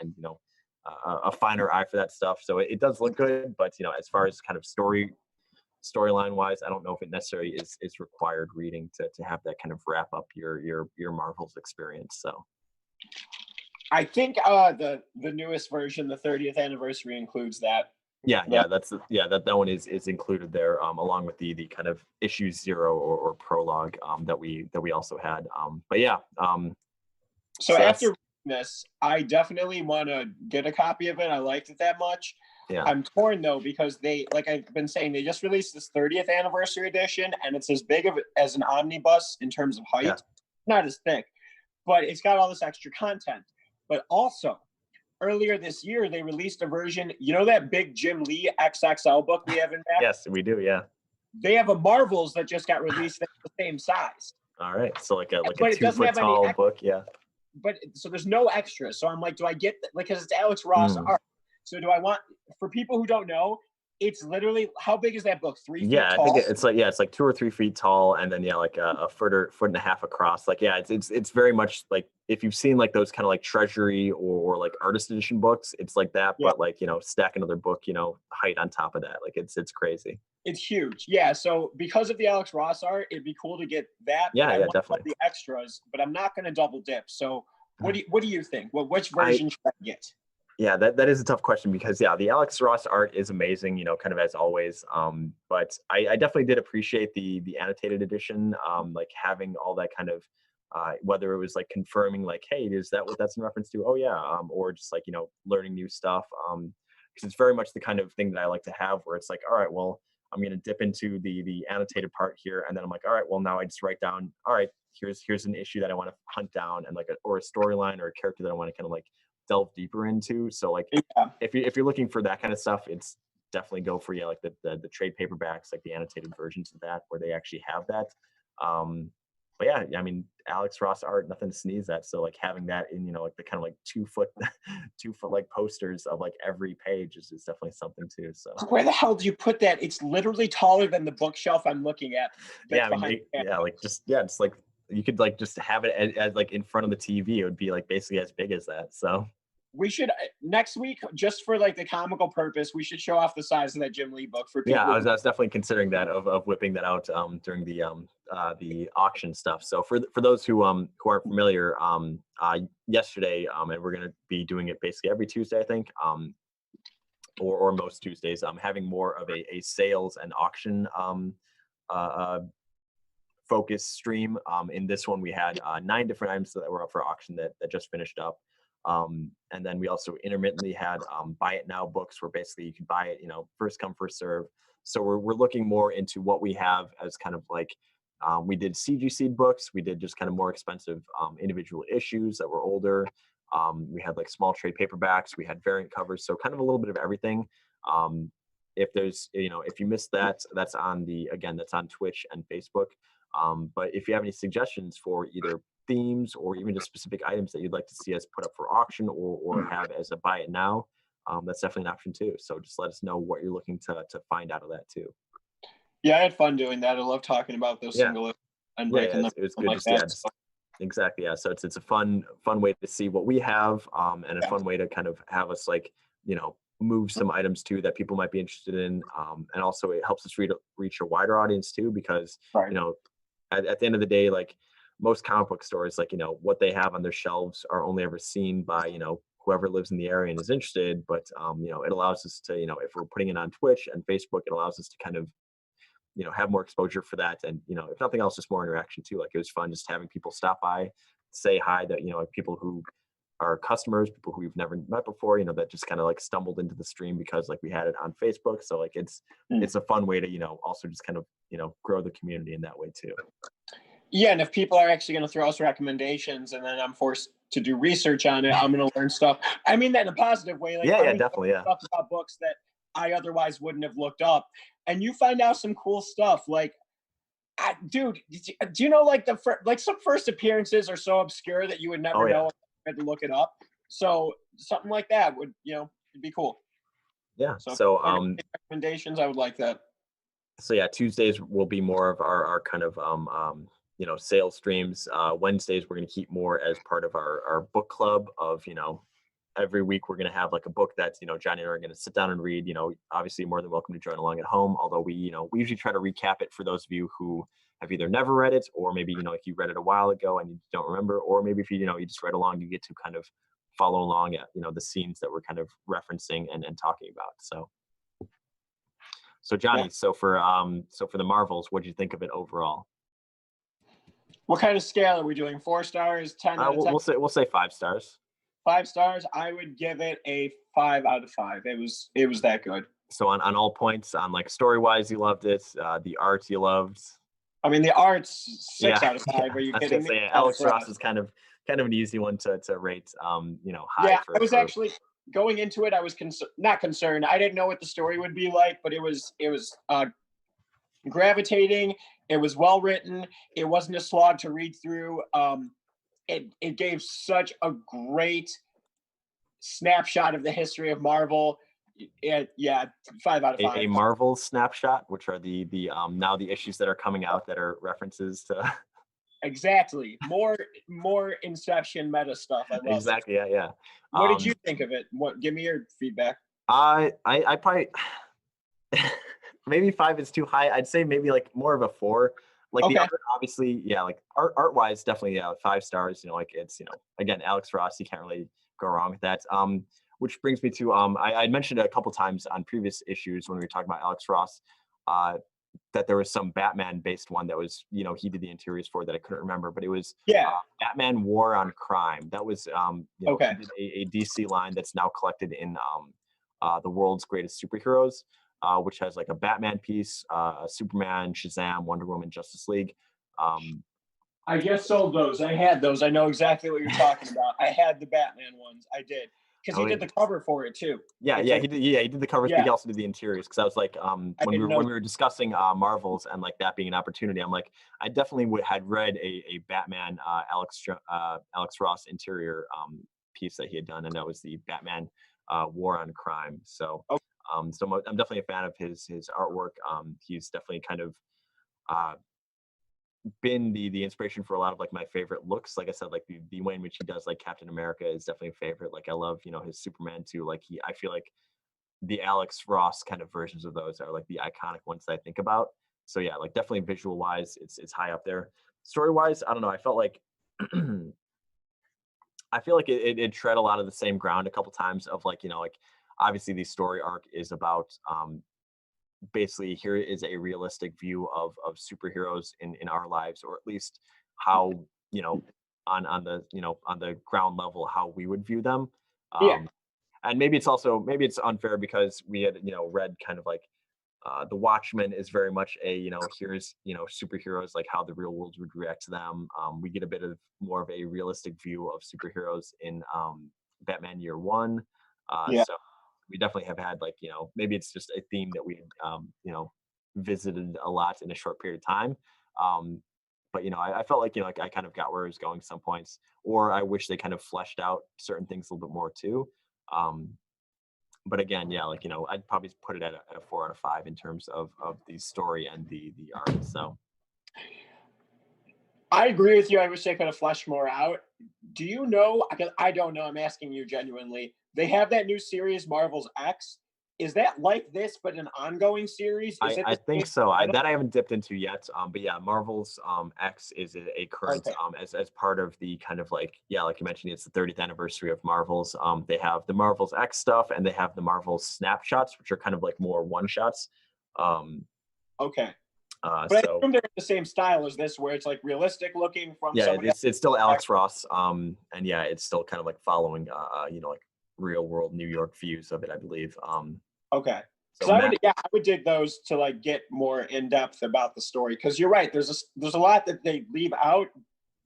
a finer eye for that stuff. So it does look good, but as far as kind of storyline wise, I don't know if it necessarily is required reading to have that kind of wrap up your Marvel's experience. So I think the newest version, the 30th anniversary, includes that. Yeah, that one is included there, along with the kind of issue 0 or prologue that we also had. But yeah. So after this, I definitely want to get a copy of it. I liked it that much. Yeah. I'm torn though because they, like I've been saying, they just released this 30th anniversary edition, and it's as big of as an omnibus in terms of height, Yeah. not as thick, but it's got all this extra content. But also, earlier this year, they released a version. You know that big Jim Lee XXL book we have in back? Yes, we do. Yeah. They have a Marvels that just got released that's the same size. All right. So like a But it two doesn't foot have any tall book. Yeah. but so there's no extras. So I'm like, do I get like, because it's Alex Ross art? So do I want, for people who don't know, it's literally, how big is that book? 3 feet Yeah, tall? I think it's like, yeah, it's like 2 or 3 feet tall, and then yeah, like a foot and a half across. Like, yeah, it's very much like if you've seen like those kind of like treasury or like artist edition books, it's like that, Yeah. but like, you know, stack another book, you know, height on top of that. Like it's crazy. It's huge. Yeah. So because of the Alex Ross art, it'd be cool to get that. Yeah, but I yeah, want all definitely. the extras, but I'm not going to double dip. So what do you think? Well, which version should I get? Yeah, that is a tough question because yeah, the Alex Ross art is amazing, you know, kind of as always. But I definitely did appreciate the annotated edition, like having all that kind of whether it was like confirming like, hey, is that what that's in reference to? Oh yeah, or just like, you know, learning new stuff. Because it's very much the kind of thing that I like to have where it's like, all right, well, I'm gonna dip into the annotated part here, and then I'm like, all right, well now I just write down, all right, here's an issue that I want to hunt down, and like or a storyline or a character that I want to kind of like delve deeper into. So like Yeah. if you're looking for that kind of stuff, it's definitely go for, yeah, like the trade paperbacks, like the annotated versions of that where they actually have that. But yeah, I mean, Alex Ross art, nothing to sneeze at. So like having that in, you know, like the kind of like 2 foot 2 foot like posters of like every page is definitely something too. So Where the hell do you put that? It's literally taller than the bookshelf I'm looking at. yeah, That's I mean, behind the yeah, camera. like just yeah, it's like you could like just have it as like in front of the TV. It would be like basically as big as that. So We should next week, just for like the comical purpose, we should show off the size of that Jim Lee book for yeah, people. I was definitely considering that of whipping that out during the auction stuff. So for those who aren't familiar, yesterday and we're gonna be doing it basically every Tuesday, I think, or most Tuesdays. Having more of a sales and auction uh, uh, focus stream. In this one, we had 9 different items that were up for auction that just finished up. And then we also intermittently had buy it now books where basically you can buy it, you know, first come, first serve. So we're looking more into what we have as kind of like, we did CG Seed books. We did just kind of more expensive individual issues that were older. We had like small trade paperbacks. We had variant covers. So kind of a little bit of everything. If there's, you know, if you missed that, that's on that's on Twitch and Facebook. But if you have any suggestions for either themes or even just specific items that you'd like to see us put up for auction or have as a buy it now, that's definitely an option too. So just let us know what you're looking to find out of that too. Yeah, I had fun doing that. I love talking about those Yeah, single and yeah, breaking them it was good. like Just that. yeah, just, exactly. Yeah, so it's a fun way to see what we have, and a Yeah. fun way to kind of have us like, you know, move some items too that people might be interested in, and also it helps us reach a wider audience too because Right. you know at the end of the day, like most comic book stores, like, you know, what they have on their shelves are only ever seen by, you know, whoever lives in the area and is interested. But, you know, it allows us to, you know, if we're putting it on Twitch and Facebook, it allows us to kind of, you know, have more exposure for that. And, you know, if nothing else, just more interaction too. Like it was fun just having people stop by, say hi, that, you know, like people who are customers, people who we've never met before, you know, that just kind of like stumbled into the stream because like we had it on Facebook. So like it's a fun way to, you know, also just kind of, you know, grow the community in that way too. Yeah, and if people are actually going to throw us recommendations and then I'm forced to do research on it, I'm going to learn stuff. I mean that in a positive way. Like Yeah, I'm yeah, going to definitely. Yeah. stuff about books that I otherwise wouldn't have looked up. And you find out some cool stuff. Like, dude, do you know like like some first appearances are so obscure that you would Oh never yeah. know if you had to look it up. So something like that would, it'd be cool. Yeah. So if So people are gonna make recommendations, I would like that. so yeah, Tuesdays will be more of our kind of you know, sales streams. Wednesdays we're going to keep more as part of our book club of, you know, every week we're going to have like a book that's, you know, Johnny and I are going to sit down and read. You know, obviously more than welcome to join along at home, although we, you know, we usually try to recap it for those of you who have either never read it or maybe, you know, if you read it a while ago and you don't remember, or maybe if you, you know, you just read along, you get to kind of follow along at, you know, the scenes that we're kind of referencing and talking about. So Yeah. Johnny, so for the Marvels, what did you think of it overall? What kind of scale are we doing? 4 stars, 10 out of 10? We'll say 5 stars. 5 stars. I would give it a 5 out of 5. It was that good. So on all points, on like story wise, you loved it. The art you loved. I mean, the art's Yeah, 6 out of 5. yeah. Are you I was gonna kidding me? say Alex Alex Ross Ross. is kind of an easy one to rate. High Yeah, I was for actually going into it. I was not concerned. I didn't know what the story would be like, but it was gravitating. It was well written. It wasn't a slog to read through. It gave such a great snapshot of the history of Marvel. Yeah, 5 out of 5. a Marvel snapshot, which are the now the issues that are coming out that are references to Exactly. More Inception meta stuff. I love it. exactly, yeah, yeah. What did you Um, think of it? What? Give me your feedback. I probably maybe 5 is too high. I'd say maybe like more of a 4. Like the Okay. art, obviously, yeah, like art wise, definitely, yeah, 5 stars. Like it's again, Alex Ross, you can't really go wrong with that. Which brings me to I mentioned it a couple times on previous issues when we were talking about Alex Ross, uh, that there was some Batman based one that was he did the interiors for that I couldn't remember, but it was Yeah. Batman War on Crime. That was Okay. he did a DC line that's now collected in the world's greatest superheroes, which has like a Batman piece, Superman, Shazam, Wonder Woman, Justice League. Um, I just sold those. I had those. I know exactly what you're talking about. I had the Batman ones. I did because I he did mean, the cover for it too. yeah, It's yeah, a he did the covers, but yeah. he also did the interiors. Because I was like, I when we didn't were know. discussing Marvels and like that being an opportunity, I'm like, I definitely had read a Batman Alex Ross interior piece that he had done, and that was the Batman War on Crime. So, Oh, I'm definitely a fan of his artwork. He's definitely kind of uh, been the inspiration for a lot of like my favorite looks. Like I said, like the way in which he does like Captain America is definitely a favorite. Like I love his Superman too. Like I feel like the Alex Ross kind of versions of those are like the iconic ones that I think about. So yeah, like definitely visual wise, it's high up there. Story wise, I don't know. I felt like I feel like it tread a lot of the same ground a couple times of like like obviously the story arc is about basically here is a realistic view of superheroes in our lives, or at least how on the on the ground level how we would view them. yeah. um and maybe it's unfair because we had read kind of like the Watchmen is very much a here's superheroes, like how the real world would react to them. We get a bit of more of a realistic view of superheroes in Batman Year One. Yeah. So we definitely have had like maybe it's just a theme that we visited a lot in a short period of time. um but I felt like like I kind of got where it was going some points, or I wish they kind of fleshed out certain things a little bit more too. um but again, yeah, like I'd probably put it at a 4 out of 5 in terms of the story and the art. So I agree with you. I wish they could have fleshed more out. Do you know? I don't know. I'm asking you genuinely. They have that new series, Marvel's X. Is that like this, but an ongoing series? Is it I the think same so. title? I haven't dipped into yet. But yeah, Marvel's X is a current Okay. as part of the kind of like, yeah, like you mentioned, it's the 30th anniversary of Marvel's. They have the Marvel's X stuff, and they have the Marvel's snapshots, which are kind of like more one shots. Um, Okay. But I so assume they're the same style as this, where it's like realistic looking from yeah, somebody else. it's still Alex Ross. And yeah, it's still kind of like following like real world New York views of it, I believe. Okay. So Because I Matt, would, yeah, I would dig those to like get more in depth about the story. Because you're right, there's a lot that they leave out.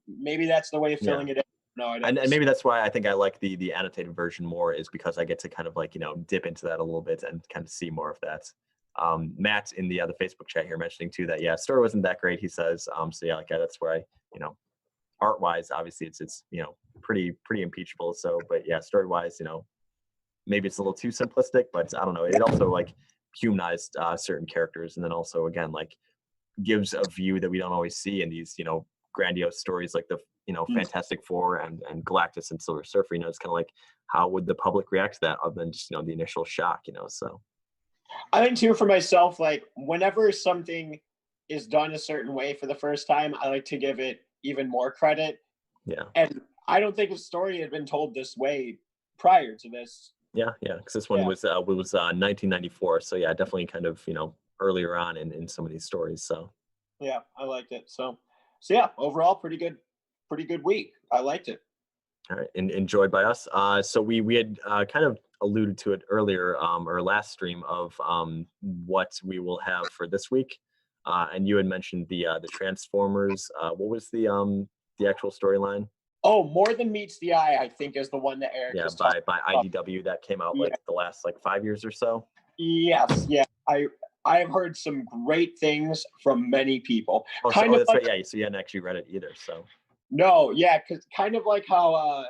Maybe that's the way of yeah. filling it in. No, I'd have And to see. maybe that's why I think I like the annotated version more, is because I get to kind of like dip into that a little bit and kind of see more of that. Matt in the other Facebook chat here mentioning too that yeah, story wasn't that great. He says so yeah, like yeah, that's where I art wise obviously it's pretty impeachable. So but yeah, story wise maybe it's a little too simplistic, but I don't know. It also like humanized certain characters, and then also again like gives a view that we don't always see in these grandiose stories like the Fantastic Four and Galactus and Silver Surfer. It's kind of like how would the public react to that other than just the initial shock. So I think too for myself, like whenever something is done a certain way for the first time, I like to give it even more credit. yeah, And I don't think a story had been told this way prior to this. yeah, because this one Yeah, was 1994, so yeah, definitely kind of earlier on in some of these stories. So yeah, I liked it. So yeah, overall, pretty good week. I liked it. All right, and enjoyed by us. So we had kind of alluded to it earlier, or last stream of what we will have for this week, and you had mentioned the Transformers. What was the actual storyline? Oh, More Than Meets the Eye, I think, is the one that Eric Yeah, is talking by about. IDW that came out Yeah. like the last like 5 years or so. Yes, yeah. I have heard some great things from many people. Oh, so Kind oh, of that's like right. Yeah, so you hadn't actually read it either. So no, yeah, because kind of like how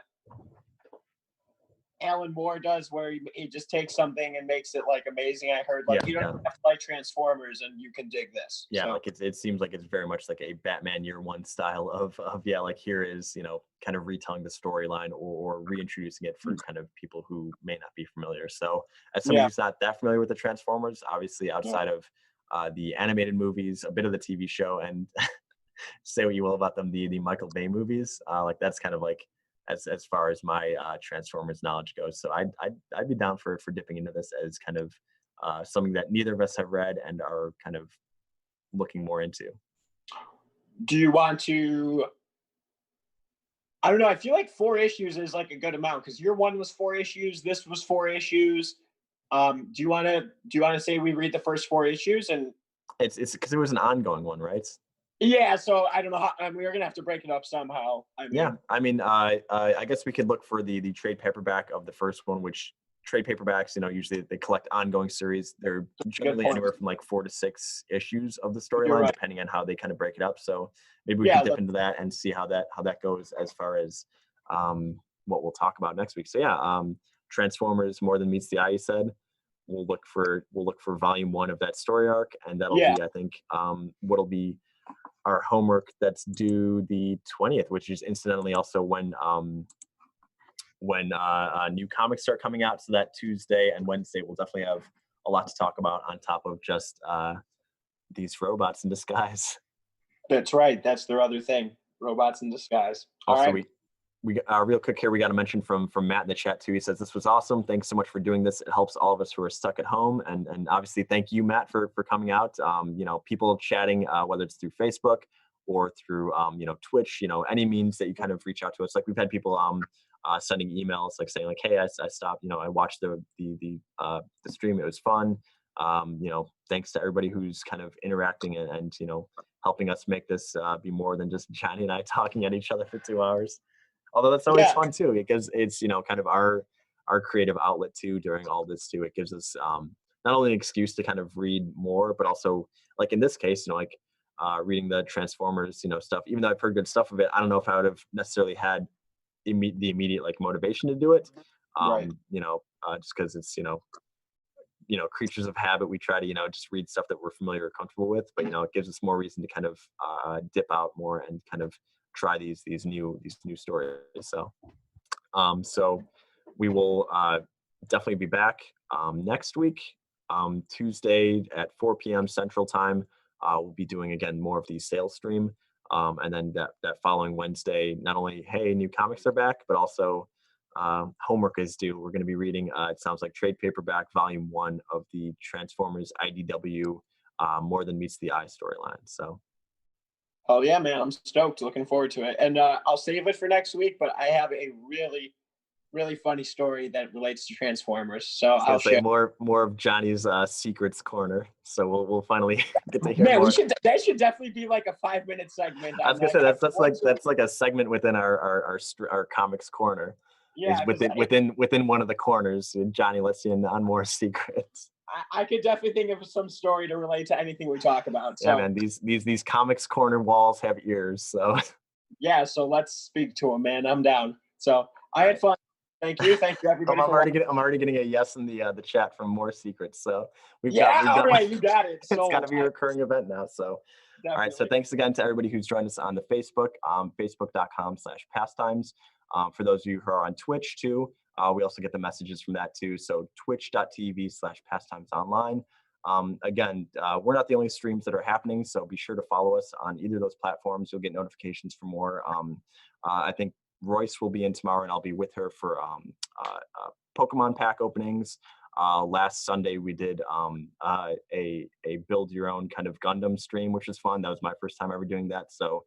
Alan Moore does, where he just takes something and makes it like amazing. I heard yeah, like you don't yeah. have to like Transformers and you can dig this. Yeah, So like it seems like it's very much like a Batman Year One style of yeah, like here is kind of retelling the storyline or reintroducing it for kind of people who may not be familiar. So as somebody yeah, who's not that familiar with the Transformers, obviously yeah. outside of the animated movies, a bit of the TV show, and say what you will about them, the Michael Bay movies, like that's kind of like as far as my Transformers knowledge goes. So I'd be down for dipping into this as kind of something that neither of us have read and are kind of looking more into. Do you want to? I don't know. I feel like 4 issues is like a good amount because your one was 4 issues. This was 4 issues. Do you want to say we read the first 4 issues and It's because it was an ongoing one, right? yeah? So I don't know how. I mean, we're gonna have to break it up somehow. I Yeah, mean, I mean, I guess we could look for the trade paperback of the first one, which trade paperbacks, usually they collect ongoing series. They're good generally point. anywhere from like 4 to 6 issues of the You're storyline, right. depending on how they kind of break it up. So maybe we can Yeah. dip into that and see how that goes as far as what we'll talk about next week. So yeah, Transformers More Than Meets the Eye. You said we'll look for volume one of that story arc, and that'll Yeah. be I think what'll be our homework that's due the 20th, which is incidentally also when new comics start coming out. So that Tuesday and Wednesday we'll definitely have a lot to talk about on top of just these robots in disguise. That's right. That's their other thing. Robots in disguise. All Also, right. we real quick here, we got a mention from Matt in the chat too. He says this was awesome. Thanks so much for doing this. It helps all of us who are stuck at home, and obviously thank you, Matt, for coming out. People chatting, whether it's through Facebook or through Twitch, any means that you kind of reach out to us. Like we've had people sending emails like saying like, hey, I stopped, I watched the stream. It was fun. Thanks to everybody who's kind of interacting and helping us make this be more than just Johnny and I talking at each other for 2 hours. Although that's always Yeah. fun too, because it's kind of our creative outlet too during all this too. It gives us not only an excuse to kind of read more, but also like in this case, like reading the Transformers, stuff. Even though I've heard good stuff of it, I don't know if I would have necessarily had the immediate like motivation to do it. Right. Just because it's creatures of habit, we try to just read stuff that we're familiar or comfortable with, but it gives us more reason to kind of dip out more and kind of try these new stories. So we will definitely be back next week, Tuesday at 4 p.m. Central Time. We'll be doing again more of the sales stream, and then that following Wednesday, not only hey new comics are back, but also homework is due. We're going to be reading. It sounds like trade paperback volume one of the Transformers IDW More Than Meets the Eye storyline. So Oh yeah, man. I'm stoked. Looking forward to it. And I'll save it for next week. But I have a really, really funny story that relates to Transformers. So I was gonna I'll say share. more of Johnny's secrets corner. So we'll finally get to hear Man, we more. should. That should definitely be like a 5 minute segment I on was gonna that. say that's like a segment within our comics corner. Yeah, Is because within one of the corners. Johnny lets you in on more secrets. I could definitely think of some story to relate to anything we talk about. Yeah, So man. These comics corner walls have ears. So yeah, so let's speak to him, man. I'm down. So I all had right. fun. Thank you, everybody I'm for watching. already getting a yes in the chat from more secrets. So Yeah, we've all got right, you got it. it's got So to be a recurring event now. So all right. So definitely. thanks again to everybody who's joined us on the Facebook, facebook.com/pastimes. For those of you who are on Twitch too, we also get the messages from that too. So twitch.tv/pastimes online. Again, we're not the only streams that are happening, so be sure to follow us on either of those platforms. You'll get notifications for more. I think Royce will be in tomorrow, and I'll be with her for Pokemon pack openings. Last Sunday we did a build your own kind of Gundam stream, which was fun. That was my first time ever doing that. So,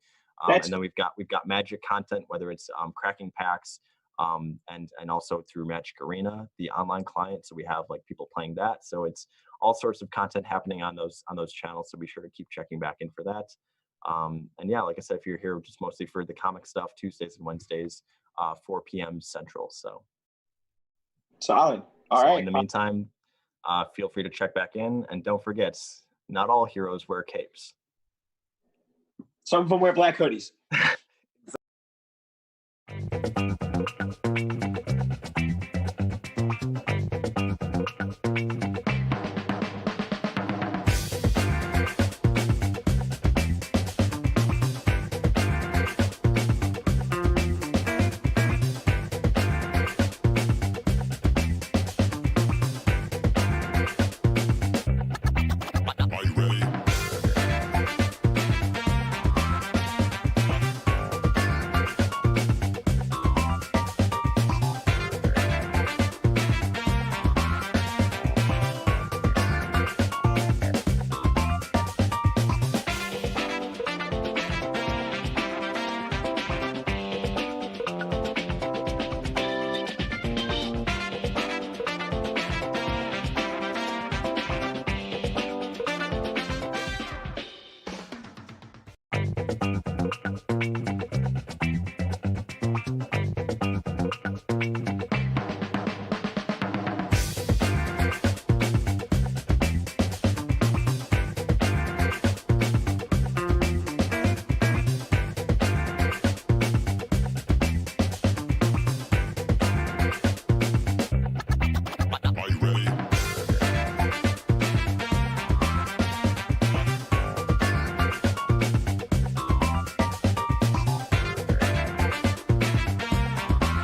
That's and then we've got Magic content, whether it's cracking packs, and also through Magic Arena, the online client. So we have like people playing that. So it's all sorts of content happening on those channels. So be sure to keep checking back in for that. And yeah, like I said, if you're here just mostly for the comic stuff, Tuesdays and Wednesdays, 4 p.m. Central. Solid. All So in right. the meantime, feel free to check back in, and don't forget, not all heroes wear capes. Some of them wear black hoodies.